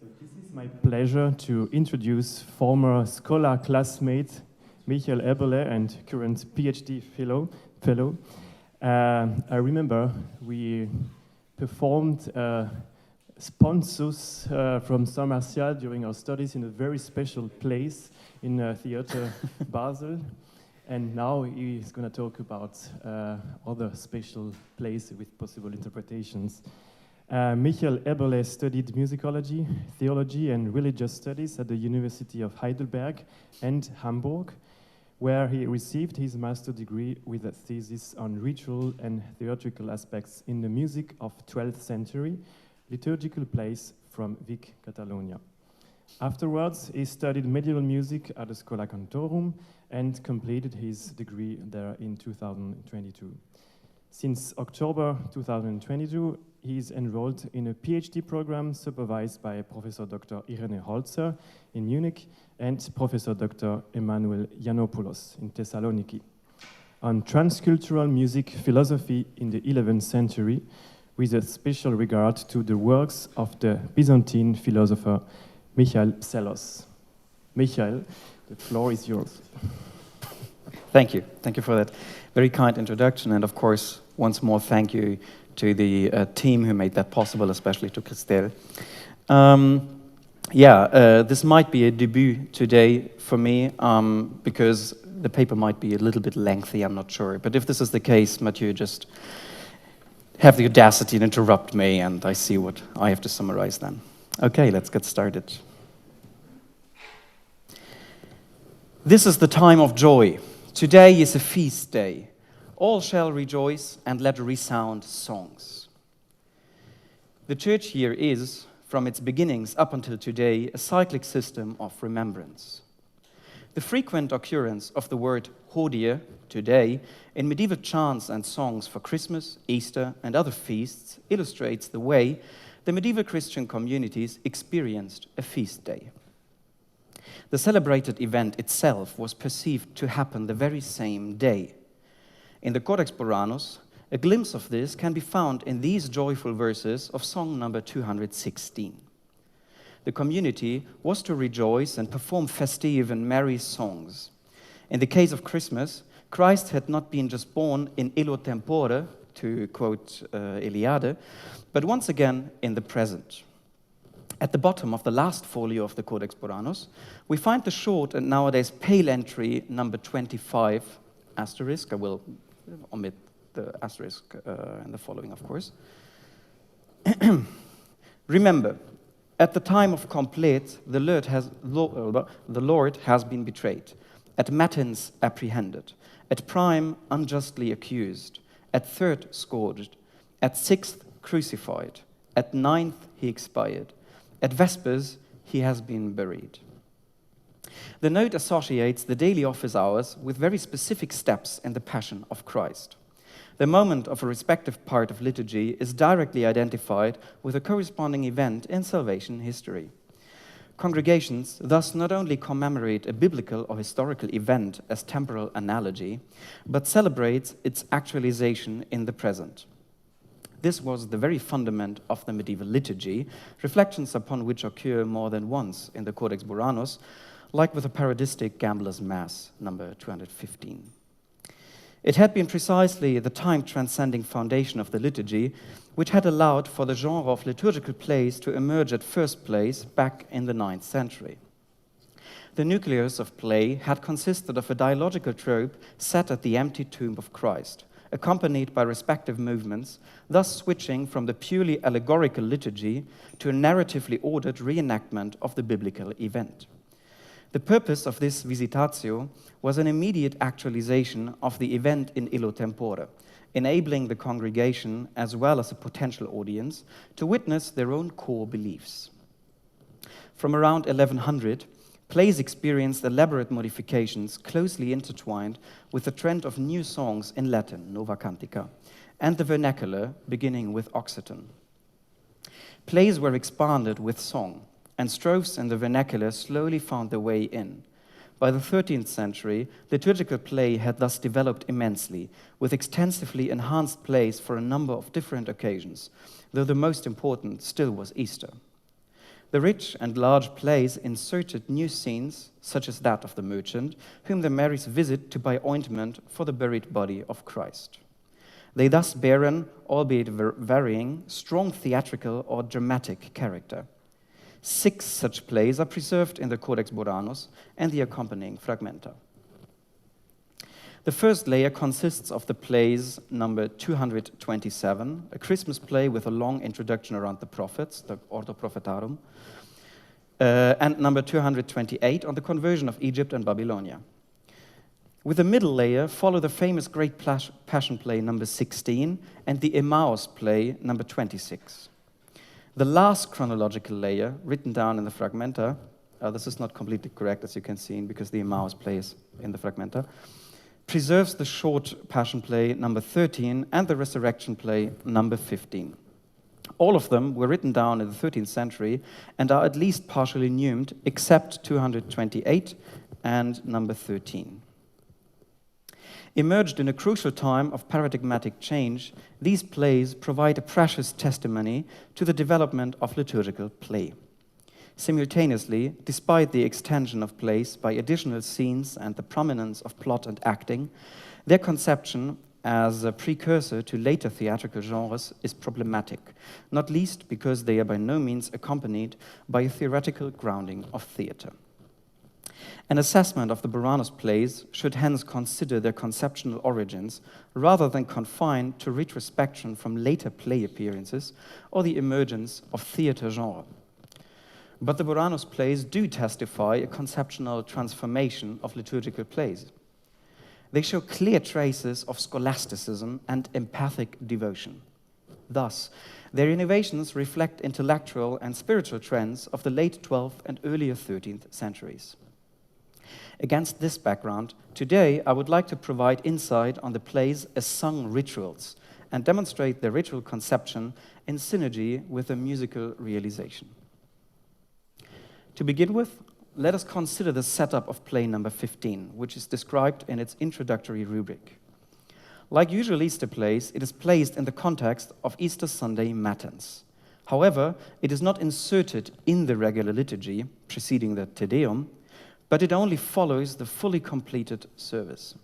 So this is my pleasure to introduce former Schola classmate Michael Eberle and current PhD fellow. I remember we performed Sponsus from Saint Martial during our studies in a very special place in Theater Basel. And now he's going to talk about other special places with possible interpretations. Michael Eberle studied musicology, theology, and religious studies at the University of Heidelberg and Hamburg, where he received his master's degree with a thesis on ritual and theatrical aspects in the music of 12th century liturgical plays from Vic, Catalonia. Afterwards, he studied medieval music at the Schola Cantorum and completed his degree there in 2022. Since October 2022, he is enrolled in a PhD program supervised by Professor Dr. Irene Holzer in Munich and Professor Dr. Emmanuel Yiannopoulos in Thessaloniki on transcultural music philosophy in the 11th century, with a special regard to the works of the Byzantine philosopher Michael Psellos. Michael, the floor is yours. Thank you. Thank you for that very kind introduction. And of course, once more, thank you to the team who made that possible, especially to Christelle. This might be a debut today for me because the paper might be a little bit lengthy, I'm not sure. But if this is the case, Mathieu, just have the audacity to interrupt me and I see what I have to summarize then. Okay, let's get started. This is the time of joy. Today is a feast day. All shall rejoice and let resound songs. The church year is, from its beginnings up until today, a cyclic system of remembrance. The frequent occurrence of the word hodie, today, in medieval chants and songs for Christmas, Easter, and other feasts illustrates the way the medieval Christian communities experienced a feast day. The celebrated event itself was perceived to happen the very same day. In the Codex Buranus, a glimpse of this can be found in these joyful verses of song number 216. The community was to rejoice and perform festive and merry songs. In the case of Christmas, Christ had not been just born in illo tempore, to quote Iliade, but once again in the present. At the bottom of the last folio of the Codex Buranus, we find the short and nowadays pale entry number 25, asterisk. I will omit the asterisk in the following, of course. Remember, at the time of complete, the Lord has been betrayed, at matins apprehended, at prime unjustly accused, at third scourged, at sixth crucified, at ninth he expired, at vespers he has been buried. The note associates the daily office hours with very specific steps in the Passion of Christ. The moment of a respective part of liturgy is directly identified with a corresponding event in salvation history. Congregations thus not only commemorate a biblical or historical event as temporal analogy, but celebrate its actualization in the present. This was the very fundament of the medieval liturgy, reflections upon which occur more than once in the Codex Buranus, like with the parodistic Gambler's Mass, number 215. It had been precisely the time-transcending foundation of the liturgy which had allowed for the genre of liturgical plays to emerge at first place back in the 9th century. The nucleus of play had consisted of a dialogical trope set at the empty tomb of Christ, accompanied by respective movements, thus switching from the purely allegorical liturgy to a narratively ordered reenactment of the biblical event. The purpose of this visitatio was an immediate actualization of the event in illo tempore, enabling the congregation as well as a potential audience to witness their own core beliefs. From around 1100, plays experienced elaborate modifications closely intertwined with the trend of new songs in Latin, Nova Cantica, and the vernacular, beginning with Occitan. Plays were expanded with song, and strophes in the vernacular slowly found their way in. By the 13th century, liturgical play had thus developed immensely, with extensively enhanced plays for a number of different occasions, though the most important still was Easter. The rich and large plays inserted new scenes, such as that of the merchant, whom the Marys visit to buy ointment for the buried body of Christ. They thus bear an, albeit varying, strong theatrical or dramatic character. 6 such plays are preserved in the Codex Buranus and the accompanying fragmenta. The first layer consists of the plays number 227, a Christmas play with a long introduction around the prophets, the Ordo Prophetarum, and number 228 on the conversion of Egypt and Babylonia. With the middle layer follow the famous Great Passion play number 16 and the Emmaus play number 26. The last chronological layer, written down in the fragmenta, this is not completely correct as you can see because the Emmaus play is in the fragmenta, preserves the short Passion play number 13 and the Resurrection play number 15. All of them were written down in the 13th century and are at least partially neumed, except 228 and number 13. Emerged in a crucial time of paradigmatic change, these plays provide a precious testimony to the development of liturgical play. Simultaneously, despite the extension of plays by additional scenes and the prominence of plot and acting, their conception as a precursor to later theatrical genres is problematic, not least because they are by no means accompanied by a theoretical grounding of theatre. An assessment of the Buranus plays should hence consider their conceptual origins rather than confine to retrospection from later play appearances or the emergence of theatre genre. But the Buranus plays do testify a conceptual transformation of liturgical plays. They show clear traces of scholasticism and empathic devotion. Thus, their innovations reflect intellectual and spiritual trends of the late 12th and earlier 13th centuries. Against this background, today I would like to provide insight on the plays as sung rituals and demonstrate their ritual conception in synergy with the musical realization. To begin with, let us consider the setup of play number 15, which is described in its introductory rubric. Like usual Easter plays, it is placed in the context of Easter Sunday Matins. However, it is not inserted in the regular liturgy preceding the Te Deum, but it only follows the fully completed service.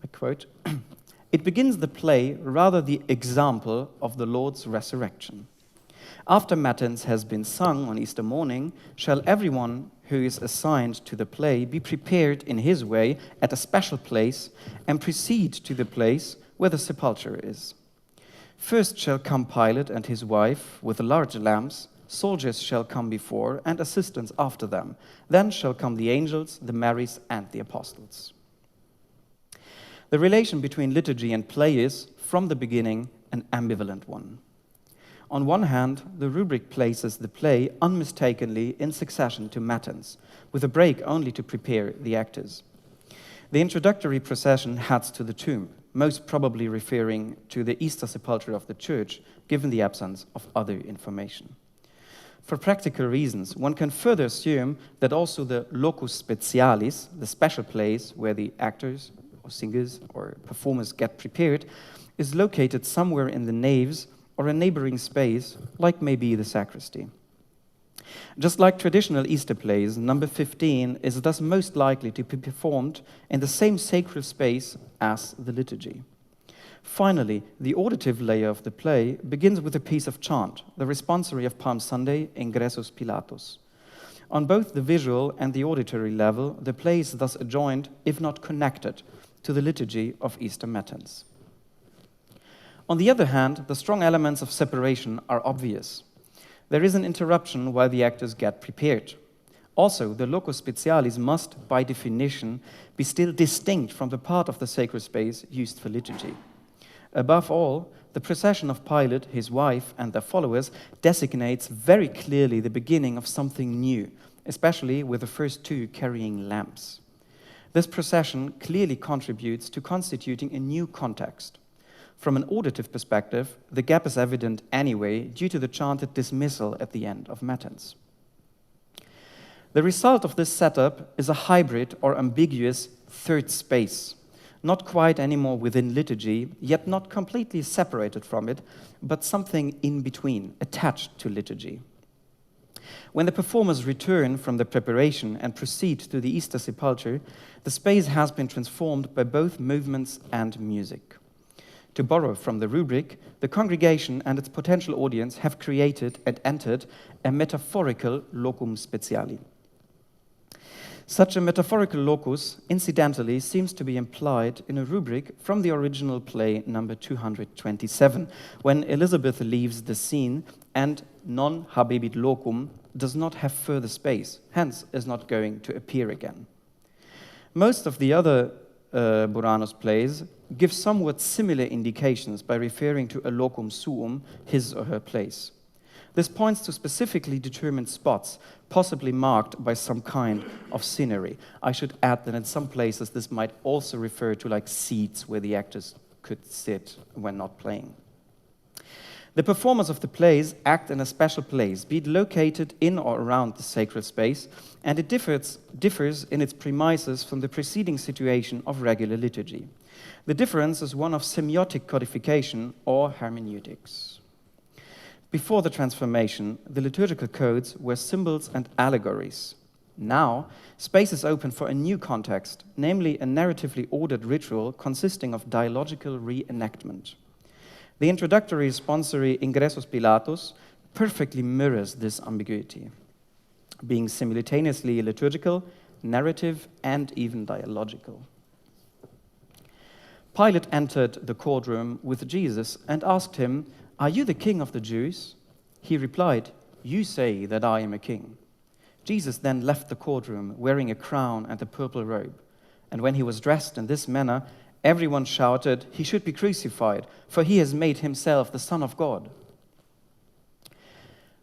I quote, "It begins the play rather the example of the Lord's resurrection. After Matins has been sung on Easter morning, shall everyone who is assigned to the play be prepared in his way at a special place and proceed to the place where the sepulchre is. First shall come Pilate and his wife with the large lamps, soldiers shall come before and assistants after them. Then shall come the angels, the Marys, and the apostles." The relation between liturgy and play is, from the beginning, an ambivalent one. On one hand, the rubric places the play unmistakably in succession to Matins, with a break only to prepare the actors. The introductory procession heads to the tomb, most probably referring to the Easter sepulchre of the church, given the absence of other information. For practical reasons, one can further assume that also the locus specialis, the special place where the actors or singers or performers get prepared, is located somewhere in the naves or a neighboring space, like maybe the sacristy. Just like traditional Easter plays, number 15 is thus most likely to be performed in the same sacred space as the liturgy. Finally, the auditive layer of the play begins with a piece of chant, the responsory of Palm Sunday, Ingressus Pilatus. On both the visual and the auditory level, the play is thus adjoined, if not connected, to the liturgy of Easter Matins. On the other hand, the strong elements of separation are obvious. There is an interruption while the actors get prepared. Also, the locus specialis must, by definition, be still distinct from the part of the sacred space used for liturgy. Above all, the procession of Pilate, his wife, and their followers designates very clearly the beginning of something new, especially with the first two carrying lamps. This procession clearly contributes to constituting a new context. From an auditive perspective, the gap is evident anyway due to the chanted dismissal at the end of Matins. The result of this setup is a hybrid or ambiguous third space, not quite anymore within liturgy, yet not completely separated from it, but something in between, attached to liturgy. When the performers return from the preparation and proceed to the Easter sepulchre, the space has been transformed by both movements and music. To borrow from the rubric, the congregation and its potential audience have created and entered a metaphorical locum speciali. Such a metaphorical locus, incidentally, seems to be implied in a rubric from the original play number 227, when Elizabeth leaves the scene and non habebit locum does not have further space, hence is not going to appear again. Most of the other Buranus plays give somewhat similar indications by referring to a locum suum, his or her place. This points to specifically determined spots, possibly marked by some kind of scenery. I should add that in some places this might also refer to like seats where the actors could sit when not playing. The performers of the plays act in a special place, be it located in or around the sacred space, and it differs in its premises from the preceding situation of regular liturgy. The difference is one of semiotic codification or hermeneutics. Before the transformation, the liturgical codes were symbols and allegories. Now, space is open for a new context, namely a narratively ordered ritual consisting of dialogical reenactment. The introductory responsory Ingressus Pilatus perfectly mirrors this ambiguity, being simultaneously liturgical, narrative, and even dialogical. Pilate entered the courtroom with Jesus and asked him, "Are you the king of the Jews?" He replied, "You say that I am a king." Jesus then left the courtroom wearing a crown and a purple robe. And when he was dressed in this manner, everyone shouted, "He should be crucified, for he has made himself the Son of God."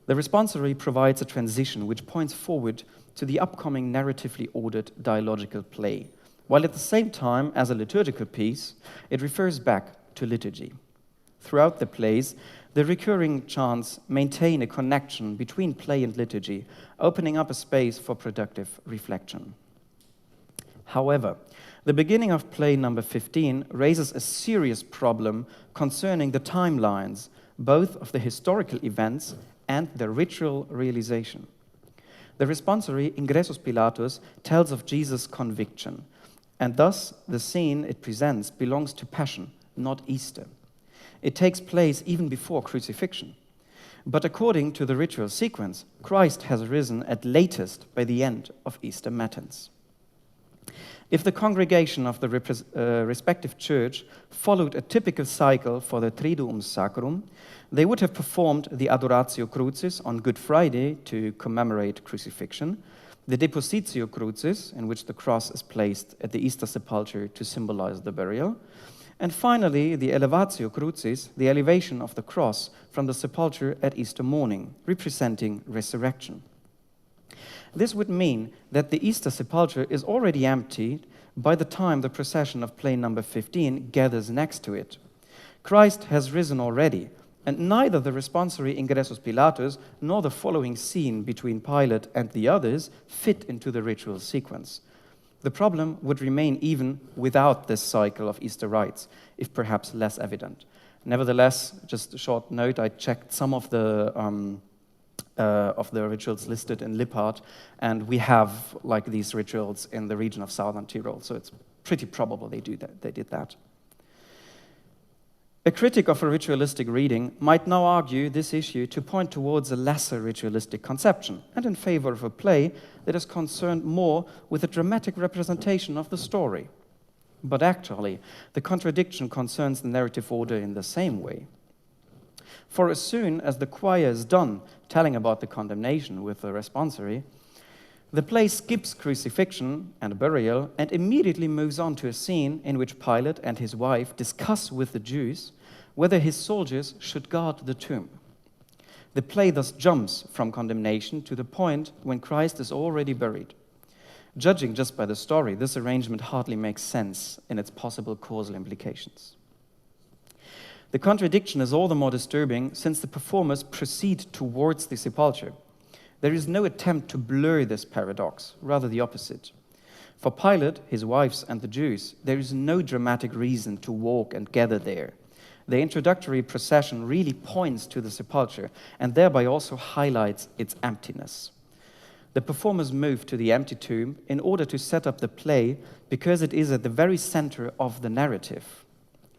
The responsory provides a transition which points forward to the upcoming narratively ordered dialogical play, while at the same time, as a liturgical piece, it refers back to liturgy. Throughout the plays, the recurring chants maintain a connection between play and liturgy, opening up a space for productive reflection. However, the beginning of play number 15 raises a serious problem concerning the timelines, both of the historical events and the ritual realization. The responsory Ingressus Pilatus tells of Jesus' conviction, and thus the scene it presents belongs to Passion, not Easter. It takes place even before crucifixion. But according to the ritual sequence, Christ has risen at latest by the end of Easter Matins. If the congregation of the respective church followed a typical cycle for the Triduum Sacrum, they would have performed the Adoratio Crucis on Good Friday to commemorate crucifixion, the Depositio Crucis, in which the cross is placed at the Easter sepulchre to symbolize the burial, and finally the Elevatio Crucis, the elevation of the cross from the sepulchre at Easter morning, representing resurrection. This would mean that the Easter sepulchre is already emptied by the time the procession of play number 15 gathers next to it. Christ has risen already, and neither the responsory Ingressus Pilatus nor the following scene between Pilate and the others fit into the ritual sequence. The problem would remain even without this cycle of Easter rites, if perhaps less evident. Nevertheless, just a short note, I checked some of the rituals listed in Lippard, and we have like these rituals in the region of southern Tyrol, so it's pretty probable they did that. A critic of a ritualistic reading might now argue this issue to point towards a lesser ritualistic conception and in favor of a play that is concerned more with a dramatic representation of the story. But actually, the contradiction concerns the narrative order in the same way. For as soon as the choir is done telling about the condemnation with the responsory, the play skips crucifixion and burial and immediately moves on to a scene in which Pilate and his wife discuss with the Jews whether his soldiers should guard the tomb. The play thus jumps from condemnation to the point when Christ is already buried. Judging just by the story, this arrangement hardly makes sense in its possible causal implications. The contradiction is all the more disturbing since the performers proceed towards the sepulchre. There is no attempt to blur this paradox, rather the opposite. For Pilate, his wives, and the Jews, there is no dramatic reason to walk and gather there. The introductory procession really points to the sepulchre and thereby also highlights its emptiness. The performers move to the empty tomb in order to set up the play because it is at the very center of the narrative.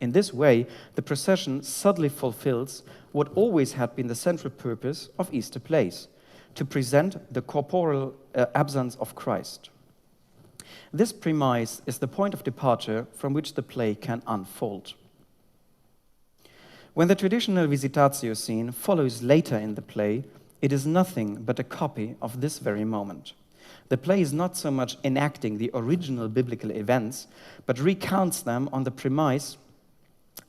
In this way, the procession subtly fulfills what always had been the central purpose of Easter plays, to present the corporeal absence of Christ. This premise is the point of departure from which the play can unfold. When the traditional visitatio scene follows later in the play, it is nothing but a copy of this very moment. The play is not so much enacting the original biblical events, but recounts them on the premise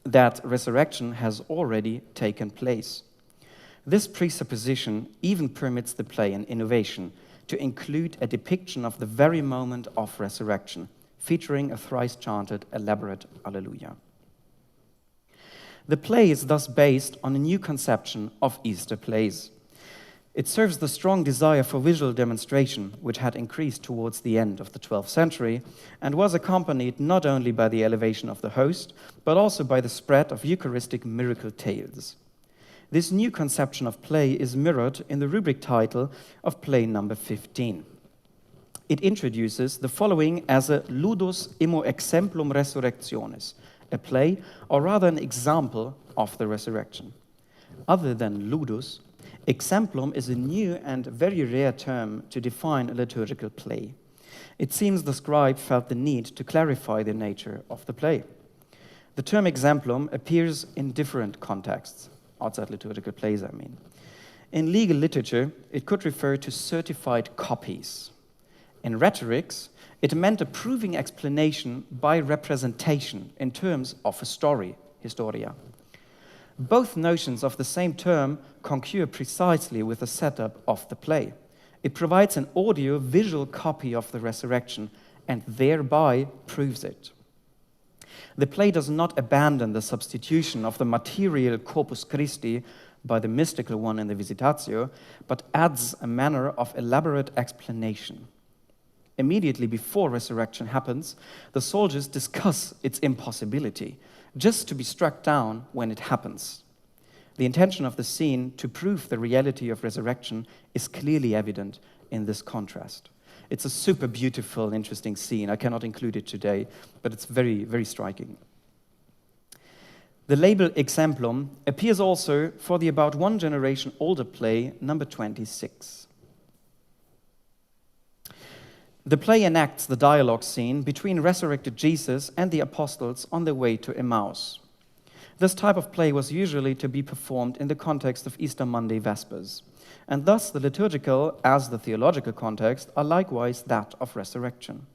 that resurrection has already taken place. This presupposition even permits the play an innovation to include a depiction of the very moment of resurrection, featuring a thrice-chanted elaborate Alleluia. The play is thus based on a new conception of Easter plays. It serves the strong desire for visual demonstration, which had increased towards the end of the 12th century, and was accompanied not only by the elevation of the host, but also by the spread of Eucharistic miracle tales. This new conception of play is mirrored in the rubric title of play number 15. It introduces the following as a ludus immo exemplum resurrectionis, a play, or rather an example of the resurrection. Other than ludus, exemplum is a new and very rare term to define a liturgical play. It seems the scribe felt the need to clarify the nature of the play. The term exemplum appears in different contexts, outside liturgical plays, I mean. In legal literature, it could refer to certified copies. In rhetorics, it meant a proving explanation by representation in terms of a story, historia. Both notions of the same term concur precisely with the setup of the play. It provides an audio-visual copy of the resurrection and thereby proves it. The play does not abandon the substitution of the material corpus Christi by the mystical one in the Visitatio, but adds a manner of elaborate explanation. Immediately before resurrection happens, the soldiers discuss its impossibility, just to be struck down when it happens. The intention of the scene to prove the reality of resurrection is clearly evident in this contrast. It's a super beautiful, interesting scene. I cannot include it today, but it's very, very striking. The label exemplum appears also for the about one generation older play, number 26. The play enacts the dialogue scene between resurrected Jesus and the apostles on their way to Emmaus. This type of play was usually to be performed in the context of Easter Monday Vespers, and thus the liturgical as the theological context are likewise that of resurrection.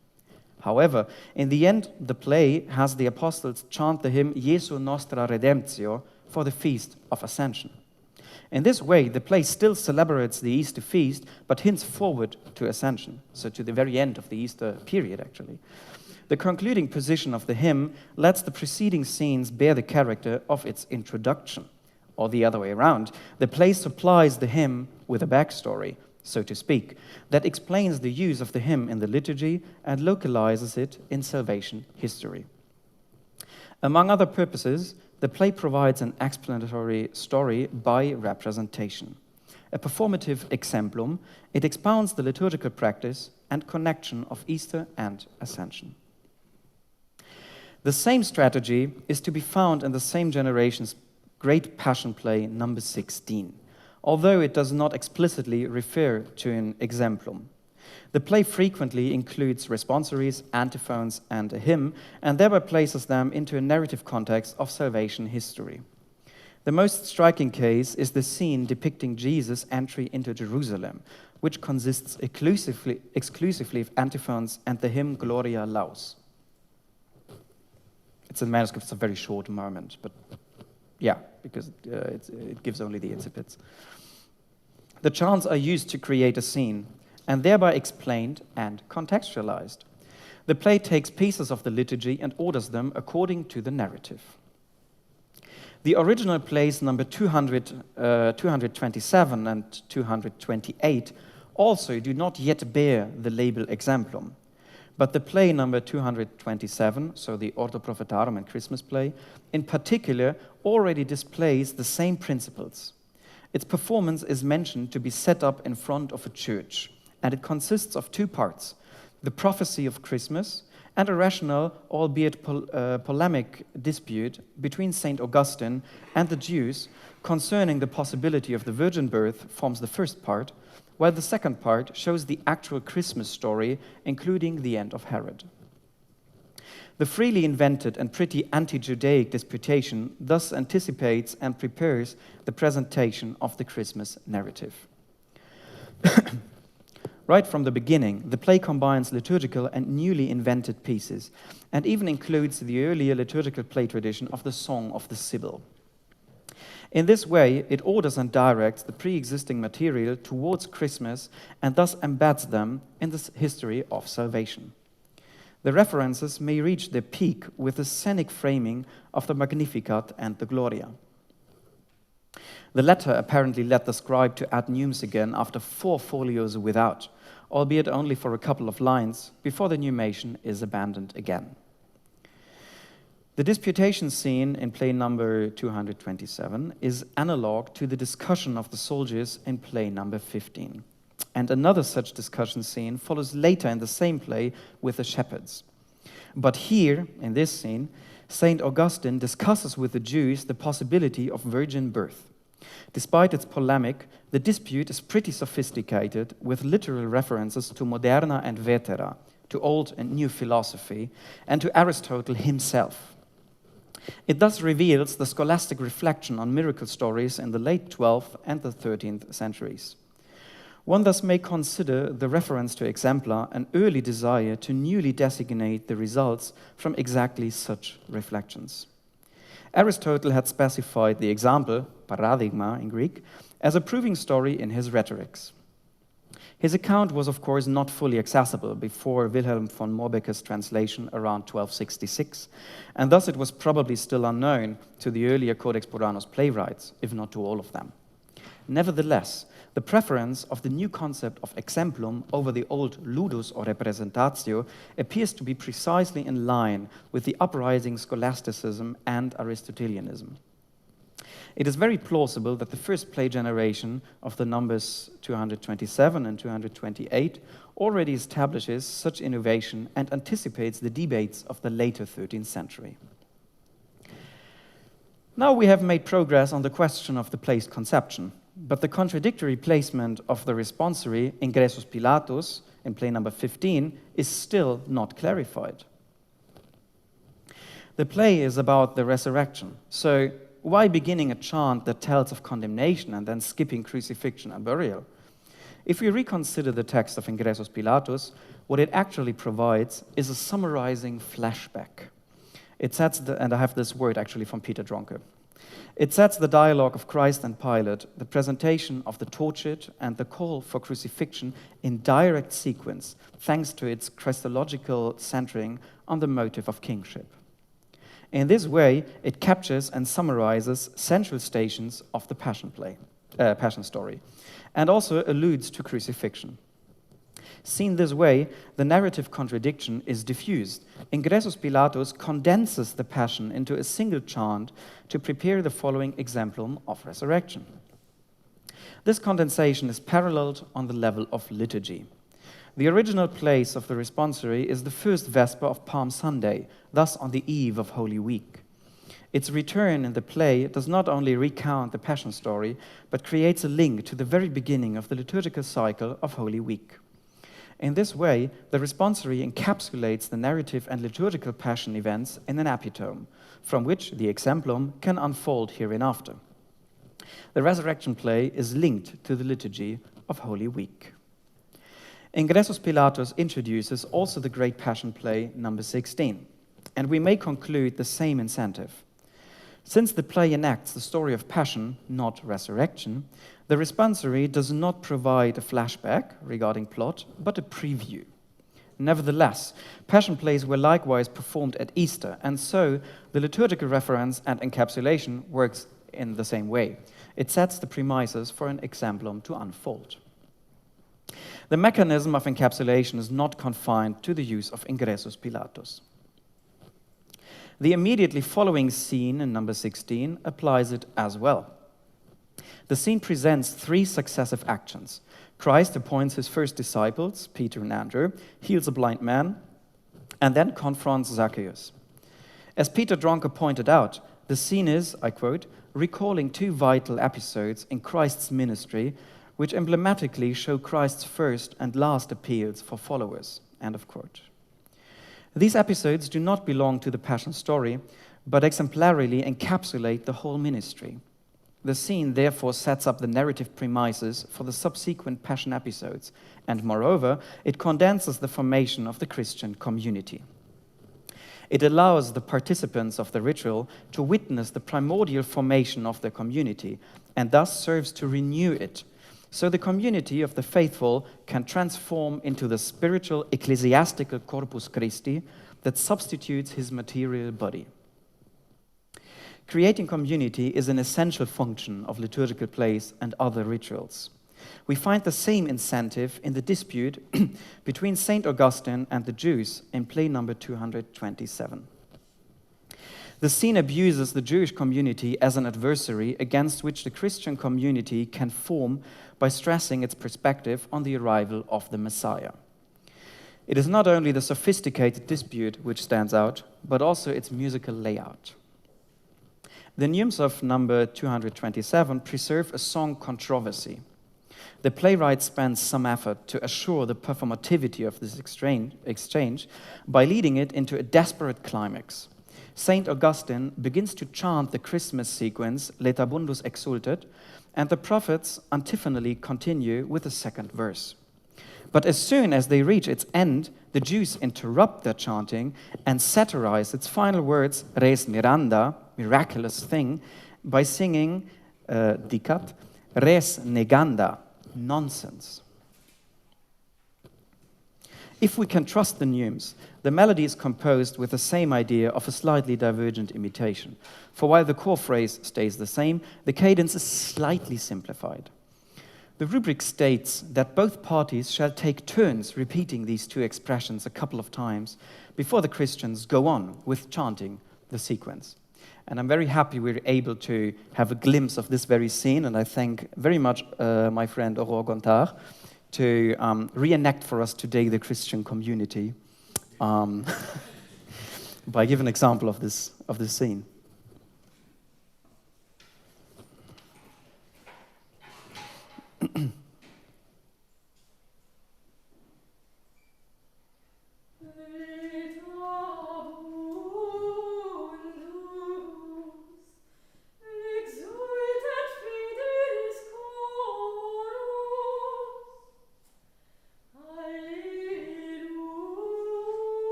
However, in the end, the play has the apostles chant the hymn Jesu Nostra Redemptio for the Feast of Ascension. In this way, the play still celebrates the Easter feast, but hints forward to Ascension, so to the very end of the Easter period, actually. The concluding position of the hymn lets the preceding scenes bear the character of its introduction, or the other way around. The play supplies the hymn with a backstory, so to speak, that explains the use of the hymn in the liturgy and localizes it in salvation history. Among other purposes, the play provides an explanatory story by representation. A performative exemplum, it expounds the liturgical practice and connection of Easter and Ascension. The same strategy is to be found in the same generation's great passion play, number 16, although it does not explicitly refer to an exemplum. The play frequently includes responsories, antiphons, and a hymn, and thereby places them into a narrative context of salvation history. The most striking case is the scene depicting Jesus' entry into Jerusalem, which consists exclusively of antiphons and the hymn Gloria Laus. It's a manuscript, it's a very short moment, but yeah, because it gives only the incipits. The chants are used to create a scene, and thereby explained and contextualized. The play takes pieces of the liturgy and orders them according to the narrative. The original plays number 227 and 228 also do not yet bear the label exemplum. But the play number 227, so the Ordo Prophetarum and Christmas play, in particular, already displays the same principles. Its performance is mentioned to be set up in front of a church, and it consists of two parts: the prophecy of Christmas and a rational, albeit polemic, dispute between St. Augustine and the Jews concerning the possibility of the virgin birth forms the first part, while the second part shows the actual Christmas story, including the end of Herod. The freely invented and pretty anti-Judaic disputation thus anticipates and prepares the presentation of the Christmas narrative. Right from the beginning, the play combines liturgical and newly invented pieces, and even includes the earlier liturgical play tradition of the Song of the Sibyl. In this way, it orders and directs the pre-existing material towards Christmas and thus embeds them in the history of salvation. The references may reach their peak with the scenic framing of the Magnificat and the Gloria. The latter apparently led the scribe to add neumes again after 4 folios without, albeit only for a couple of lines, before the neumation is abandoned again. The disputation scene in play number 227 is analog to the discussion of the soldiers in play number 15. And another such discussion scene follows later in the same play with the shepherds. But here, in this scene, St. Augustine discusses with the Jews the possibility of virgin birth. Despite its polemic, the dispute is pretty sophisticated, with literal references to moderna and vetera, to old and new philosophy, and to Aristotle himself. It thus reveals the scholastic reflection on miracle stories in the late 12th and the 13th centuries. One thus may consider the reference to Exempla an early desire to newly designate the results from exactly such reflections. Aristotle had specified the example, paradigma in Greek, as a proving story in his Rhetorics. His account was, of course, not fully accessible before Wilhelm von Morbecke's translation around 1266, and thus it was probably still unknown to the earlier Codex Buranus playwrights, if not to all of them. Nevertheless, the preference of the new concept of exemplum over the old ludus or representatio appears to be precisely in line with the uprising scholasticism and Aristotelianism. It is very plausible that the first play generation of the numbers 227 and 228 already establishes such innovation and anticipates the debates of the later 13th century. Now we have made progress on the question of the play's conception, but the contradictory placement of the responsory Ingressus Pilatus in play number 15 is still not clarified. The play is about the resurrection, so why beginning a chant that tells of condemnation and then skipping crucifixion and burial? If we reconsider the text of Ingressus Pilatus, what it actually provides is a summarizing flashback. It sets and I have this word actually from Peter Dronke. It sets the dialogue of Christ and Pilate, the presentation of the tortured, and the call for crucifixion in direct sequence, thanks to its Christological centering on the motive of kingship. In this way, it captures and summarizes central stations of the Passion story, and also alludes to crucifixion. Seen this way, the narrative contradiction is diffused. Ingressus Pilatus condenses the Passion into a single chant to prepare the following exemplum of resurrection. This condensation is paralleled on the level of liturgy. The original place of the responsory is the first Vesper of Palm Sunday, thus on the eve of Holy Week. Its return in the play does not only recount the Passion story, but creates a link to the very beginning of the liturgical cycle of Holy Week. In this way, the responsory encapsulates the narrative and liturgical Passion events in an epitome, from which the exemplum can unfold hereinafter. The resurrection play is linked to the liturgy of Holy Week. Ingressus Pilatus introduces also the great Passion play number 16, and we may conclude the same incentive. Since the play enacts the story of Passion, not resurrection, the responsory does not provide a flashback regarding plot, but a preview. Nevertheless, Passion plays were likewise performed at Easter, and so the liturgical reference and encapsulation works in the same way. It sets the premises for an exemplum to unfold. The mechanism of encapsulation is not confined to the use of ingressus pilatus. The immediately following scene in number 16 applies it as well. The scene presents 3 successive actions. Christ appoints his first disciples, Peter and Andrew, heals a blind man, and then confronts Zacchaeus. As Peter Dronke pointed out, the scene is, I quote, recalling 2 vital episodes in Christ's ministry which emblematically show Christ's first and last appeals for followers, end of quote. These episodes do not belong to the Passion story, but exemplarily encapsulate the whole ministry. The scene therefore sets up the narrative premises for the subsequent Passion episodes, and moreover, it condenses the formation of the Christian community. It allows the participants of the ritual to witness the primordial formation of their community, and thus serves to renew it, so the community of the faithful can transform into the spiritual ecclesiastical corpus Christi that substitutes his material body. Creating community is an essential function of liturgical plays and other rituals. We find the same incentive in the dispute between St. Augustine and the Jews in play number 227. The scene abuses the Jewish community as an adversary against which the Christian community can form by stressing its perspective on the arrival of the Messiah. It is not only the sophisticated dispute which stands out, but also its musical layout. The neumes of number 227 preserve a song controversy. The playwright spends some effort to assure the performativity of this exchange by leading it into a desperate climax. St. Augustine begins to chant the Christmas sequence, Laetabundus exultet, and the prophets antiphonally continue with the second verse. But as soon as they reach its end, the Jews interrupt their chanting and satirize its final words, res miranda, miraculous thing, by singing, dicat, res neganda, nonsense. If we can trust the neumes, the melody is composed with the same idea of a slightly divergent imitation. For while the core phrase stays the same, the cadence is slightly simplified. The rubric states that both parties shall take turns repeating these 2 expressions a couple of times before the Christians go on with chanting the sequence. And I'm very happy we're able to have a glimpse of this very scene, and I thank very much my friend Aurore Gontard to reenact for us today the Christian community by giving an example of this scene.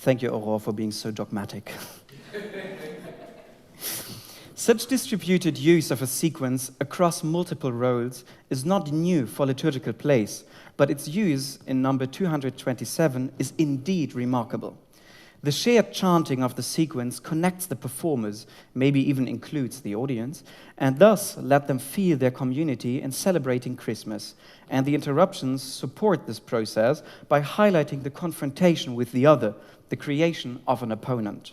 Thank you, Aurore, for being so dogmatic. Such distributed use of a sequence across multiple roles is not new for liturgical plays, but its use in number 227 is indeed remarkable. The shared chanting of the sequence connects the performers, maybe even includes the audience, and thus let them feel their community in celebrating Christmas. And the interruptions support this process by highlighting the confrontation with the other, the creation of an opponent.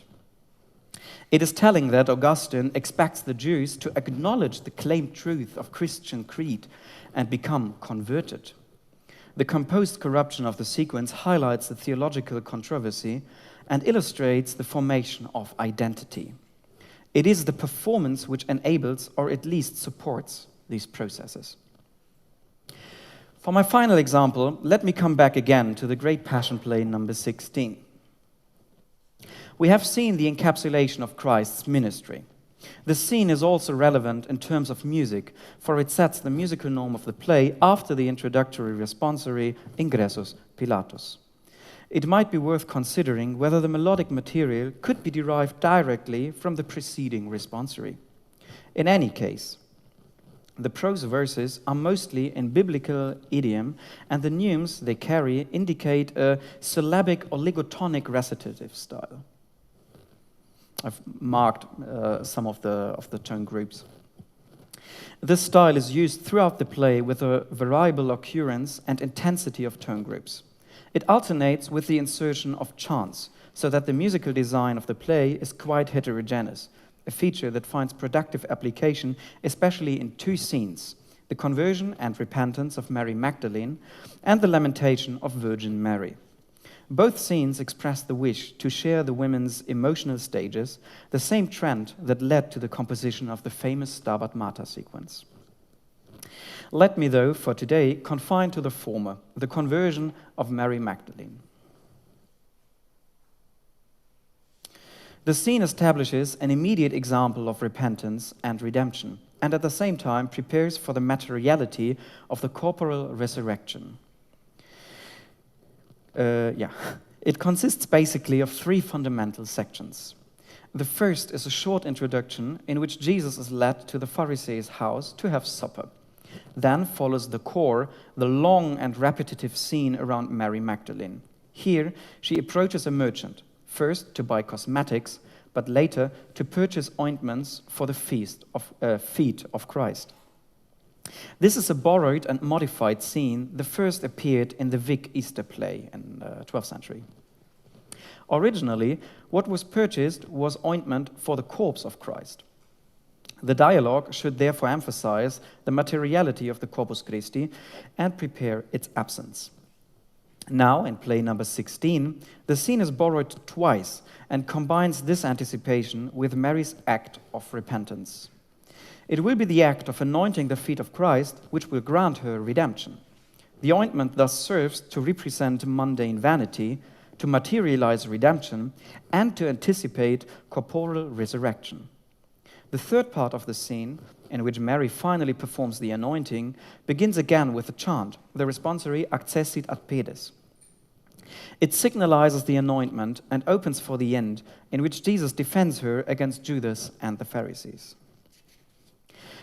It is telling that Augustine expects the Jews to acknowledge the claimed truth of Christian creed and become converted. The composed corruption of the sequence highlights the theological controversy and illustrates the formation of identity. It is the performance which enables, or at least supports, these processes. For my final example, let me come back again to the great Passion Play number 16. We have seen the encapsulation of Christ's ministry. The scene is also relevant in terms of music, for it sets the musical norm of the play after the introductory responsory Ingressus Pilatus. It might be worth considering whether the melodic material could be derived directly from the preceding responsory. In any case, the prose verses are mostly in biblical idiom, and the neumes they carry indicate a syllabic oligotonic recitative style. I've marked some of the tone groups. This style is used throughout the play with a variable occurrence and intensity of tone groups. It alternates with the insertion of chants, so that the musical design of the play is quite heterogeneous, a feature that finds productive application especially in two scenes, the conversion and repentance of Mary Magdalene and the lamentation of Virgin Mary. Both scenes express the wish to share the women's emotional stages, the same trend that led to the composition of the famous Stabat Mater sequence. Let me, though, for today, confine to the former, the conversion of Mary Magdalene. The scene establishes an immediate example of repentance and redemption, and at the same time prepares for the materiality of the corporal resurrection. It consists basically of three fundamental sections. The first is a short introduction in which Jesus is led to the Pharisee's house to have supper. Then follows the core, the long and repetitive scene around Mary Magdalene. Here, she approaches a merchant, first to buy cosmetics, but later to purchase ointments for the feet of Christ. This is a borrowed and modified scene that first appeared in the Vic Easter play in the 12th century. Originally, what was purchased was ointment for the corpse of Christ. The dialogue should therefore emphasize the materiality of the Corpus Christi and prepare its absence. Now, in play number 16, the scene is borrowed twice and combines this anticipation with Mary's act of repentance. It will be the act of anointing the feet of Christ which will grant her redemption. The ointment thus serves to represent mundane vanity, to materialize redemption, and to anticipate corporal resurrection. The third part of the scene, in which Mary finally performs the anointing, begins again with a chant, the responsory Accessit ad pedes. It signalizes the anointment and opens for the end, in which Jesus defends her against Judas and the Pharisees.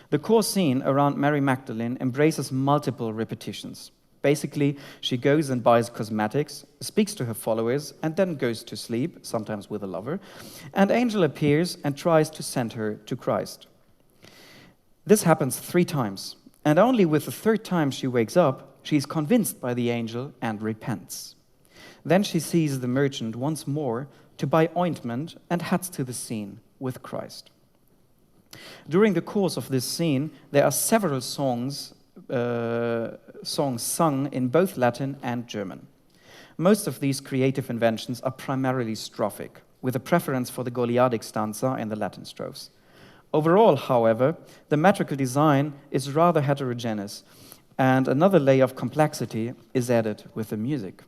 The core scene around Mary Magdalene embraces multiple repetitions. Basically, she goes and buys cosmetics, speaks to her followers, and then goes to sleep, sometimes with a lover. An angel appears and tries to send her to Christ. This happens 3 times, and only with the 3rd time she wakes up, she is convinced by the angel and repents. Then she sees the merchant once more to buy ointment and heads to the scene with Christ. During the course of this scene, there are several songs sung in both Latin and German. Most of these creative inventions are primarily strophic, with a preference for the Goliadic stanza and the Latin strophes. Overall, however, the metrical design is rather heterogeneous, and another layer of complexity is added with the music.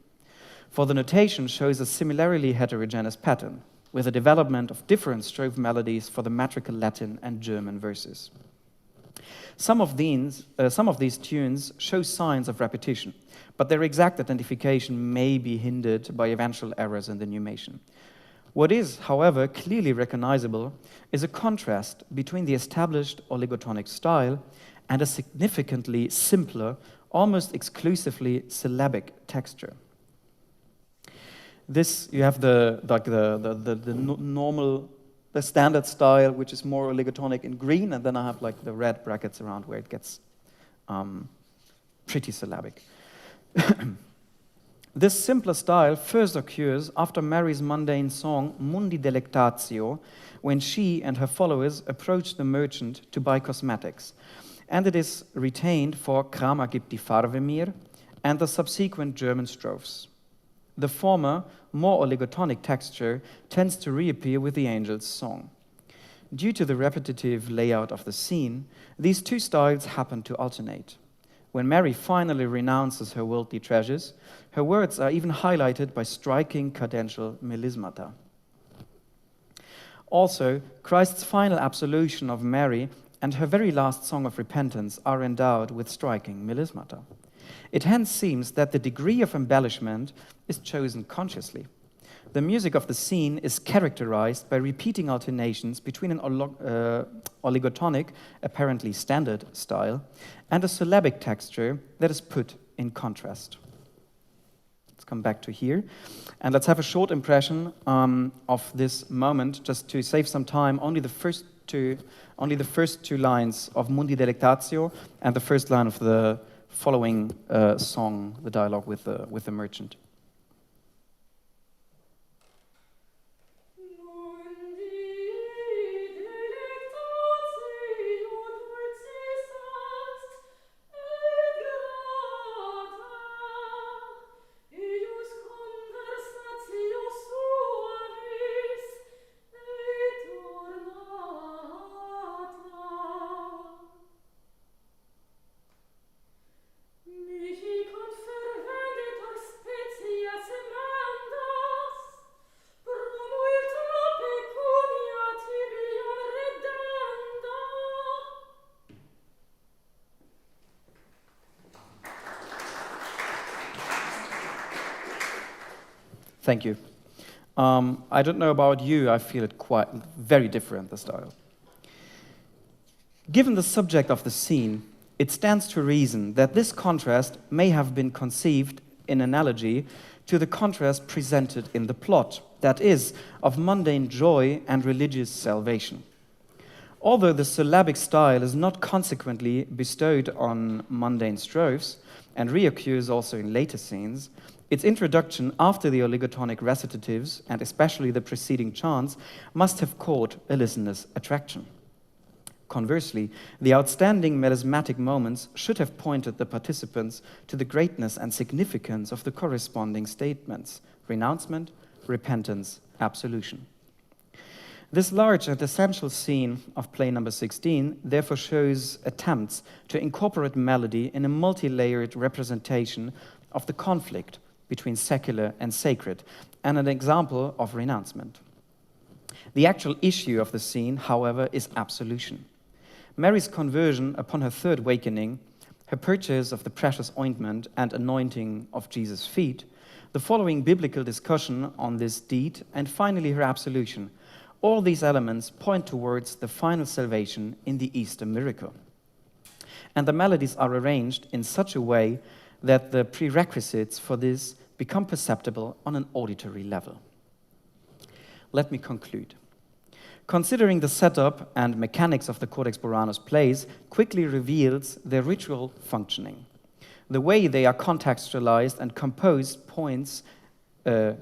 For the notation shows a similarly heterogeneous pattern, with a development of different strophe melodies for the metrical Latin and German verses. Some of these tunes show signs of repetition, but their exact identification may be hindered by eventual errors in the numation. What is, however, clearly recognizable is a contrast between the established oligotonic style and a significantly simpler, almost exclusively syllabic texture. This, you have the normal, the standard style, which is more oligotonic in green, and then I have like the red brackets around where it gets pretty syllabic. This simpler style first occurs after Mary's mundane song Mundi Delectatio, when she and her followers approach the merchant to buy cosmetics, and it is retained for Kramer gibt die Farbe mir and the subsequent German strophes. The former, more oligotonic texture tends to reappear with the angel's song. Due to the repetitive layout of the scene, these two styles happen to alternate. When Mary finally renounces her worldly treasures, her words are even highlighted by striking cadential melismata. Also, Christ's final absolution of Mary and her very last song of repentance are endowed with striking melismata. It hence seems that the degree of embellishment is chosen consciously. The music of the scene is characterized by repeating alternations between an oligotonic, apparently standard style, and a syllabic texture that is put in contrast. Let's come back to here, and let's have a short impression of this moment, just to save some time. Only the first two lines of Mundi Delectatio and the first line of the following song, the dialogue with the merchant. Thank you. I don't know about you, I feel it very different, the style. Given the subject of the scene, it stands to reason that this contrast may have been conceived in analogy to the contrast presented in the plot, that is, of mundane joy and religious salvation. Although the syllabic style is not consequently bestowed on mundane strophes, and reoccurs also in later scenes, its introduction after the oligotonic recitatives, and especially the preceding chants, must have caught a listener's attraction. Conversely, the outstanding melismatic moments should have pointed the participants to the greatness and significance of the corresponding statements: renouncement, repentance, absolution. This large and essential scene of play number 16 therefore shows attempts to incorporate melody in a multi-layered representation of the conflict between secular and sacred, and an example of renouncement. The actual issue of the scene, however, is absolution. Mary's conversion upon her third awakening, her purchase of the precious ointment and anointing of Jesus' feet, the following biblical discussion on this deed, and finally her absolution, all these elements point towards the final salvation in the Easter miracle. And the melodies are arranged in such a way that the prerequisites for this become perceptible on an auditory level. Let me conclude. Considering the setup and mechanics of the Codex Buranus plays quickly reveals their ritual functioning. The way they are contextualized and composed points to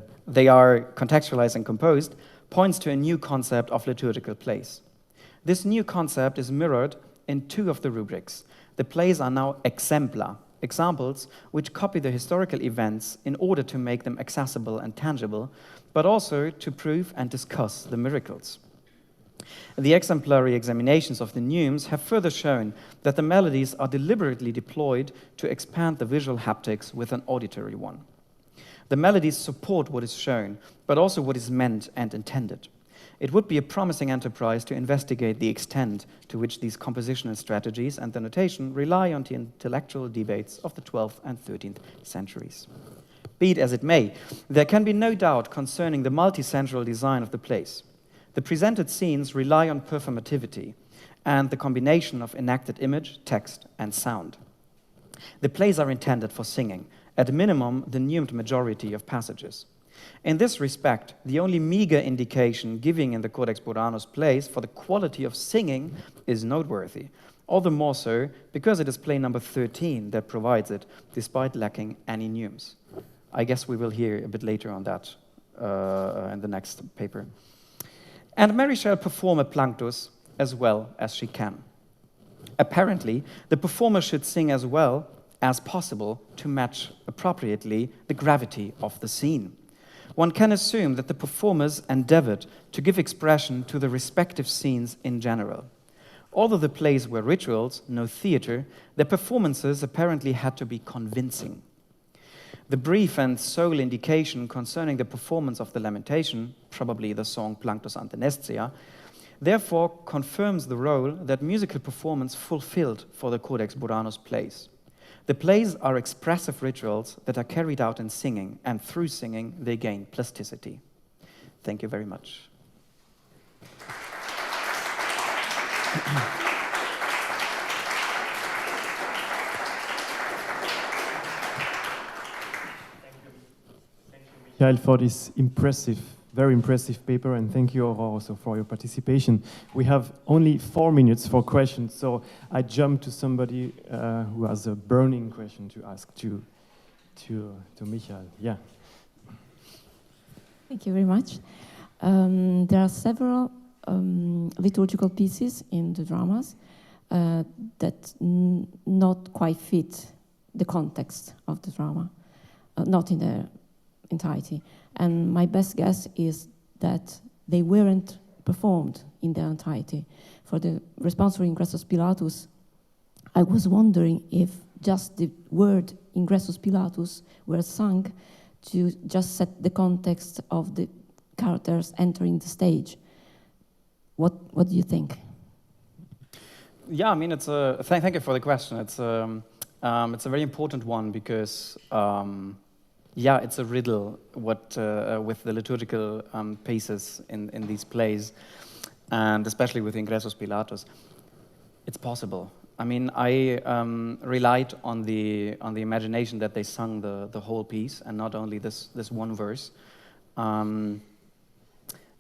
a new concept of liturgical plays. This new concept is mirrored in two of the rubrics. The plays are now exempla, examples which copy the historical events in order to make them accessible and tangible, but also to prove and discuss the miracles. The exemplary examinations of the neumes have further shown that the melodies are deliberately deployed to expand the visual haptics with an auditory one. The melodies support what is shown, but also what is meant and intended. It would be a promising enterprise to investigate the extent to which these compositional strategies and the notation rely on the intellectual debates of the 12th and 13th centuries. Be it as it may, there can be no doubt concerning the multi-central design of the plays. The presented scenes rely on performativity and the combination of enacted image, text, and sound. The plays are intended for singing, at minimum the neumed majority of passages. In this respect, the only meager indication given in the Codex Buranus plays for the quality of singing is noteworthy, all the more so because it is play number 13 that provides it, despite lacking any neumes. I guess we will hear a bit later on that in the next paper. And Mary shall perform a planctus as well as she can. Apparently, the performer should sing as well as possible to match appropriately the gravity of the scene. One can assume that the performers endeavored to give expression to the respective scenes in general. Although the plays were rituals, no theater, their performances apparently had to be convincing. The brief and sole indication concerning the performance of the Lamentation, probably the song Planctus Antenestia, therefore confirms the role that musical performance fulfilled for the Codex Buranus plays. The plays are expressive rituals that are carried out in singing, and through singing they gain plasticity. Thank you very much. Michael, for this very impressive paper, and thank you also for your participation. We have only 4 minutes for questions, so I jump to somebody who has a burning question to ask to Michael. Yeah. Thank you very much. There are several liturgical pieces in the dramas that not quite fit the context of the drama, not in their entirety. And my best guess is that they weren't performed in their entirety. For the responsory Ingressus Pilatus, I was wondering if just the word Ingressus Pilatus were sung to just set the context of the characters entering the stage. What do you think? Yeah, I mean, it's a thank you for the question. It's a very important one because yeah, it's a riddle with the liturgical pieces in these plays, and especially with Ingressus Pilatus. It's possible. I mean, I relied on the imagination that they sung the whole piece and not only this one verse.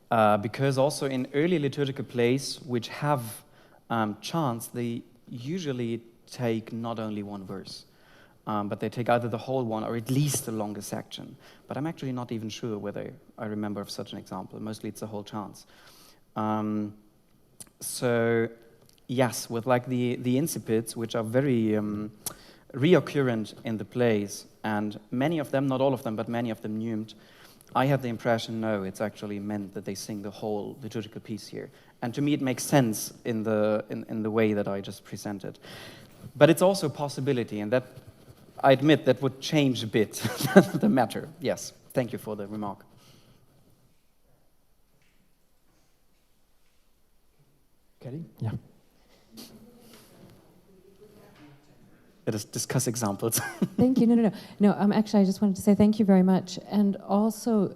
Because also in early liturgical plays which have chants, they usually take not only one verse, but they take either the whole one or at least the longer section. But I'm actually not even sure whether I remember of such an example. Mostly it's the whole chants. So yes, with like the incipits, which are very reoccurrent in the plays, and many of them, not all of them, but many of them neumed, I had the impression, no, it's actually meant that they sing the whole liturgical piece here. And to me, it makes sense in the way that I just presented. But it's also a possibility, and that, I admit, that would change a bit the matter. Yes, thank you for the remark. Kelly? Yeah. Let us discuss examples. Thank you. No. Actually, I just wanted to say thank you very much, and also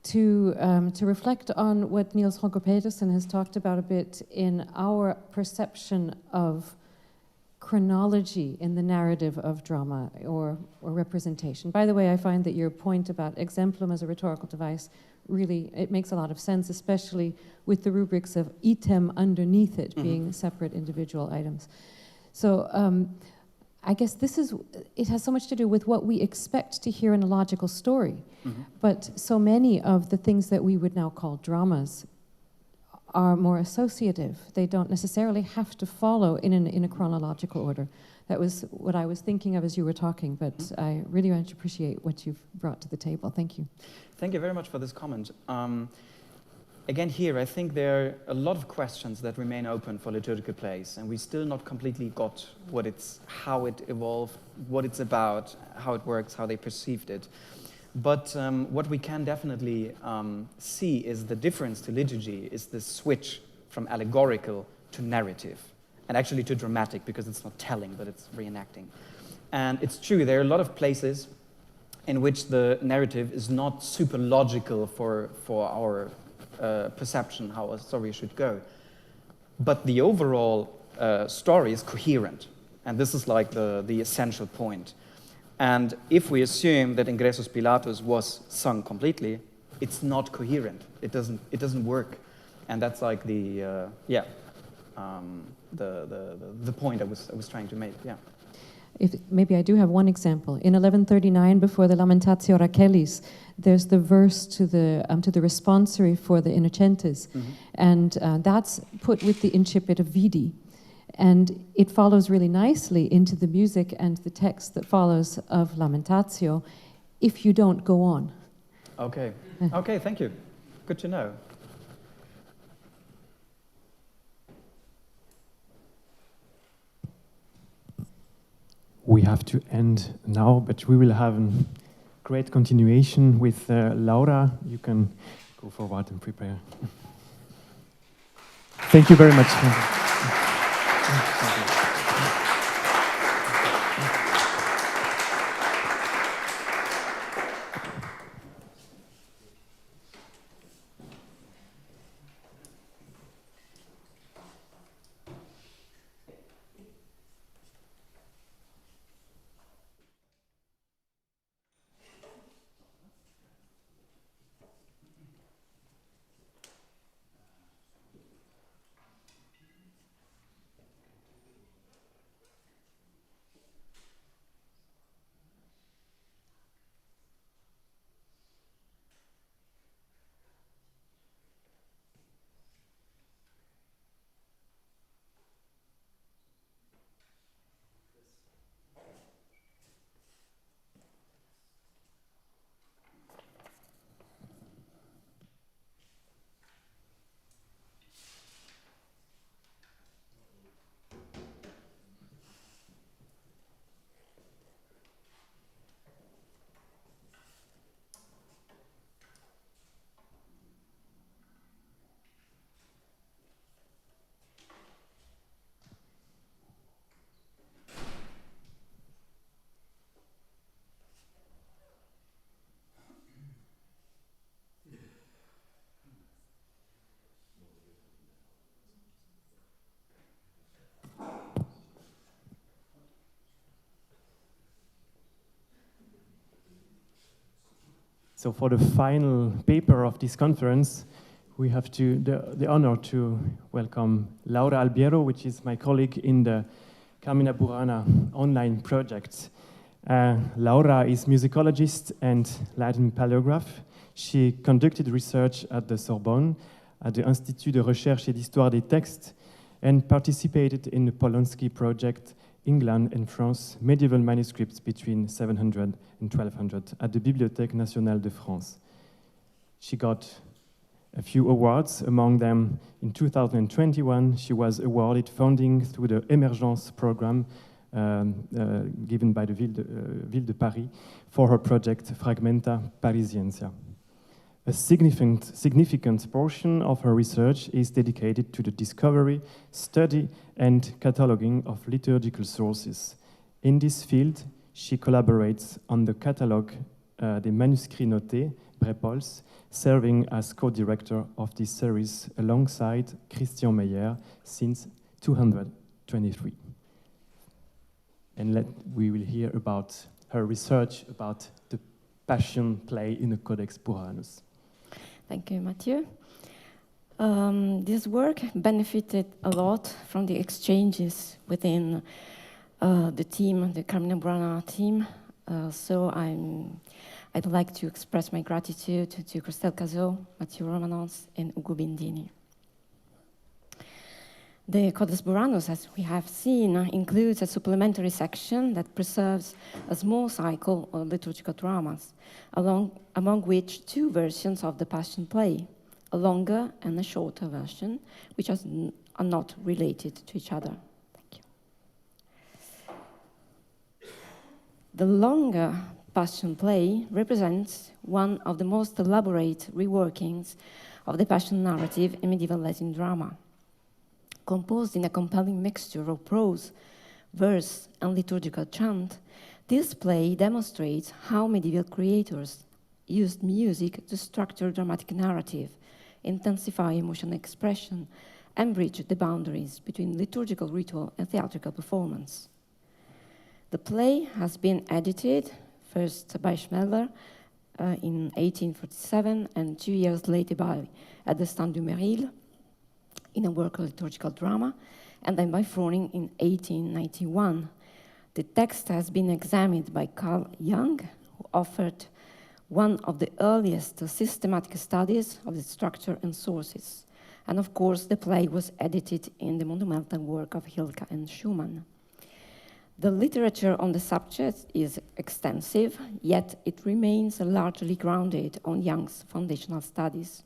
to reflect on what Niels Holger Pedersen has talked about a bit in our perception of chronology in the narrative of drama or representation. By the way, I find that your point about exemplum as a rhetorical device really, it makes a lot of sense, especially with the rubrics of item underneath it being separate individual items. So I guess it has so much to do with what we expect to hear in a logical story. But so many of the things that we would now call dramas are more associative. They don't necessarily have to follow in a chronological order. That was what I was thinking of as you were talking, but I really want to appreciate what you've brought to the table. Thank you. Thank you very much for this comment. Again, here, I think there are a lot of questions that remain open for liturgical plays, and we still not completely got how it evolved, what it's about, how it works, how they perceived it. But what we can definitely see is the difference to liturgy is the switch from allegorical to narrative, and actually to dramatic, because it's not telling, but it's reenacting. And it's true, there are a lot of places in which the narrative is not super logical for our perception how a story should go. But the overall story is coherent, and this is like the essential point. And if we assume that Ingressus Pilatus was sung completely, it's not coherent. It doesn't work, and that's like the point I was trying to make. Yeah. Maybe I do have one example. In 1139, before the Lamentatio Rachelis, there's the verse to the responsory for the Innocentes, and that's put with the incipit of Vidi. And it follows really nicely into the music and the text that follows of Lamentatio if you don't go on. Okay. Okay, thank you. Good to know. We have to end now, but we will have a great continuation with Laura. You can go forward and prepare. Thank you very much. So for the final paper of this conference, we have the honor to welcome Laura Albiero, which is my colleague in the Carmina Burana Online project. Laura is musicologist and Latin paleograph. She conducted research at the Sorbonne, at the Institut de Recherche et d'Histoire des Textes, and participated in the Polonsky project, England and France, medieval manuscripts between 700 and 1200 at the Bibliothèque Nationale de France. She got a few awards. Among them, in 2021, she was awarded funding through the Emergence program given by the Ville de Paris for her project Fragmenta Parisiensia. A significant portion of her research is dedicated to the discovery, study, and cataloging of liturgical sources. In this field, she collaborates on the catalogue des manuscrits notés, Brepols, serving as co-director of this series alongside Christian Meyer since 223. And we will hear about her research about the Passion play in the Codex Buranus. Thank you, Mathieu. This work benefited a lot from the exchanges within the team, the Carmina Burana team. So I'd like to express my gratitude to Christelle Cazot, Mathieu Romanons, and Ugo Bindini. The Codex Buranus, as we have seen, includes a supplementary section that preserves a small cycle of liturgical dramas, among which two versions of the Passion play, a longer and a shorter version, which are not related to each other. Thank you. The longer Passion play represents one of the most elaborate reworkings of the Passion narrative in medieval Latin drama. Composed in a compelling mixture of prose, verse, and liturgical chant, this play demonstrates how medieval creators used music to structure dramatic narrative, intensify emotional expression, and bridge the boundaries between liturgical ritual and theatrical performance. The play has been edited, first by Schmeller in 1847, and 2 years later at the Stand du Méril, in a work of liturgical drama, and then by Froning in 1891. The text has been examined by Carl Jung, who offered one of the earliest systematic studies of the structure and sources. And of course, the play was edited in the monumental work of Hilke and Schumann. The literature on the subject is extensive, yet it remains largely grounded on Jung's foundational studies.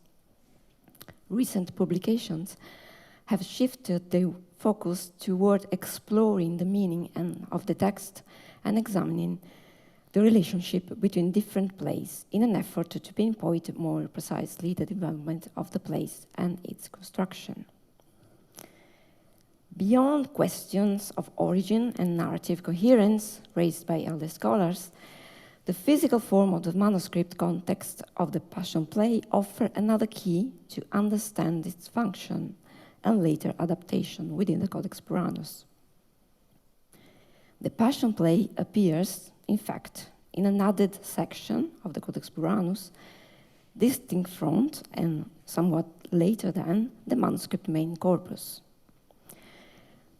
Recent publications have shifted the focus toward exploring the meaning of the text and examining the relationship between different plays in an effort to pinpoint more precisely the development of the plays and its construction. Beyond questions of origin and narrative coherence raised by elder scholars, the physical form of the manuscript context of the Passion Play offers another key to understand its function and later adaptation within the Codex Buranus. The Passion Play appears, in fact, in an added section of the Codex Buranus, distinct from and somewhat later than the manuscript main corpus.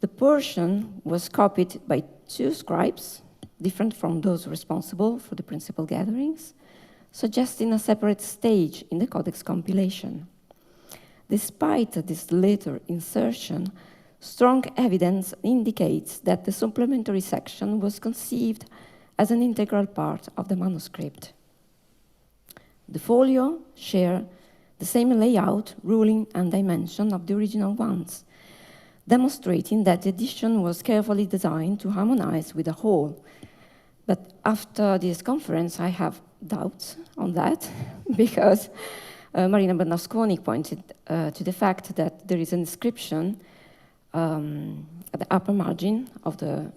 The portion was copied by two scribes, different from those responsible for the principal gatherings, suggesting a separate stage in the Codex compilation. Despite this later insertion, strong evidence indicates that the supplementary section was conceived as an integral part of the manuscript. The folio share the same layout, ruling, and dimension of the original ones, demonstrating that the edition was carefully designed to harmonize with the whole. But after this conference, I have doubts on that, because Marina Bernasconi pointed to the fact that there is an inscription at the upper margin of the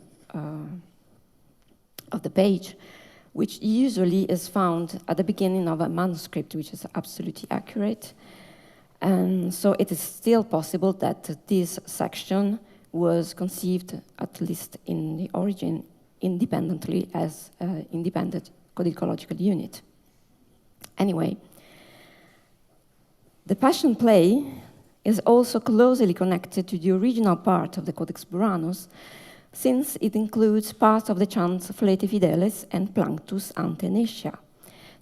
page, which usually is found at the beginning of a manuscript, which is absolutely accurate. And so it is still possible that this section was conceived, at least in the origin, independently as an independent codicological unit. Anyway, the Passion Play is also closely connected to the original part of the Codex Buranus, since it includes parts of the chants Flete Fideles and Planctus ante Nescia,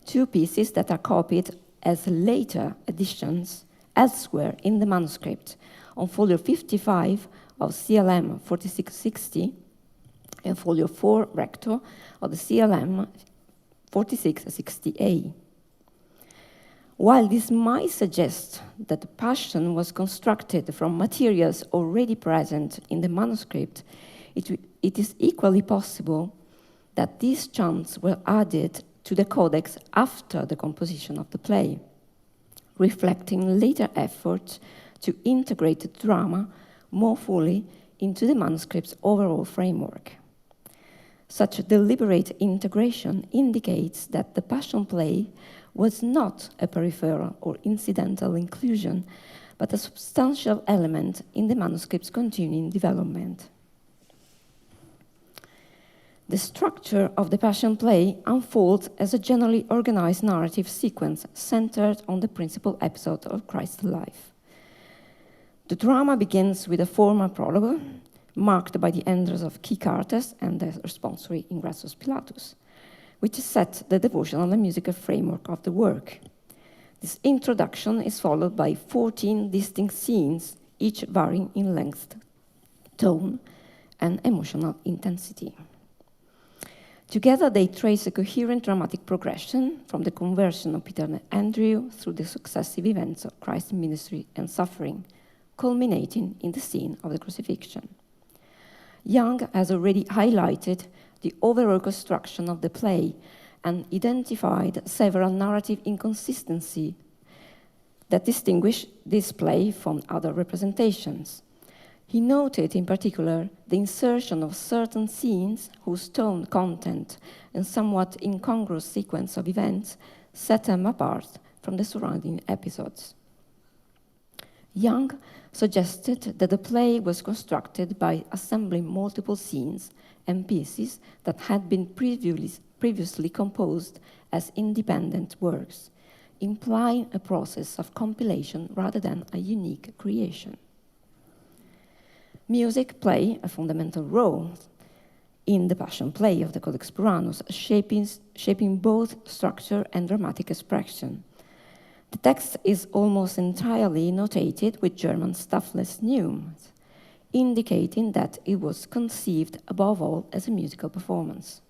two pieces that are copied as later editions elsewhere in the manuscript on folio 55 of CLM 4660 and folio 4 recto of the CLM 4660A. While this might suggest that the Passion was constructed from materials already present in the manuscript, it is equally possible that these chants were added to the Codex after the composition of the play, reflecting later efforts to integrate the drama more fully into the manuscript's overall framework. Such a deliberate integration indicates that the Passion Play was not a peripheral or incidental inclusion, but a substantial element in the manuscript's continuing development. The structure of the Passion Play unfolds as a generally organized narrative sequence centered on the principal episode of Christ's life. The drama begins with a formal prologue, marked by the entrance of key characters and the responsory Ingressus Pilatus, which set the devotional and musical framework of the work. This introduction is followed by 14 distinct scenes, each varying in length, tone, and emotional intensity. Together, they trace a coherent dramatic progression from the conversion of Peter and Andrew through the successive events of Christ's ministry and suffering, culminating in the scene of the crucifixion. Jung has already highlighted the overall construction of the play and identified several narrative inconsistencies that distinguish this play from other representations. He noted in particular the insertion of certain scenes whose tone, content, and somewhat incongruous sequence of events set them apart from the surrounding episodes. Jung suggested that the play was constructed by assembling multiple scenes and pieces that had been previously composed as independent works, implying a process of compilation rather than a unique creation. Music plays a fundamental role. in the Passion play of the Codex Buranus, shaping both structure and dramatic expression. The text is almost entirely notated with German staffless neumes, indicating that it was conceived above all as a musical performance.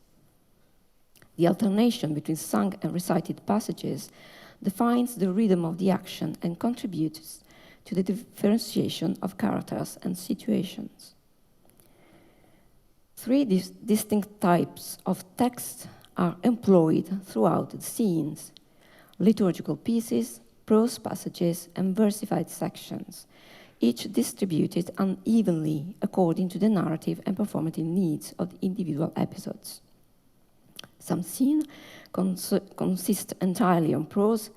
The alternation between sung and recited passages defines the rhythm of the action and contributes to the differentiation of characters and situations. Three distinct types of text are employed throughout the scenes: liturgical pieces, prose passages, and versified sections, each distributed unevenly according to the narrative and performative needs of the individual episodes. Some scenes consist entirely on prose,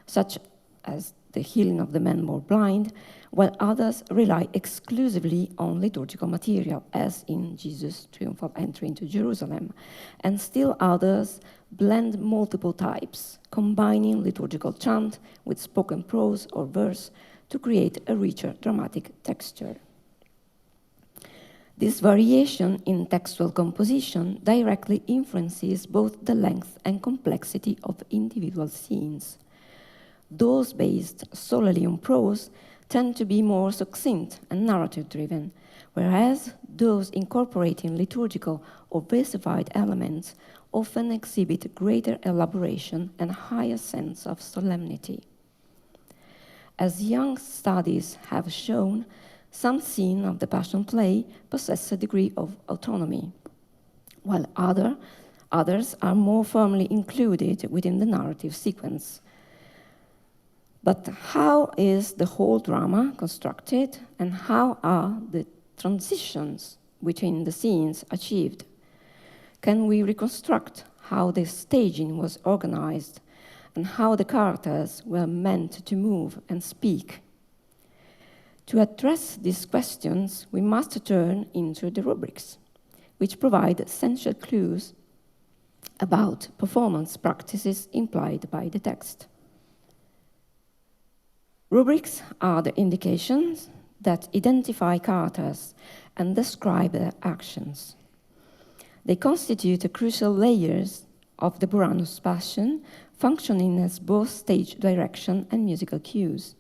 such as the healing of the man born blind, while others rely exclusively on liturgical material, as in Jesus' triumphal entry into Jerusalem, and still others blend multiple types, combining liturgical chant with spoken prose or verse to create a richer dramatic texture. This variation in textual composition directly influences both the length and complexity of individual scenes. Those based solely on prose tend to be more succinct and narrative-driven, whereas those incorporating liturgical or versified elements often exhibit greater elaboration and a higher sense of solemnity. As young studies have shown, some scenes of the Passion play possess a degree of autonomy, while others are more firmly included within the narrative sequence. But how is the whole drama constructed, and how are the transitions between the scenes achieved? Can we reconstruct how the staging was organized and how the characters were meant to move and speak? To address these questions, we must turn into the rubrics, which provide essential clues about performance practices implied by the text. Rubrics are the indications that identify characters and describe their actions. They constitute the crucial layers of the Buranus Passion, functioning as both stage direction and musical cues.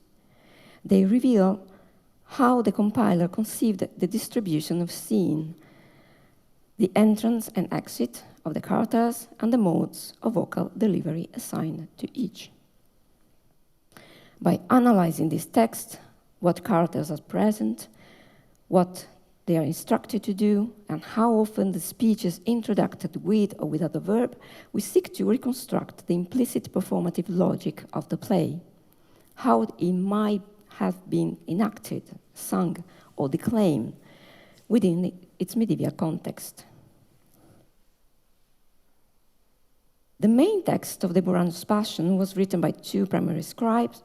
They reveal how the compiler conceived the distribution of scene, the entrance and exit of the characters, and the modes of vocal delivery assigned to each. By analyzing this text, what characters are present, what they are instructed to do, and how often the speech is introduced with or without a verb, we seek to reconstruct the implicit performative logic of the play, how it might have been enacted, sung, or declaimed within its medieval context. The main text of the Buranus Passion was written by two primary scribes,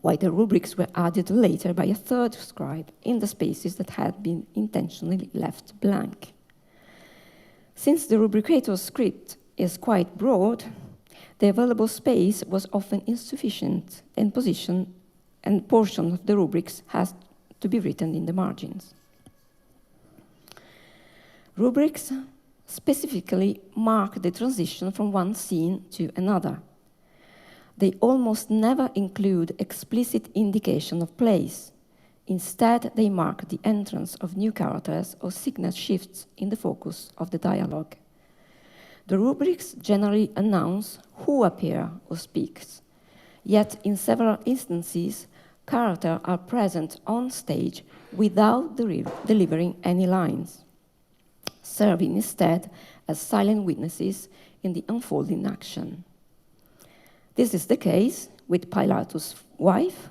while the rubrics were added later by a third scribe in the spaces that had been intentionally left blank. Since the rubricator's script is quite broad, the available space was often insufficient, and portion of the rubrics has to be written in the margins. Rubrics specifically mark the transition from one scene to another. They almost never include explicit indication of place. Instead, they mark the entrance of new characters or signal shifts in the focus of the dialogue. The rubrics generally announce who appears or speaks, yet in several instances, characters are present on stage without delivering any lines, serving instead as silent witnesses in the unfolding action. This is the case with Pilatus' wife,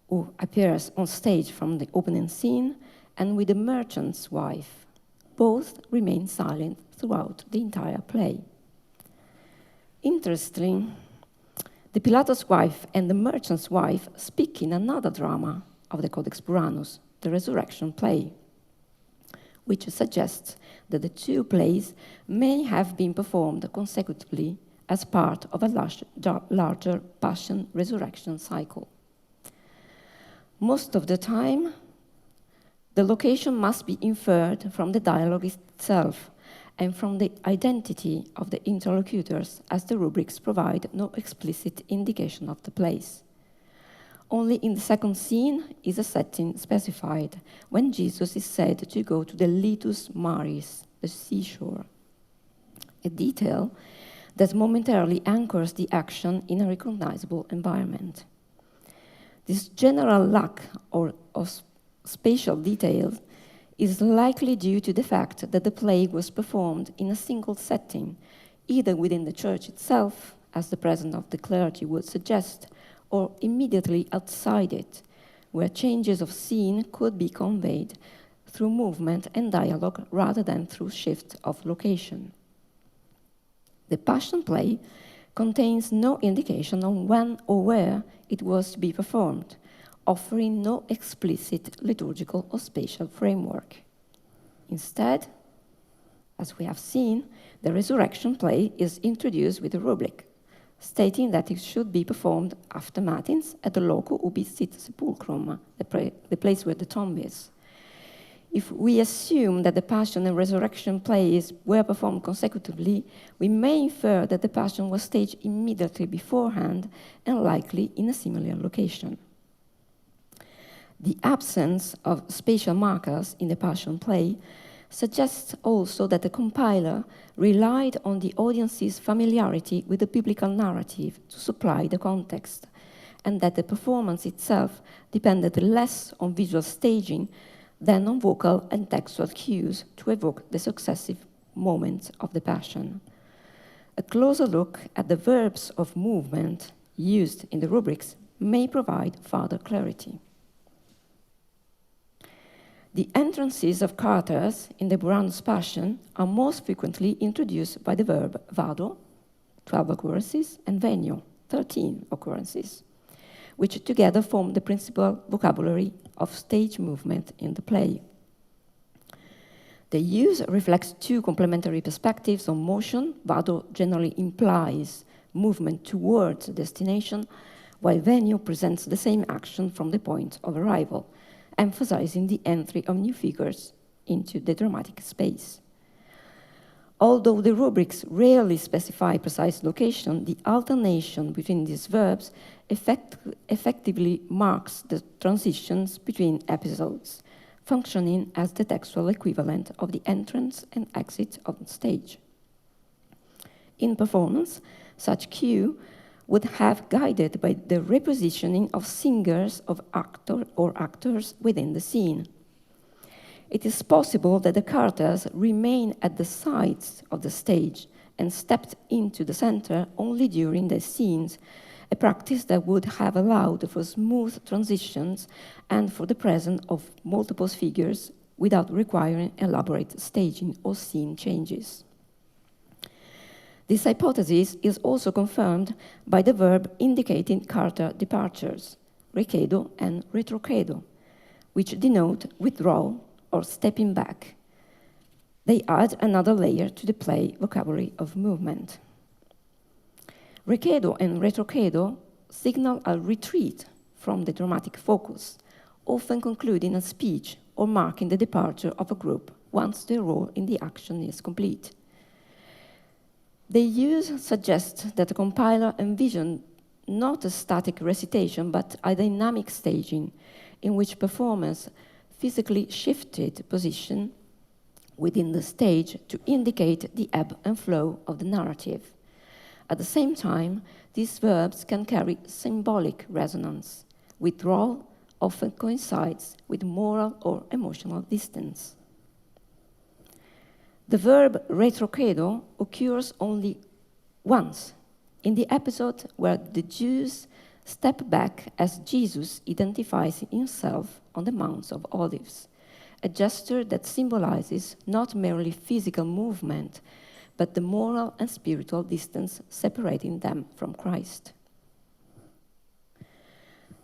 who appears on stage from the opening scene, and with the merchant's wife. Both remain silent throughout the entire play. Interestingly, the Pilatus' wife and the merchant's wife speak in another drama of the Codex Buranus, the Resurrection play, which suggests that the two plays may have been performed consecutively as part of a larger Passion-Resurrection cycle. Most of the time, The location must be inferred from the dialogue itself and from the identity of the interlocutors, as the rubrics provide no explicit indication of the place. Only in the second scene is a setting specified, when Jesus is said to go to the Litus Maris, the seashore, a detail that momentarily anchors the action in a recognizable environment. This general lack of spatial detail is likely due to the fact that the play was performed in a single setting, either within the church itself, as the presence of the clergy would suggest, or immediately outside it, where changes of scene could be conveyed through movement and dialogue rather than through shift of location. The Passion play contains no indication on when or where it was to be performed, offering no explicit liturgical or spatial framework. Instead, as we have seen, the Resurrection play is introduced with a rubric, stating that it should be performed after Matins at the loco ubi sit sepulchrum, the place where the tomb is. If we assume that the Passion and Resurrection plays were performed consecutively, we may infer that the Passion was staged immediately beforehand and likely in a similar location. The absence of spatial markers in the Passion play suggests also that the compiler relied on the audience's familiarity with the biblical narrative to supply the context, and that the performance itself depended less on visual staging than on vocal and textual cues to evoke the successive moments of the Passion. A closer look at the verbs of movement used in the rubrics may provide further clarity. The entrances of characters in the Buranus Passion are most frequently introduced by the verb vado, 12 occurrences, and venio, 13 occurrences, which together form the principal vocabulary of stage movement in the play. The use reflects two complementary perspectives on motion. Vado generally implies movement towards a destination, while venio presents the same action from the point of arrival, emphasizing the entry of new figures into the dramatic space. Although the rubrics rarely specify precise location, the alternation between these verbs effectively marks the transitions between episodes, functioning as the textual equivalent of the entrance and exit of the stage. In performance, such cue would have guided by the repositioning of singers of actors within the scene. It is possible that the characters remain at the sides of the stage and stepped into the center only during the scenes, a practice that would have allowed for smooth transitions and for the presence of multiple figures without requiring elaborate staging or scene changes. This hypothesis is also confirmed by the verb indicating character departures, recedo and retrocedo, which denote withdrawal or stepping back. They add another layer to the play vocabulary of movement. Recedo and retrocedo signal a retreat from the dramatic focus, often concluding a speech or marking the departure of a group once their role in the action is complete. The use suggests that the compiler envisioned not a static recitation, but a dynamic staging in which performers physically shifted position within the stage to indicate the ebb and flow of the narrative. At the same time, these verbs can carry symbolic resonance. Withdrawal often coincides with moral or emotional distance. The verb retrocedo occurs only once, in the episode where the Jews step back as Jesus identifies himself on the Mount of Olives, a gesture that symbolizes not merely physical movement, but the moral and spiritual distance separating them from Christ.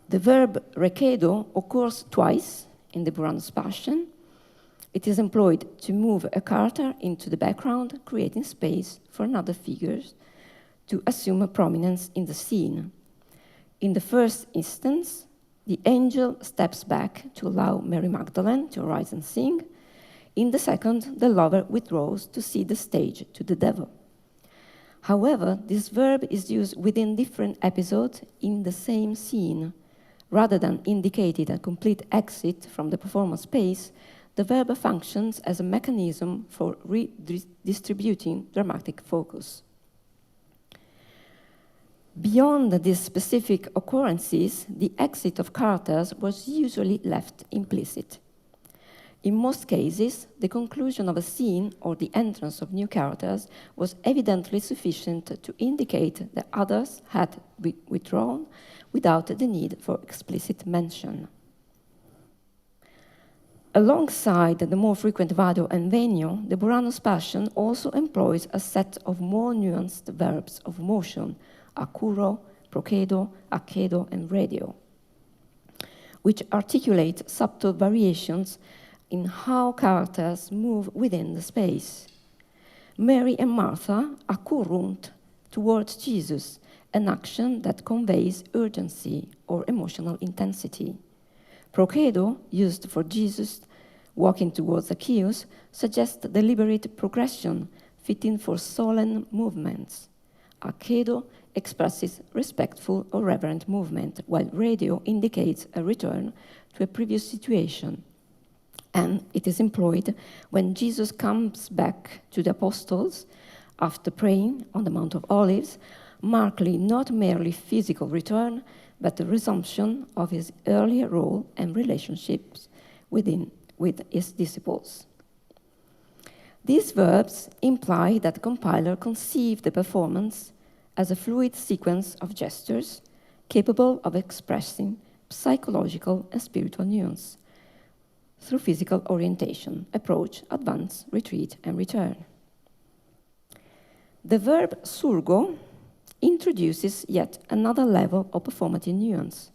The verb recedo occurs twice in the Buranus Passion. It is employed to move a character into the background, creating space for another figure to assume a prominence in the scene. In the first instance, The angel steps back to allow Mary Magdalene to arise and sing. In the second, the lover withdraws to cede the stage to the devil. However, this verb is used within different episodes in the same scene. Rather than indicating a complete exit from the performance space, the verb functions as a mechanism for redistributing dramatic focus. Beyond these specific occurrences, the exit of characters was usually left implicit. In most cases, the conclusion of a scene or the entrance of new characters was evidently sufficient to indicate that others had withdrawn without the need for explicit mention. Alongside the more frequent vado and venio, the Buranus Passion also employs a set of more nuanced verbs of motion, accuro, procedo, accedo, and redio, which articulate subtle variations in how characters move within the space. Mary and Martha accurrunt towards Jesus, an action that conveys urgency or emotional intensity. Procedo, used for Jesus walking towards Zacchaeus, suggests deliberate progression, fitting for solemn movements. Accedo expresses respectful or reverent movement, while redio indicates a return to a previous situation. And it is employed when Jesus comes back to the apostles after praying on the Mount of Olives, marking not merely physical return, but the resumption of his earlier role and relationships with his disciples. These verbs imply that the compiler conceived the performance as a fluid sequence of gestures capable of expressing psychological and spiritual nuance through physical orientation, approach, advance, retreat, and return. The verb surgo introduces yet another level of performative nuance.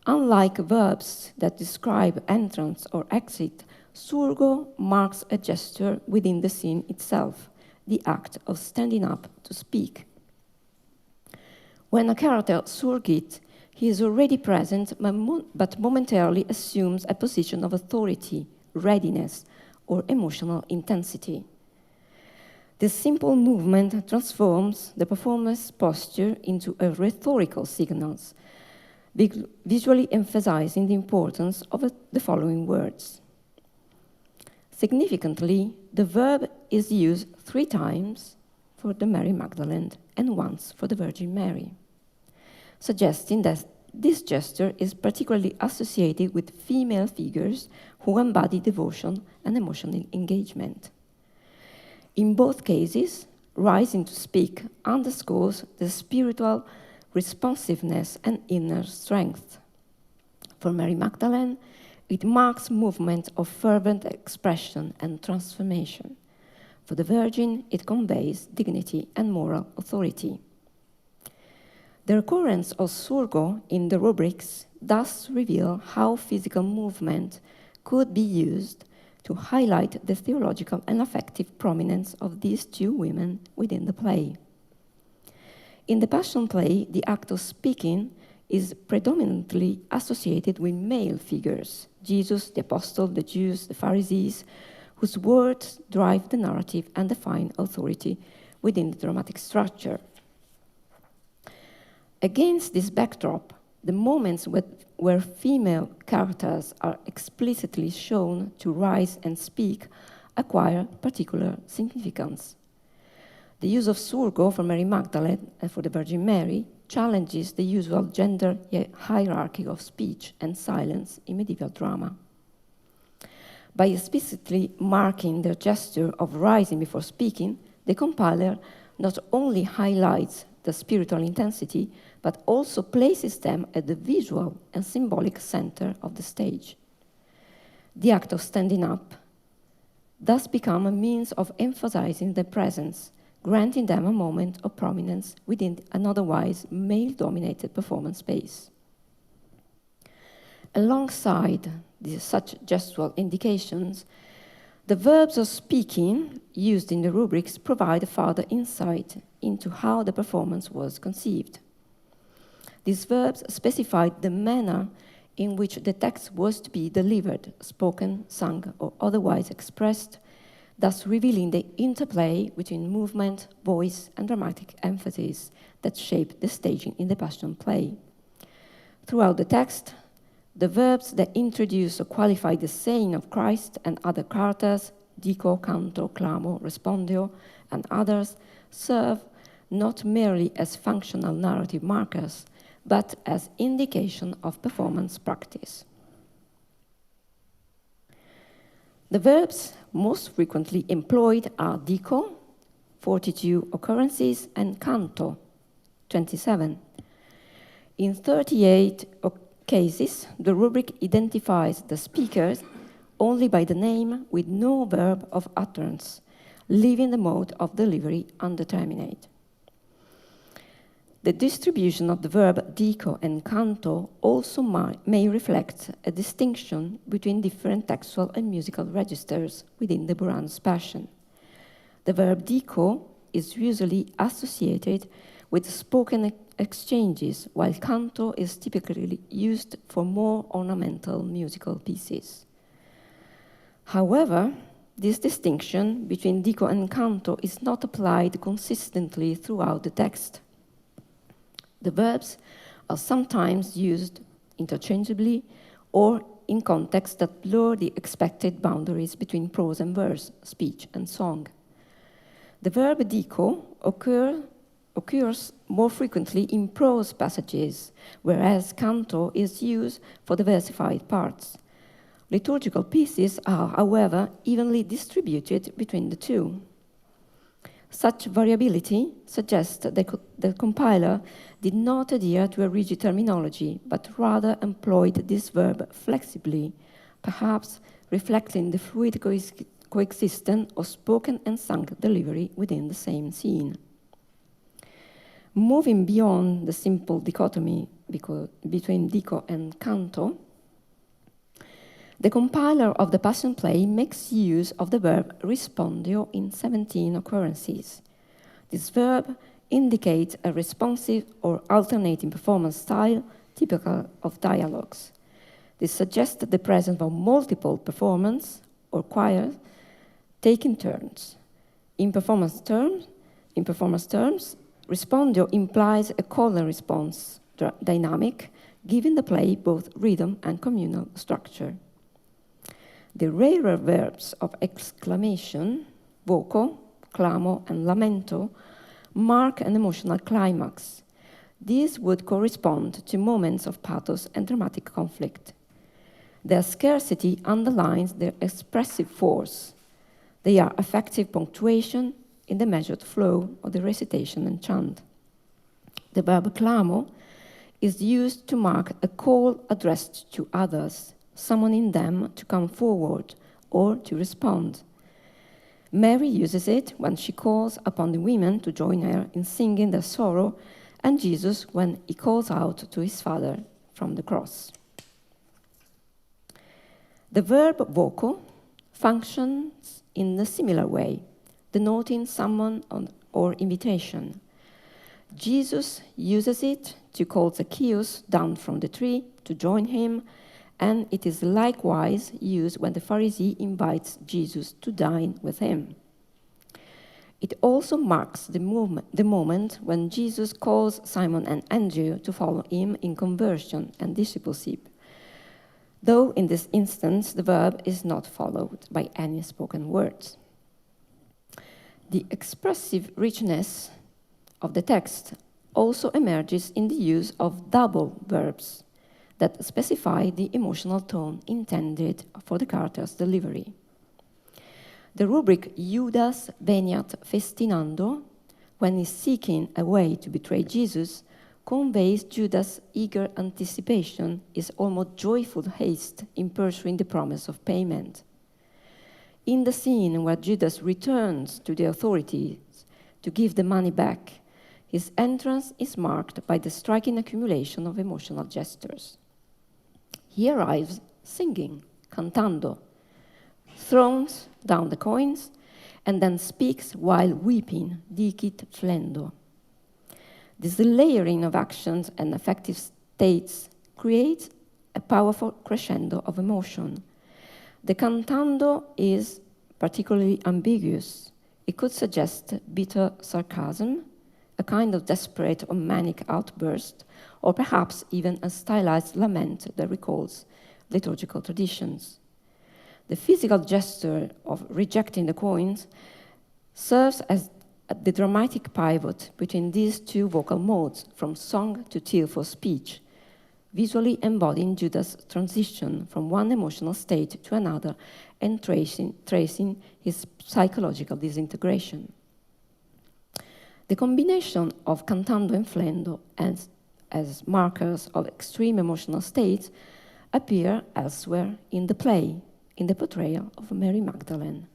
Unlike verbs that describe entrance or exit, surgo marks a gesture within the scene itself, the act of standing up to speak. When a character surgit, he is already present, but momentarily assumes a position of authority, readiness, or emotional intensity. This simple movement transforms the performer's posture into a rhetorical signal, visually emphasizing the importance of the following words. Significantly, the verb is used 3 times for the Mary Magdalene and once for the Virgin Mary, suggesting that this gesture is particularly associated with female figures who embody devotion and emotional engagement. In both cases, rising to speak underscores the spiritual responsiveness and inner strength. For Mary Magdalene, it marks movement of fervent expression and transformation. For the Virgin, it conveys dignity and moral authority. The occurrence of surgo in the rubrics thus reveal how physical movement could be used to highlight the theological and affective prominence of these 2 women within the play. In the Passion play, the act of speaking is predominantly associated with male figures, Jesus, the apostle, the Jews, the Pharisees, whose words drive the narrative and define authority within the dramatic structure. Against this backdrop, the moments where female characters are explicitly shown to rise and speak acquire particular significance. The use of surgo for Mary Magdalene and for the Virgin Mary challenges the usual gender hierarchy of speech and silence in medieval drama. By explicitly marking their gesture of rising before speaking, the compiler not only highlights the spiritual intensity, but also places them at the visual and symbolic center of the stage. The act of standing up thus becomes a means of emphasizing their presence, granting them a moment of prominence within an otherwise male-dominated performance space. Alongside such gestural indications, the verbs of speaking used in the rubrics provide further insight into how the performance was conceived. These verbs specified the manner in which the text was to be delivered, spoken, sung, or otherwise expressed, thus revealing the interplay between movement, voice, and dramatic emphasis that shaped the staging in the Passion Play. Throughout the text, the verbs that introduce or qualify the saying of Christ and other characters, dico, canto, clamo, respondio, and others, serve not merely as functional narrative markers, but as indication of performance practice. The verbs most frequently employed are dico, 42 occurrences, and canto, 27. In 38 cases, the rubric identifies the speakers only by the name with no verb of utterance, leaving the mode of delivery undeterminate. The distribution of the verb dico and canto also may reflect a distinction between different textual and musical registers within the Buranus Passion. The verb dico is usually associated with spoken exchanges, while canto is typically used for more ornamental musical pieces. However, this distinction between dico and canto is not applied consistently throughout the text. The verbs are sometimes used interchangeably or in contexts that blur the expected boundaries between prose and verse, speech and song. The verb dico occurs more frequently in prose passages, whereas canto is used for the versified parts. Liturgical pieces are, however, evenly distributed between the two. Such variability suggests that the compiler did not adhere to a rigid terminology, but rather employed this verb flexibly, perhaps reflecting the fluid coexistence of spoken and sung delivery within the same scene. Moving beyond the simple dichotomy between dico and canto, the compiler of the Passion Play makes use of the verb respondio in 17 occurrences. This verb indicates a responsive or alternating performance style typical of dialogues. This suggests the presence of multiple performers or choirs taking turns. In performance terms, respondio implies a call and response dynamic, giving the play both rhythm and communal structure. The rarer verbs of exclamation, voco, clamo, and lamento, mark an emotional climax. These would correspond to moments of pathos and dramatic conflict. Their scarcity underlines their expressive force. They are effective punctuation in the measured flow of the recitation and chant. The verb clamo is used to mark a call addressed to others, summoning them to come forward or to respond. Mary uses it when she calls upon the women to join her in singing their sorrow, and Jesus when he calls out to his Father from the cross. The verb voco functions in a similar way, denoting summon or invitation. Jesus uses it to call Zacchaeus down from the tree to join him, and it is likewise used when the Pharisee invites Jesus to dine with him. It also marks the moment when Jesus calls Simon and Andrew to follow him in conversion and discipleship, though in this instance the verb is not followed by any spoken words. The expressive richness of the text also emerges in the use of double verbs that specify the emotional tone intended for the character's delivery. The rubric Judas veniat festinando, when he's seeking a way to betray Jesus, conveys Judas' eager anticipation, his almost joyful haste in pursuing the promise of payment. In the scene where Judas returns to the authorities to give the money back, his entrance is marked by the striking accumulation of emotional gestures. He arrives singing, cantando, throws down the coins, and then speaks while weeping, dicit flendo. This layering of actions and affective states creates a powerful crescendo of emotion. The cantando is particularly ambiguous. It could suggest bitter sarcasm, a kind of desperate or manic outburst, or perhaps even a stylized lament that recalls liturgical traditions. The physical gesture of rejecting the coins serves as the dramatic pivot between these two vocal modes, from song to tearful speech, visually embodying Judas' transition from one emotional state to another and tracing his psychological disintegration. The combination of cantando and flendo as markers of extreme emotional states appear elsewhere in the play, in the portrayal of Mary Magdalene,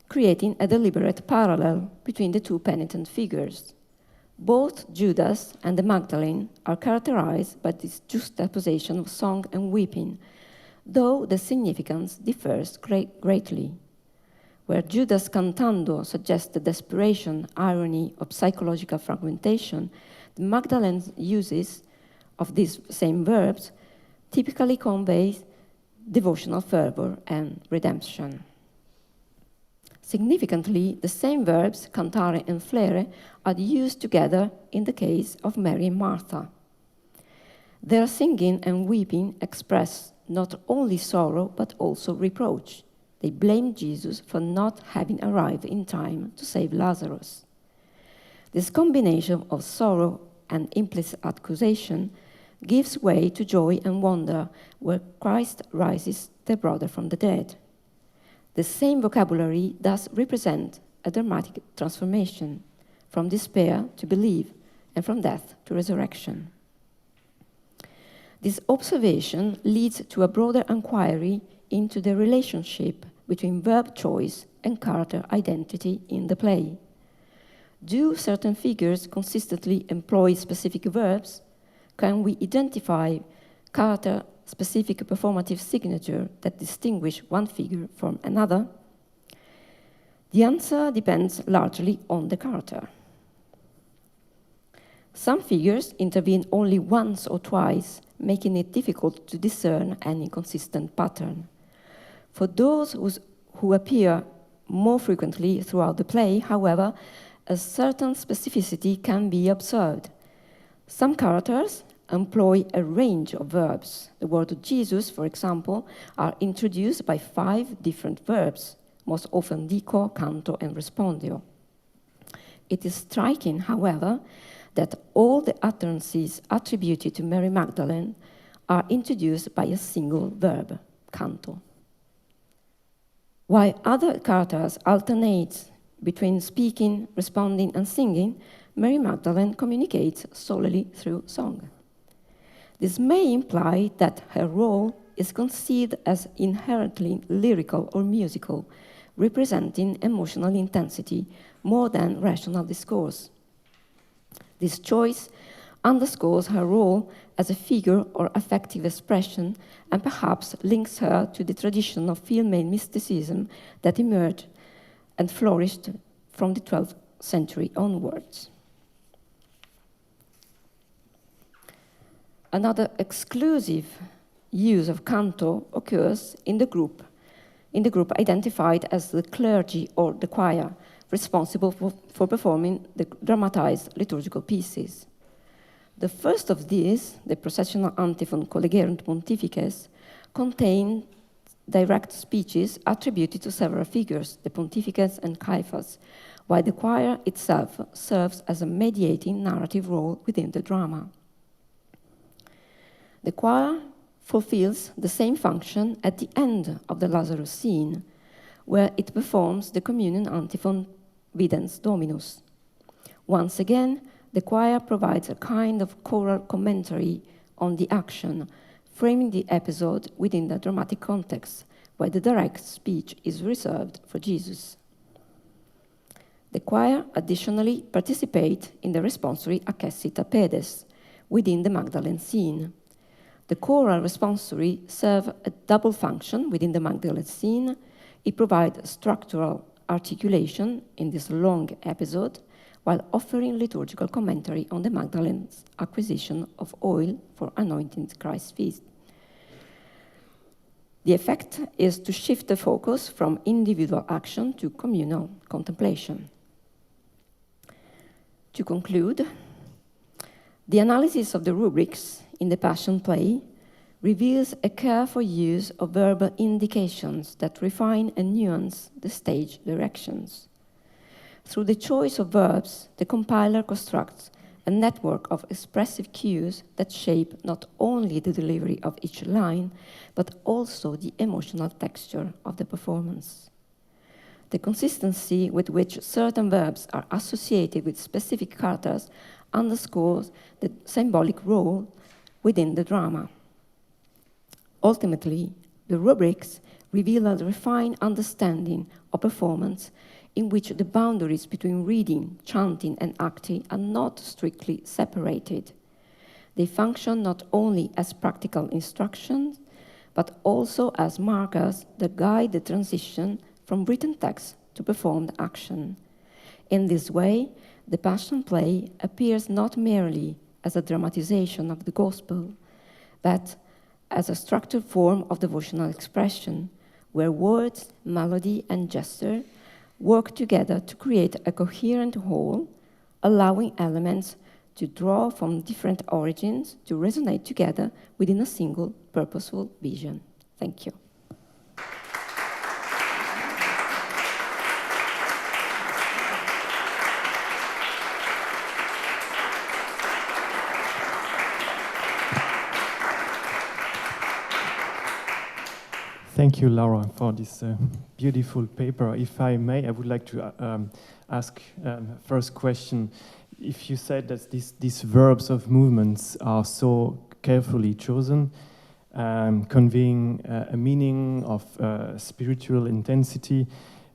creating a deliberate parallel between the two penitent figures. Both Judas and the Magdalene are characterized by this juxtaposition of song and weeping, though the significance differs greatly. Where Judas cantando suggests the desperation, irony, or psychological fragmentation, the Magdalene's uses of these same verbs typically conveys devotional fervor and redemption. Significantly, the same verbs, cantare and flere, are used together in the case of Mary and Martha. Their singing and weeping express not only sorrow but also reproach. They blame Jesus for not having arrived in time to save Lazarus. This combination of sorrow and implicit accusation gives way to joy and wonder where Christ rises their brother from the dead. The same vocabulary thus represents a dramatic transformation from despair to belief and from death to resurrection. This observation leads to a broader inquiry into the relationship between verb choice and character identity in the play. Do certain figures consistently employ specific verbs? Can we identify character-specific performative signature that distinguish one figure from another? The answer depends largely on the character. Some figures intervene only once or twice, making it difficult to discern any consistent pattern. For those who appear more frequently throughout the play, however, a certain specificity can be observed. Some characters employ a range of verbs. The word of Jesus, for example, are introduced by 5 different verbs, most often dico, canto, and respondio. It is striking, however, that all the utterances attributed to Mary Magdalene are introduced by a single verb, canto. While other characters alternate between speaking, responding, and singing, Mary Magdalene communicates solely through song. This may imply that her role is conceived as inherently lyrical or musical, representing emotional intensity more than rational discourse. This choice underscores her role as a figure or affective expression and perhaps links her to the tradition of female mysticism that emerged and flourished from the 12th century onwards. Another exclusive use of canto occurs in the group identified as the clergy or the choir, responsible for performing the dramatized liturgical pieces. The first of these, the processional antiphon Collegerunt Pontifices, contained direct speeches attributed to several figures, the Pontificates and Caiaphas, while the choir itself serves as a mediating narrative role within the drama. The choir fulfills the same function at the end of the Lazarus scene, where it performs the communion antiphon Videns Dominus. Once again, the choir provides a kind of choral commentary on the action, framing the episode within the dramatic context, while the direct speech is reserved for Jesus. The choir additionally participate in the responsory Accessita Pedes within the Magdalene scene. The choral responsory serve a double function within the Magdalene scene. It provides structural articulation in this long episode, while offering liturgical commentary on the Magdalene's acquisition of oil for anointing Christ's feast. The effect is to shift the focus from individual action to communal contemplation. To conclude, the analysis of the rubrics in the Passion Play reveals a careful use of verbal indications that refine and nuance the stage directions. Through the choice of verbs, the compiler constructs a network of expressive cues that shape not only the delivery of each line, but also the emotional texture of the performance. The consistency with which certain verbs are associated with specific characters underscores the symbolic role within the drama. Ultimately, the rubrics reveal a refined understanding of performance in which the boundaries between reading, chanting, and acting are not strictly separated. They function not only as practical instructions, but also as markers that guide the transition from written text to performed action. In this way, the Passion Play appears not merely as a dramatization of the Gospel, but as a structured form of devotional expression, where words, melody, and gesture work together to create a coherent whole, allowing elements to draw from different origins to resonate together within a single purposeful vision. Thank you. Thank you, Laura, for this beautiful paper. If I may, I would like to ask first question. If you said that these verbs of movements are so carefully chosen, conveying a meaning of spiritual intensity,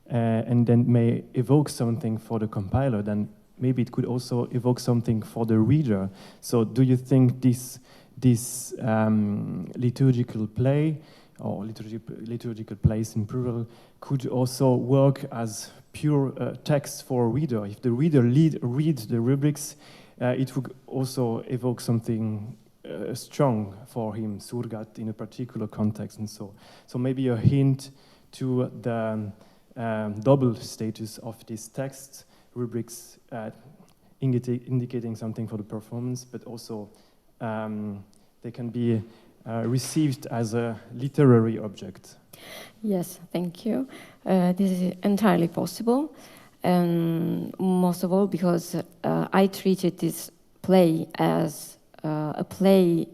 and then may evoke something for the compiler, then maybe it could also evoke something for the reader. So do you think this liturgical play, or liturgical plays in plural, could also work as pure text for a reader? If the reader reads the rubrics, it would also evoke something strong for him, surgat, in a particular context, and so maybe a hint to the double status of this text, rubrics indicating something for the performance, but also they can be received as a literary object. Yes, thank you. This is entirely possible, and most of all because I treated this play as a play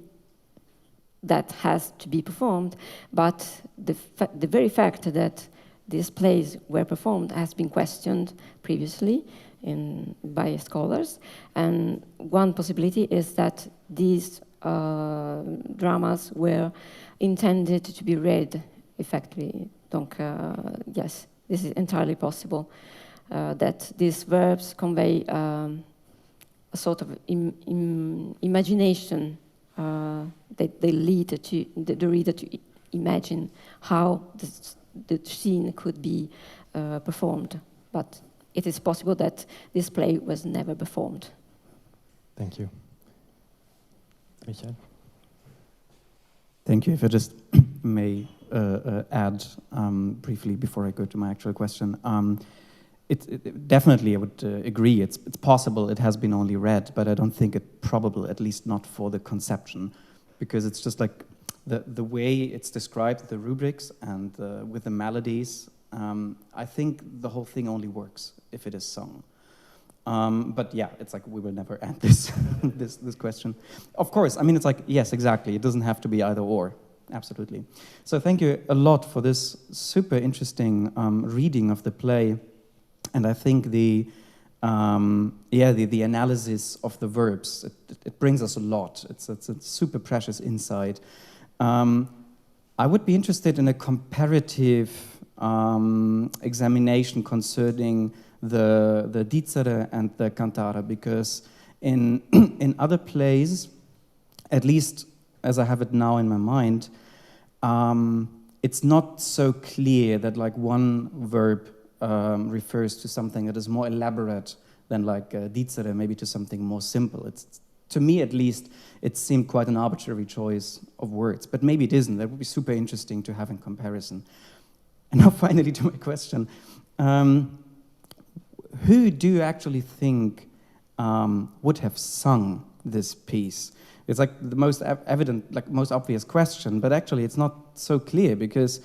that has to be performed, but the very fact that these plays were performed has been questioned previously by scholars, and one possibility is that these dramas were intended to be read effectively. Donc, yes, this is entirely possible, that these verbs convey a sort of imagination that they lead to the reader to imagine how the scene could be performed. But it is possible that this play was never performed. Thank you. Michael? Thank you. If I just may add briefly before I go to my actual question. It definitely, I would agree, it's possible it has been only read, but I don't think it's probable, at least not for the conception, because it's just like the way it's described, the rubrics, and with the melodies, I think the whole thing only works if it is sung. But yeah, it's like we will never end this this question. Of course, I mean, it's like, yes, exactly. It doesn't have to be either or. Absolutely. So thank you a lot for this super interesting reading of the play. And I think the analysis of the verbs, it brings us a lot. It's a super precious insight. I would be interested in a comparative examination concerning the Dizere and the cantata, because in other plays, at least as I have it now in my mind, it's not so clear that like one verb refers to something that is more elaborate than like dicere maybe to something more simple. It's, to me at least, it seemed quite an arbitrary choice of words, but maybe it isn't. That would be super interesting to have in comparison. And now finally to my question. Who do you actually think would have sung this piece? It's like the most evident, like most obvious question, but actually it's not so clear because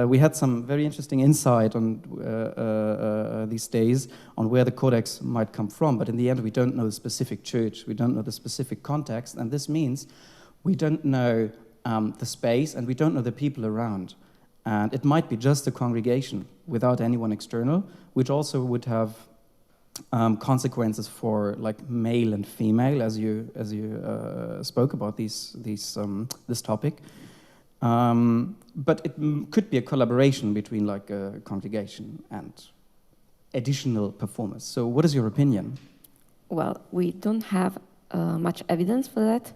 we had some very interesting insight on these days on where the codex might come from, but in the end we don't know the specific church, we don't know the specific context, and this means we don't know the space and we don't know the people around. And it might be just a congregation without anyone external, which also would have consequences for like male and female, as you spoke about this topic. But it could be a collaboration between like a congregation and additional performers. So what is your opinion? Well, we don't have much evidence for that.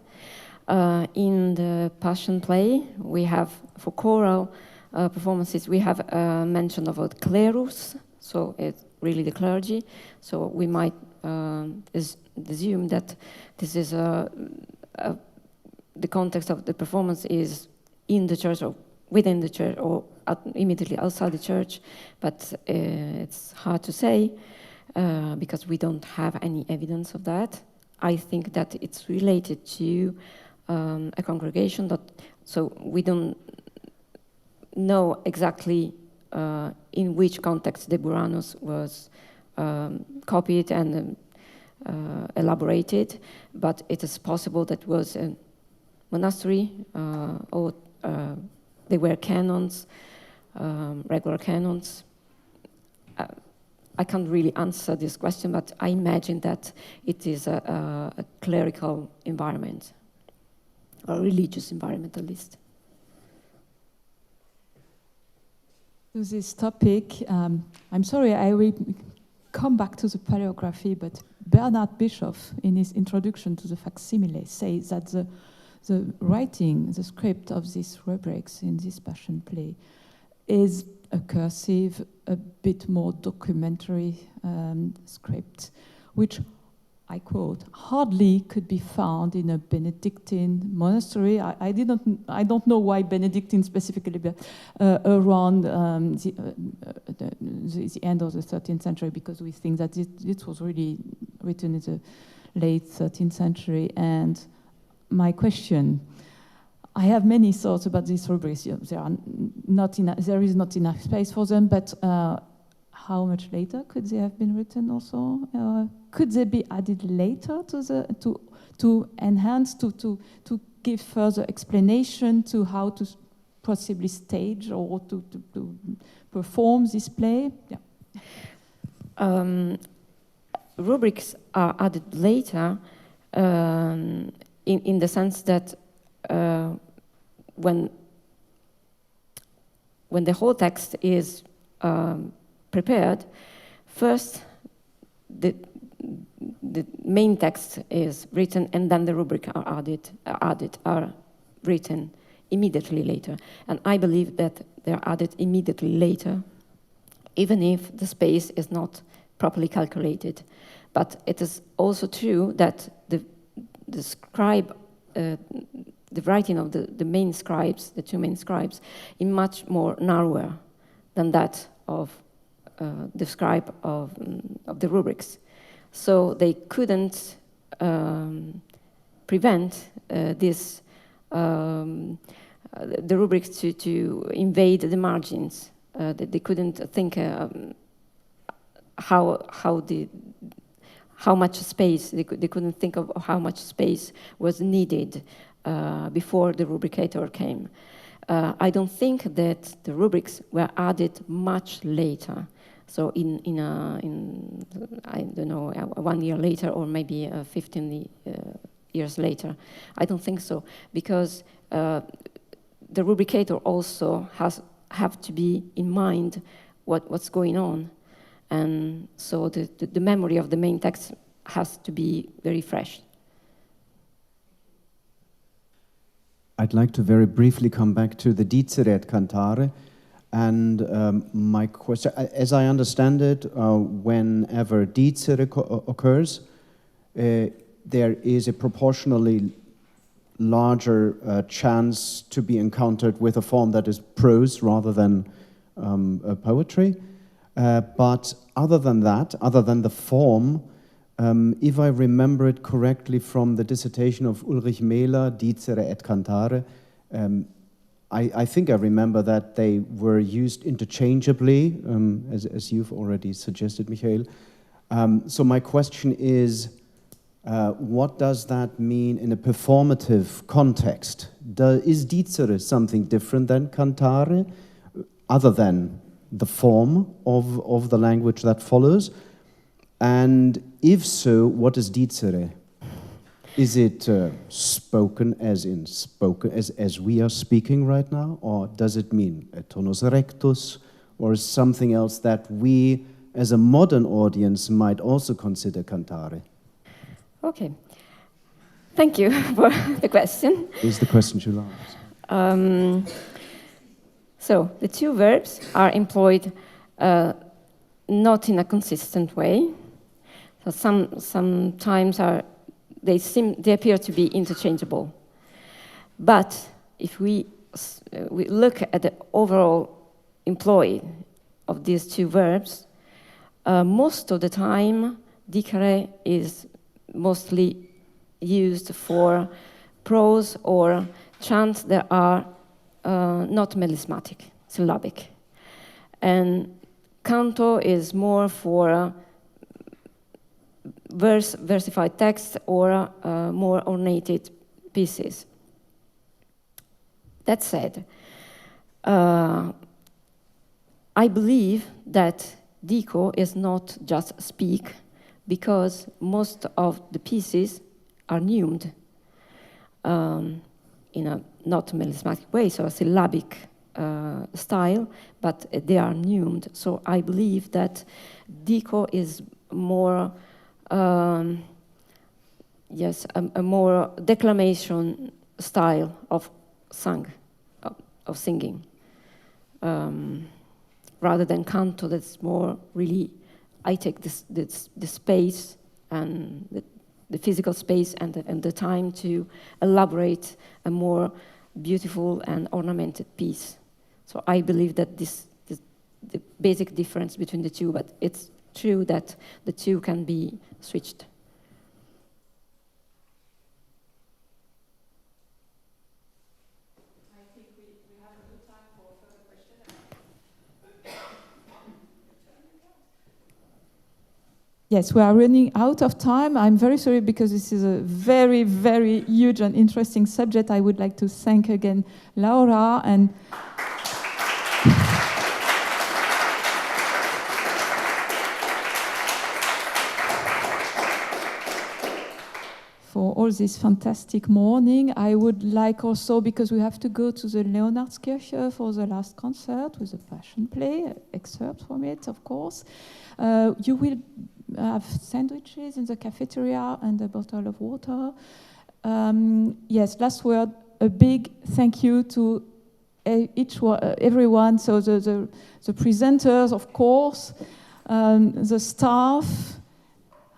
In the Passion play, we have, for choral performances, we have mention of a clerus, so it's really the clergy. So we might assume that this is the context of the performance is in the church or within the church or immediately outside the church, but it's hard to say because we don't have any evidence of that. I think that it's related to a congregation, so we don't know exactly in which context the Buranus was copied and elaborated, but it is possible that was a monastery or they were canons, regular canons. I can't really answer this question, but I imagine that it is a clerical environment, a religious environment at least. To this topic, I'm sorry, I will come back to the paleography, but Bernard Bischoff, in his introduction to the facsimile, says that the writing, the script of these rubrics in this Passion play is a cursive, a bit more documentary script, which, I quote, hardly could be found in a Benedictine monastery. I don't know why Benedictine specifically, but around the end of the 13th century, because we think that it was really written in the late 13th century. And my question, I have many thoughts about these rubrics. There is not enough space for them, but how much later could they have been written also? Could they be added later to enhance, to give further explanation to how to possibly stage or to perform this play? Yeah. Rubrics are added later in the sense that when the whole text is prepared, first the main text is written and then the rubric are written immediately later. And I believe that they are added immediately later, even if the space is not properly calculated. But it is also true that the scribe, the writing of the main scribes, the two main scribes, is much more narrower than that of the scribe of the rubrics. So they couldn't prevent the rubrics to invade the margins. They couldn't think how much space, they couldn't think of how much space was needed before the rubricator came. I don't think that the rubrics were added much later. So in I don't know, 1 year later or maybe 15 years later. I don't think so, because the rubricator also have to be in mind what's going on. And so the memory of the main text has to be very fresh. I'd like to very briefly come back to the Dicere et Cantare. And my question, as I understand it, whenever dicere occurs, there is a proportionally larger chance to be encountered with a form that is prose rather than poetry. But other than that, other than the form, if I remember it correctly from the dissertation of Ulrich Mähler, Dicere et Cantare, I think I remember that they were used interchangeably, as you've already suggested, Michael. So my question is, what does that mean in a performative context? Is dicere something different than cantare, other than the form of the language that follows? And if so, what is dicere? Is it spoken as in spoken as we are speaking right now, or does it mean a tonus rectus, or something else that we, as a modern audience, might also consider cantare? Okay, thank you for the question. Is the question too long? So the two verbs are employed not in a consistent way. So sometimes they appear to be interchangeable. But if we look at the overall employ of these two verbs, most of the time dicere is mostly used for prose or chants that are not melismatic, syllabic. And canto is more for versified text or more ornated pieces. That said, I believe that dico is not just speak, because most of the pieces are neumed in a not melismatic way, so a syllabic style, but they are neumed. So I believe that dico is more, a more declamation style of singing, rather than canto. That's more really, I take the space and the physical space and the time to elaborate a more beautiful and ornamented piece. So I believe that this the basic difference between the two, but it's true that the two can be switched. I think we have a good time for further questions. Yes, we are running out of time. I'm very sorry because this is a very, very huge and interesting subject. I would like to thank again Laura and for all this fantastic morning. I would like also, because we have to go to the Leonardskirche for the last concert with a passion play, excerpt from it, of course. You will have sandwiches in the cafeteria and a bottle of water. Yes, last word, a big thank you to everyone, so the presenters, of course, the staff,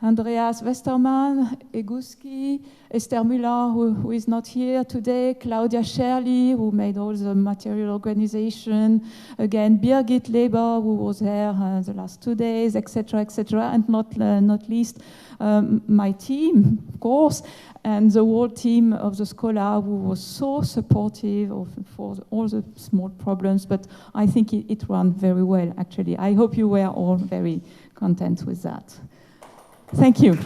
Andreas Westermann, Eguski, Esther Müller, who is not here today, Claudia Scherli, who made all the material organization, again, Birgit Leber, who was here the last 2 days, etc., and not least my team, of course, and the whole team of the Schola, who was so supportive for all the small problems, but I think it ran very well, actually. I hope you were all very content with that. Thank you.